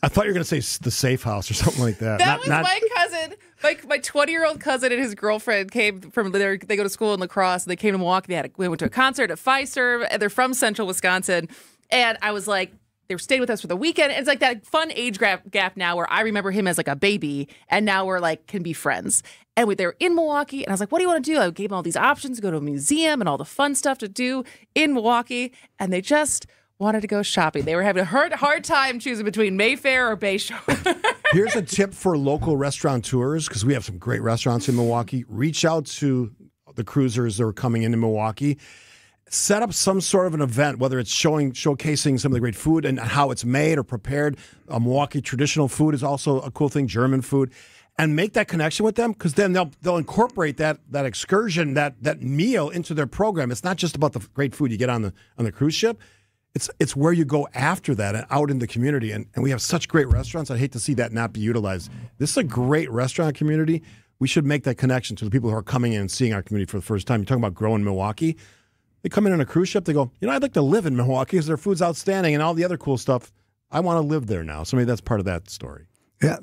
S12: I thought you were going to say the Safe House or something like that.
S11: That was my cousin. My 20-year-old cousin and his girlfriend came from there. They go to school in La Crosse. And they came to Milwaukee. We went to a concert at Fiserv, and they're from Central Wisconsin. And I was like, they were staying with us for the weekend. And it's like that fun age gap now where I remember him as like a baby, and now we're like can be friends. And they were in Milwaukee, and I was like, what do you want to do? I gave them all these options, go to a museum and all the fun stuff to do in Milwaukee, and they just wanted to go shopping. They were having a hard time choosing between Mayfair or Bayshore.
S12: Here's a tip for local restaurateurs, because we have some great restaurants in Milwaukee. Reach out to the cruisers that are coming into Milwaukee. Set up some sort of an event, whether it's showcasing some of the great food and how it's made or prepared. Milwaukee traditional food is also a cool thing, German food. And make that connection with them, because then they'll incorporate that excursion, that meal into their program. It's not just about the great food you get on the cruise ship. It's where you go after that and out in the community. And we have such great restaurants. I'd hate to see that not be utilized. This is a great restaurant community. We should make that connection to the people who are coming in and seeing our community for the first time. You're talking about growing Milwaukee. They come in on a cruise ship. They go, I'd like to live in Milwaukee because their food's outstanding and all the other cool stuff. I want to live there now. So maybe that's part of that story.
S3: Yeah,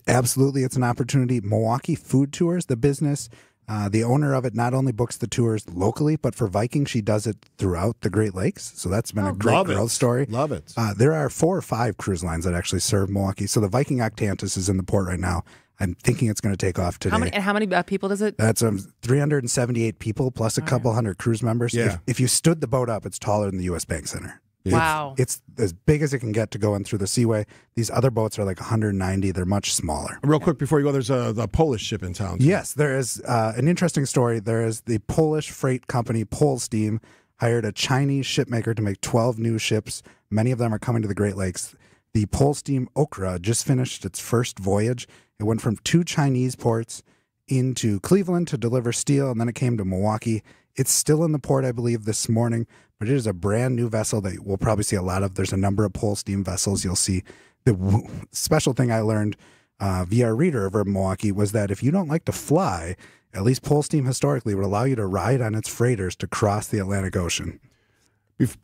S3: absolutely. It's an opportunity. Milwaukee Food Tours, the business, the owner of it not only books the tours locally, but for Viking, she does it throughout the Great Lakes. So that's been a great growth story.
S12: Love it.
S3: There are 4 or 5 cruise lines that actually serve Milwaukee. So the Viking Octantis is in the port right now. I'm thinking it's going to take off today.
S11: How many people does it?
S3: That's 378 people plus a couple hundred cruise members.
S12: Yeah.
S3: If you stood the boat up, it's taller than the U.S. Bank Center.
S11: Wow.
S3: It's as big as it can get to go in through the Seaway. These other boats are like 190. They're much smaller.
S12: Real quick before you go, there's the Polish ship in town.
S3: Yes, there is an interesting story. There is the Polish freight company Polsteam hired a Chinese shipmaker to make 12 new ships. Many of them are coming to the Great Lakes. The Polsteam Okra just finished its first voyage. It went from 2 Chinese ports into Cleveland to deliver steel, and then it came to Milwaukee. It's still in the port, I believe, this morning, but it is a brand new vessel that we'll probably see a lot of. There's a number of Polsteam vessels you'll see. The special thing I learned via a reader over in Milwaukee was that if you don't like to fly, at least Polsteam historically would allow you to ride on its freighters to cross the Atlantic Ocean.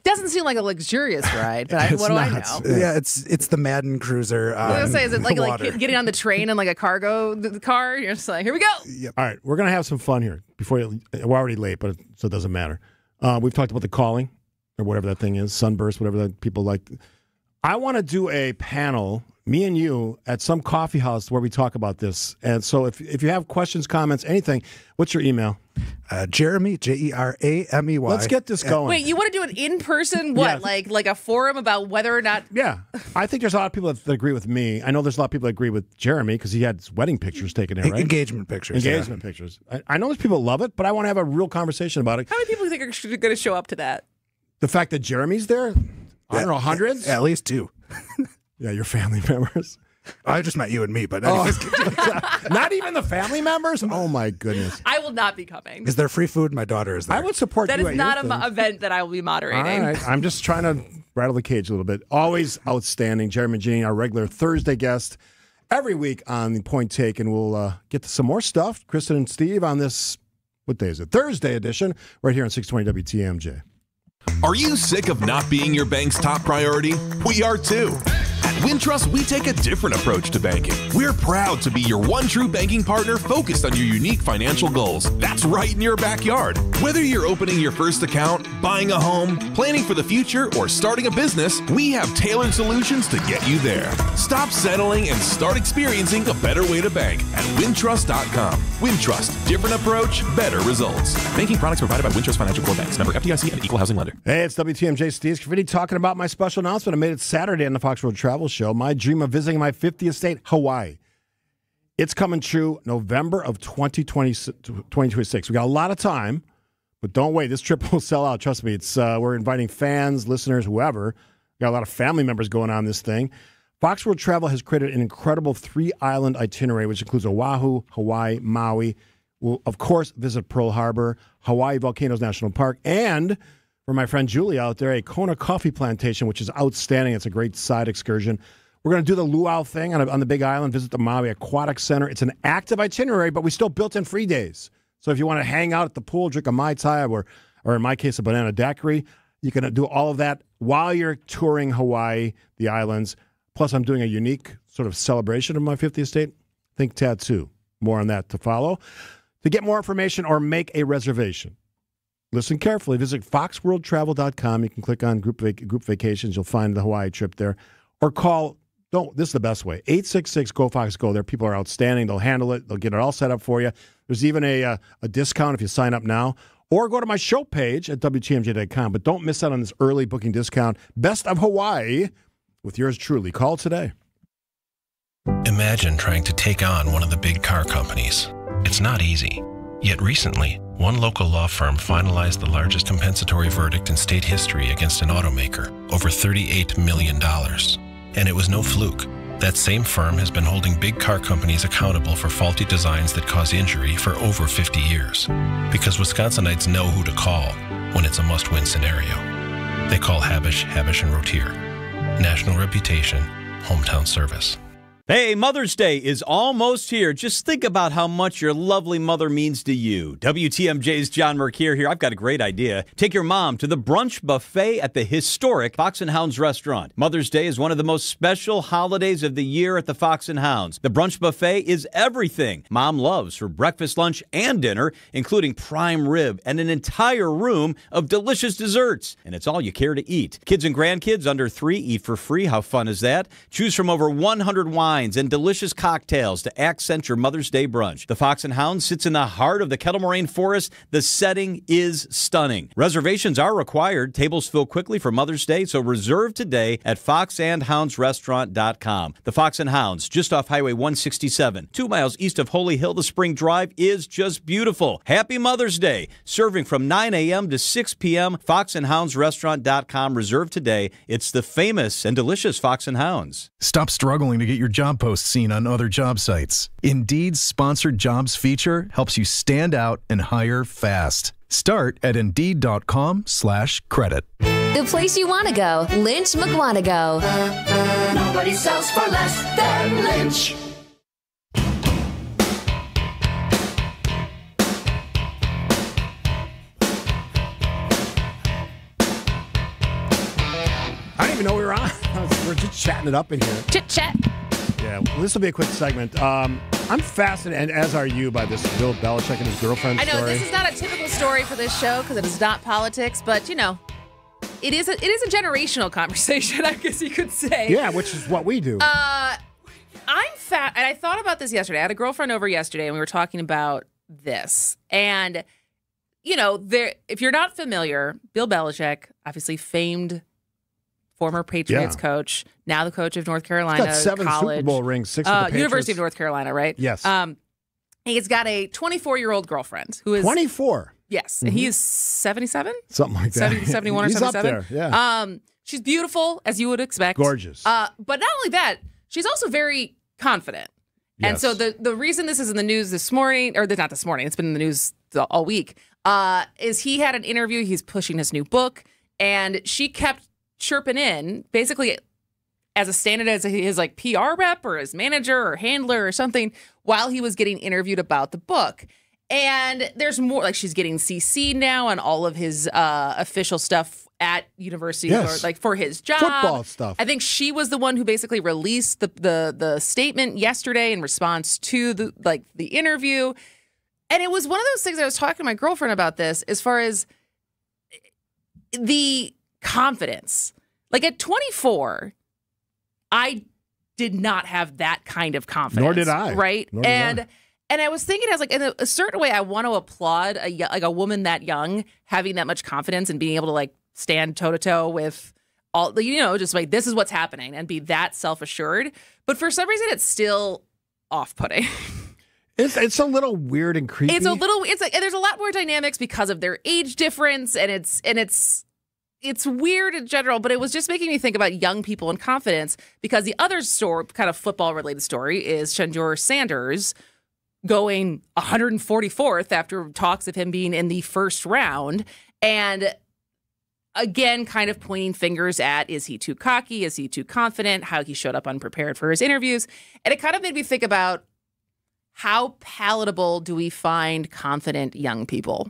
S11: Doesn't seem like a luxurious ride, but what do I know?
S3: Yeah, it's the Madden Cruiser.
S11: I was going to say, is it like getting on the train in like a cargo car? You're just like, here we go.
S12: Yep. All right, we're going to have some fun here. We're already late, so it doesn't matter. We've talked about the calling, or whatever that thing is, sunburst, whatever that people like. I want to do a panel, me and you, at some coffee house where we talk about this. And so if you have questions, comments, anything, what's your email?
S3: Jeremy, Jeramy.
S12: Let's get this going.
S11: Wait, you want to do it in person? What,
S12: Yeah.
S11: like a forum about whether or not?
S12: Yeah. I think there's a lot of people that agree with me. I know there's a lot of people that agree with Jeremy because he had his wedding pictures taken there, right?
S3: Engagement pictures.
S12: Pictures. I know there's people that love it, but I want to have a real conversation about it.
S11: How many people do you think are going to show up to that?
S12: The fact that Jeremy's there, I don't know, hundreds?
S3: At least 2.
S12: Yeah, your family members.
S3: I just met you and me, but
S12: not even the family members? Oh, my goodness.
S11: I will not be coming.
S3: Is there free food? My daughter is there.
S12: I would support
S11: that
S12: you
S11: is not an event that I will be moderating.
S12: All right. I'm just trying to rattle the cage a little bit. Always outstanding. Jerry Magini, our regular Thursday guest, every week on the Point Take, and we'll get to some more stuff. Kristin and Steve on this, what day is it? Thursday edition, right here on 620 WTMJ.
S1: Are you sick of not being your bank's top priority? We are too. At Wintrust, we take a different approach to banking. We're proud to be your one true banking partner focused on your unique financial goals. That's right in your backyard. Whether you're opening your first account, buying a home, planning for the future, or starting a business, we have tailored solutions to get you there. Stop settling and start experiencing a better way to bank at Wintrust.com. Wintrust, different approach, better results. Banking products provided by Wintrust Financial Corp Banks. Member FDIC and Equal Housing Lender.
S12: Hey, it's WTMJ Steve Scaffidi talking about my special announcement. I made it Saturday on the Fox World Travel Show. My dream of visiting my 50th state, Hawaii. It's coming true November of 2026. We got a lot of time, but don't wait. This trip will sell out. Trust me. It's we're inviting fans, listeners, whoever. We got a lot of family members going on this thing. Fox World Travel has created an incredible 3-island itinerary, which includes Oahu, Hawaii, Maui. We'll, of course, visit Pearl Harbor, Hawaii Volcanoes National Park, and for my friend Julie out there, a Kona coffee plantation, which is outstanding. It's a great side excursion. We're going to do the luau thing on the Big Island, visit the Maui Aquatic Center. It's an active itinerary, but we still built in free days. So if you want to hang out at the pool, drink a Mai Tai, or in my case, a banana daiquiri, you can do all of that while you're touring Hawaii, the islands. Plus, I'm doing a unique sort of celebration of my 50th state. Think tattoo. More on that to follow. To get more information or make a reservation, listen carefully. Visit foxworldtravel.com. You can click on group vacations. You'll find the Hawaii trip there. Or call, this is the best way, 866-GO-FOX-GO. There, people are outstanding. They'll handle it. They'll get it all set up for you. There's even a discount if you sign up now. Or go to my show page at WTMJ.com. But don't miss out on this early booking discount. Best of Hawaii with yours truly. Call today.
S15: Imagine trying to take on one of the big car companies. It's not easy. Yet recently, one local law firm finalized the largest compensatory verdict in state history against an automaker, over $38 million. And it was no fluke. That same firm has been holding big car companies accountable for faulty designs that cause injury for over 50 years. Because Wisconsinites know who to call when it's a must-win scenario. They call Habish, Habish & Rotier. National reputation, hometown service.
S16: Hey, Mother's Day is almost here. Just think about how much your lovely mother means to you. WTMJ's John Mercure here. I've got a great idea. Take your mom to the brunch buffet at the historic Fox & Hounds restaurant. Mother's Day is one of the most special holidays of the year at the Fox & Hounds. The brunch buffet is everything Mom loves for breakfast, lunch, and dinner, including prime rib and an entire room of delicious desserts. And it's all you care to eat. Kids and grandkids under 3 eat for free. How fun is that? Choose from over 100 wines and delicious cocktails to accent your Mother's Day brunch. The Fox & Hounds sits in the heart of the Kettle Moraine Forest. The setting is stunning. Reservations are required. Tables fill quickly for Mother's Day, so reserve today at foxandhoundsrestaurant.com. The Fox & Hounds, just off Highway 167, 2 miles east of Holy Hill. The Spring Drive is just beautiful. Happy Mother's Day. Serving from 9 a.m. to 6 p.m. foxandhoundsrestaurant.com. Reserve today. It's the famous and delicious Fox & Hounds.
S17: Stop struggling to get your job posts seen on other job sites. Indeed's sponsored jobs feature helps you stand out and hire fast. Start at Indeed.com/credit.
S10: The place you want to go, Lynch McWanago.
S13: Nobody sells for less than Lynch.
S12: I don't even know we were on. We're just chatting it up in here.
S11: Chit-chat.
S12: Yeah, well, this will be a quick segment. I'm fascinated, and as are you, by this Bill Belichick and his girlfriend story.
S11: I know this is not a typical story for this show because it is not politics, but, you know, it is a generational conversation, I guess you could say.
S12: Yeah, which is what we do.
S11: I'm fat, and I thought about this yesterday. I had a girlfriend over yesterday, and we were talking about this. And, you know, if you're not familiar, Bill Belichick, obviously famed former Patriots coach, now the coach of North Carolina
S12: He's got 7
S11: College.
S12: Super Bowl rings, 6 with the Patriots.
S11: University of North Carolina, right?
S12: Yes.
S11: He's got a 24-year-old girlfriend who is
S12: 24.
S11: Yes, and he is 77,
S12: something like that.
S11: 71 or
S12: He's
S11: 77.
S12: Up there, yeah.
S11: She's beautiful, as you would expect.
S12: Gorgeous.
S11: But not only that, she's also very confident.
S12: Yes.
S11: And so the reason this is in the news this morning, or not this morning, it's been in the news all week, is he had an interview. He's pushing his new book, and she kept chirping in, basically as a stand-in as his like PR rep or his manager or handler or something, while he was getting interviewed about the book. And there's more, like she's getting CC'd now on all of his official stuff at university, or like for his job.
S12: Football stuff.
S11: I think she was the one who basically released the statement yesterday in response to the interview. And it was one of those things I was talking to my girlfriend about this, as far as the confidence. Like at 24, I did not have that kind of confidence.
S12: Nor did I.
S11: Right?
S12: Nor did I.
S11: And I was thinking, I was like, in a certain way, I want to applaud a woman that young having that much confidence and being able to like stand toe to toe with all, just like, this is what's happening, and be that self-assured. But for some reason, it's still off-putting.
S12: It's a little weird and creepy.
S11: It's like, and there's a lot more dynamics because of their age difference, and it's weird in general, but it was just making me think about young people and confidence, because the other story, kind of football-related story, is Shedeur Sanders going 144th after talks of him being in the first round. And again, kind of pointing fingers at, is he too cocky? Is he too confident? How he showed up unprepared for his interviews. And it kind of made me think about, how palatable do we find confident young people?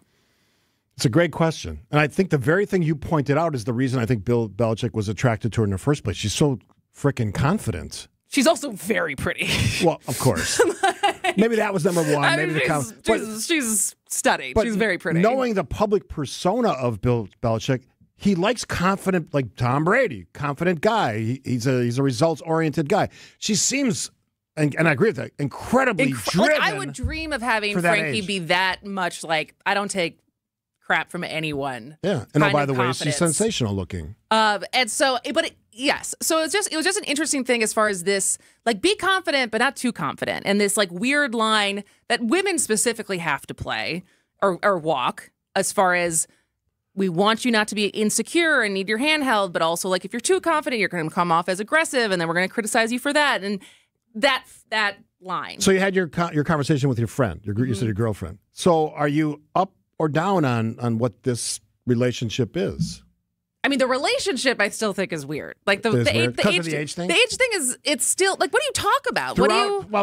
S12: It's a great question. And I think the very thing you pointed out is the reason I think Bill Belichick was attracted to her in the first place. She's so freaking confident.
S11: She's also very pretty.
S12: Well, of course. Maybe that was number one.
S11: She's stunning. She's very pretty.
S12: Knowing the public persona of Bill Belichick, he likes confident, like Tom Brady, confident guy. He's a results-oriented guy. She seems, and I agree with that, incredibly driven.
S11: Like, I would dream of having Frankie be that much like, I don't take crap from anyone.
S12: Yeah. And by the way, she's sensational looking.
S11: Yes. So it was just an interesting thing as far as this, like, be confident, but not too confident. And this like weird line that women specifically have to play or walk, as far as, we want you not to be insecure and need your hand held, but also, like, if you're too confident, you're going to come off as aggressive, and then we're going to criticize you for that. And that line. So
S12: you had your conversation with your friend, you said your girlfriend. So are you up or down on what this relationship is?
S11: I mean, the relationship I still think is weird. Like the age thing. The age thing is, it's still like, what do you talk about?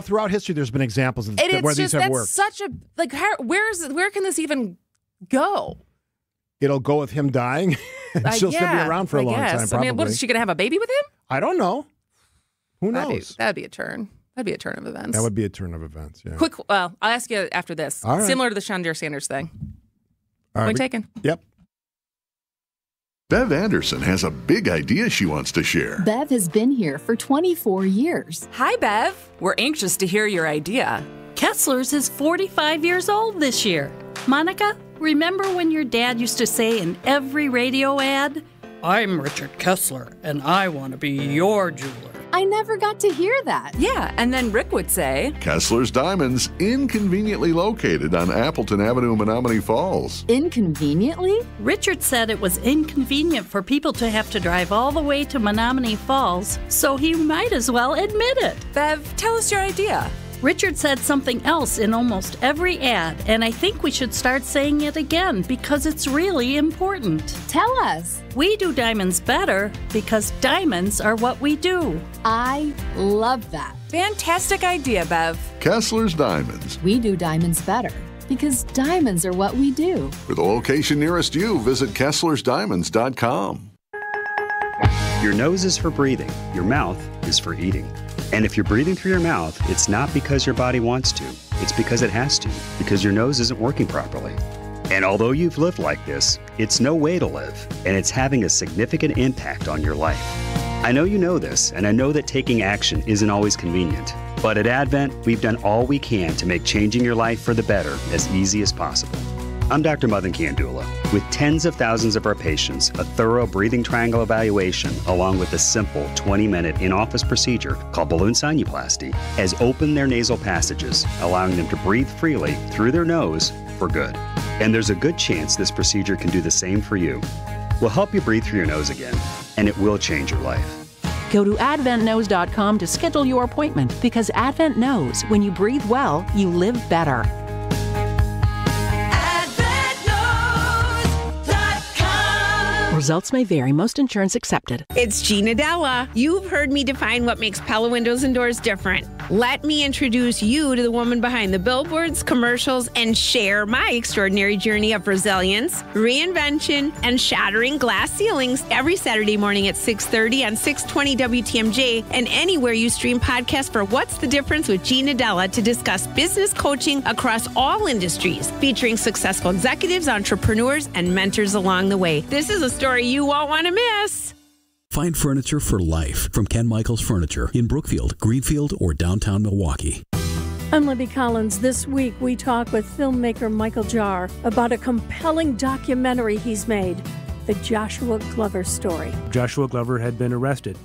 S12: Throughout history, there's been examples of where these have worked.
S11: Such a like, where can this even go?
S12: It'll go with him dying. She'll still be around for a long time, probably.
S11: I mean, is she going to have a baby with him?
S12: I don't know. Who knows?
S11: That'd be a turn. That'd be a turn of events.
S12: That would be a turn of events, yeah.
S11: Quick, I'll ask you after this.
S12: All right.
S11: Similar to the Shedeur Sanders thing.
S12: Point
S11: taken.
S12: Yep.
S2: Bev Anderson has a big idea she wants to share.
S4: Bev has been here for 24 years.
S6: Hi, Bev. We're anxious to hear your idea.
S24: Kessler's is 45 years old this year. Monica, remember when your dad used to say in every radio ad, "I'm Richard Kessler, and I want to be your jeweler"?
S4: I never got to hear that.
S6: Yeah, and then Rick would say,
S2: Kessler's Diamonds, inconveniently located on Appleton Avenue, Menominee Falls.
S4: Inconveniently?
S24: Richard said it was inconvenient for people to have to drive all the way to Menominee Falls, so he might as well admit it.
S6: Bev, tell us your idea.
S24: Richard said something else in almost every ad, and I think we should start saying it again because it's really important.
S4: Tell us.
S24: We do diamonds better because diamonds are what we do.
S4: I love that.
S6: Fantastic idea, Bev.
S2: Kessler's Diamonds.
S4: We do diamonds better because diamonds are what we do.
S2: For the location nearest you, visit KesslersDiamonds.com.
S25: Your nose is for breathing. Your mouth is for eating. And if you're breathing through your mouth, it's not because your body wants to. It's because it has to, because your nose isn't working properly. And although you've lived like this, it's no way to live, and it's having a significant impact on your life. I know you know this, and I know that taking action isn't always convenient. But at Advent, we've done all we can to make changing your life for the better as easy as possible. I'm Dr. Madan Kandula. With tens of thousands of our patients, a thorough breathing triangle evaluation, along with a simple 20-minute in-office procedure called balloon sinuplasty, has opened their nasal passages, allowing them to breathe freely through their nose for good. And there's a good chance this procedure can do the same for you. We'll help you breathe through your nose again, and it will change your life.
S26: Go to AdventKnows.com to schedule your appointment, because Advent knows when you breathe well, you live better. Results may vary. Most insurance accepted.
S5: It's Gina Della. You've heard me define what makes Pella Windows and Doors different. Let me introduce you to the woman behind the billboards, commercials, and share my extraordinary journey of resilience, reinvention, and shattering glass ceilings every Saturday morning at 6:30 on 620 WTMJ and anywhere you stream podcasts for What's the Difference with Gina Della to discuss business coaching across all industries, featuring successful executives, entrepreneurs, and mentors along the way. This is a story you won't want to miss.
S8: Find furniture for life from Ken Michaels Furniture in Brookfield, Greenfield, or downtown Milwaukee.
S14: I'm Libby Collins. This week we talk with filmmaker Michael Jarr about a compelling documentary he's made, The Joshua Glover Story.
S18: Joshua Glover had been arrested.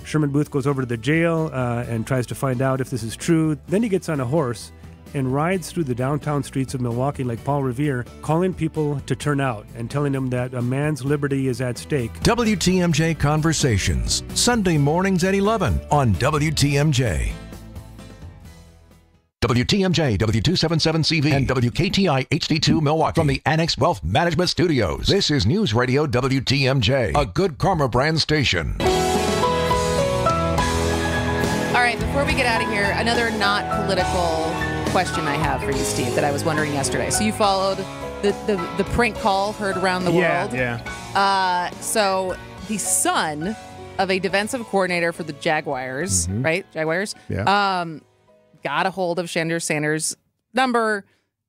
S18: Sherman Booth goes over to the jail and tries to find out if this is true. Then he gets on a horse and rides through the downtown streets of Milwaukee like Paul Revere, calling people to turn out and telling them that a man's liberty is at stake.
S19: WTMJ Conversations, Sunday mornings at 11 on WTMJ. WTMJ, W277CV, and WKTI HD2 Milwaukee from the Annex Wealth Management Studios. This is News Radio WTMJ, a Good Karma brand station.
S11: All right, before we get out of here, another not political question I have for you, Steve, that I was wondering yesterday. So you followed the prank call heard around the world.
S12: Yeah.
S11: So the son of a defensive coordinator for the Jaguars, right? Jaguars?
S12: Yeah.
S11: Got a hold of Sanders' number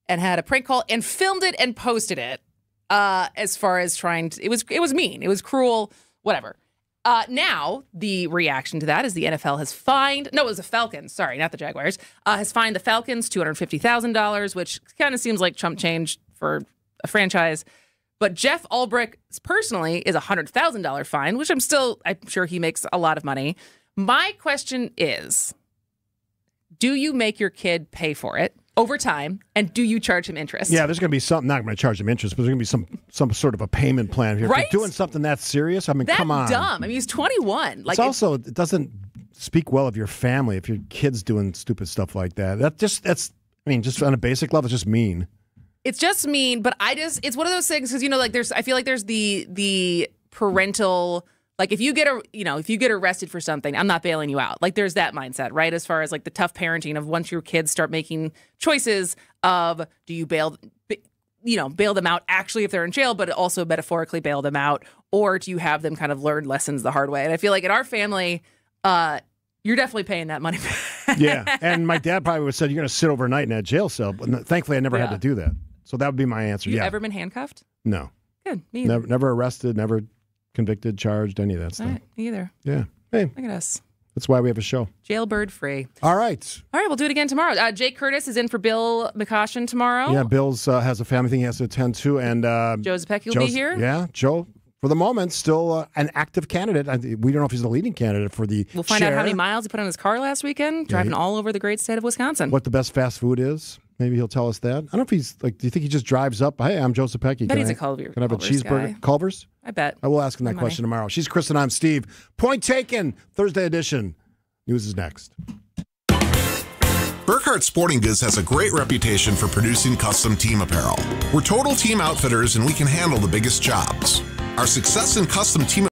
S11: and had a prank call and filmed it and posted it. As far as trying to, it was mean, it was cruel, whatever. Now, the reaction to that is the NFL has fined, no, it was the Falcons, sorry, not the Jaguars, has fined the Falcons $250,000, which kind of seems like chump change for a franchise. But Jeff Ulbrich personally is a $100,000 fine, which I'm sure he makes a lot of money. My question is, do you make your kid pay for it over time, and do you charge him interest?
S12: Yeah, there's going to be something, not going to charge him interest, but there's going to be some sort of a payment plan. If you're doing something that serious, I mean, come on.
S11: That's dumb. I mean, he's 21.
S12: Like, it doesn't speak well of your family if your kid's doing stupid stuff like that. Just on a basic level, it's just mean.
S11: It's just mean, but it's one of those things because, I feel like there's the parental, like if you get arrested for something, I'm not bailing you out. Like there's that mindset, right? As far as like the tough parenting of once your kids start making choices of, do you bail them out actually if they're in jail, but also metaphorically bail them out, or do you have them kind of learn lessons the hard way? And I feel like in our family, you're definitely paying that money back.
S12: Yeah, and my dad probably would have said, you're going to sit overnight in that jail cell. But thankfully, I never had to do that. So that would be my answer.
S11: You ever been handcuffed?
S12: No.
S11: Good, me either.
S12: Never arrested, never convicted, charged, any of that stuff.
S11: All right, me either.
S12: Yeah. Hey.
S11: Look at us.
S12: That's why we have a show.
S11: Jailbird free.
S12: All right.
S11: We'll do it again tomorrow. Jake Curtis is in for Bill McCoshen tomorrow.
S12: Yeah, Bill's has a family thing he has to attend to. And
S11: Joe Zepecki will be here.
S12: Yeah, Joe, for the moment, still an active candidate. We don't know if he's the leading candidate for the
S11: We'll find out how many miles he put on his car last weekend, driving all over the great state of Wisconsin.
S12: What the best fast food is. Maybe he'll tell us that. I don't know if he's like, do you think he just drives up? Hey, I'm Joe Zepecki.
S11: Bet he's a Culver's
S12: Can I have a cheeseburger?
S11: Guy.
S12: Culver's?
S11: I bet.
S12: I will ask him that question tomorrow. She's Kristin, I'm Steve. Point taken, Thursday edition. News is next.
S20: Burkhart Sporting Goods has a great reputation for producing custom team apparel. We're total team outfitters and we can handle the biggest jobs. Our success in custom team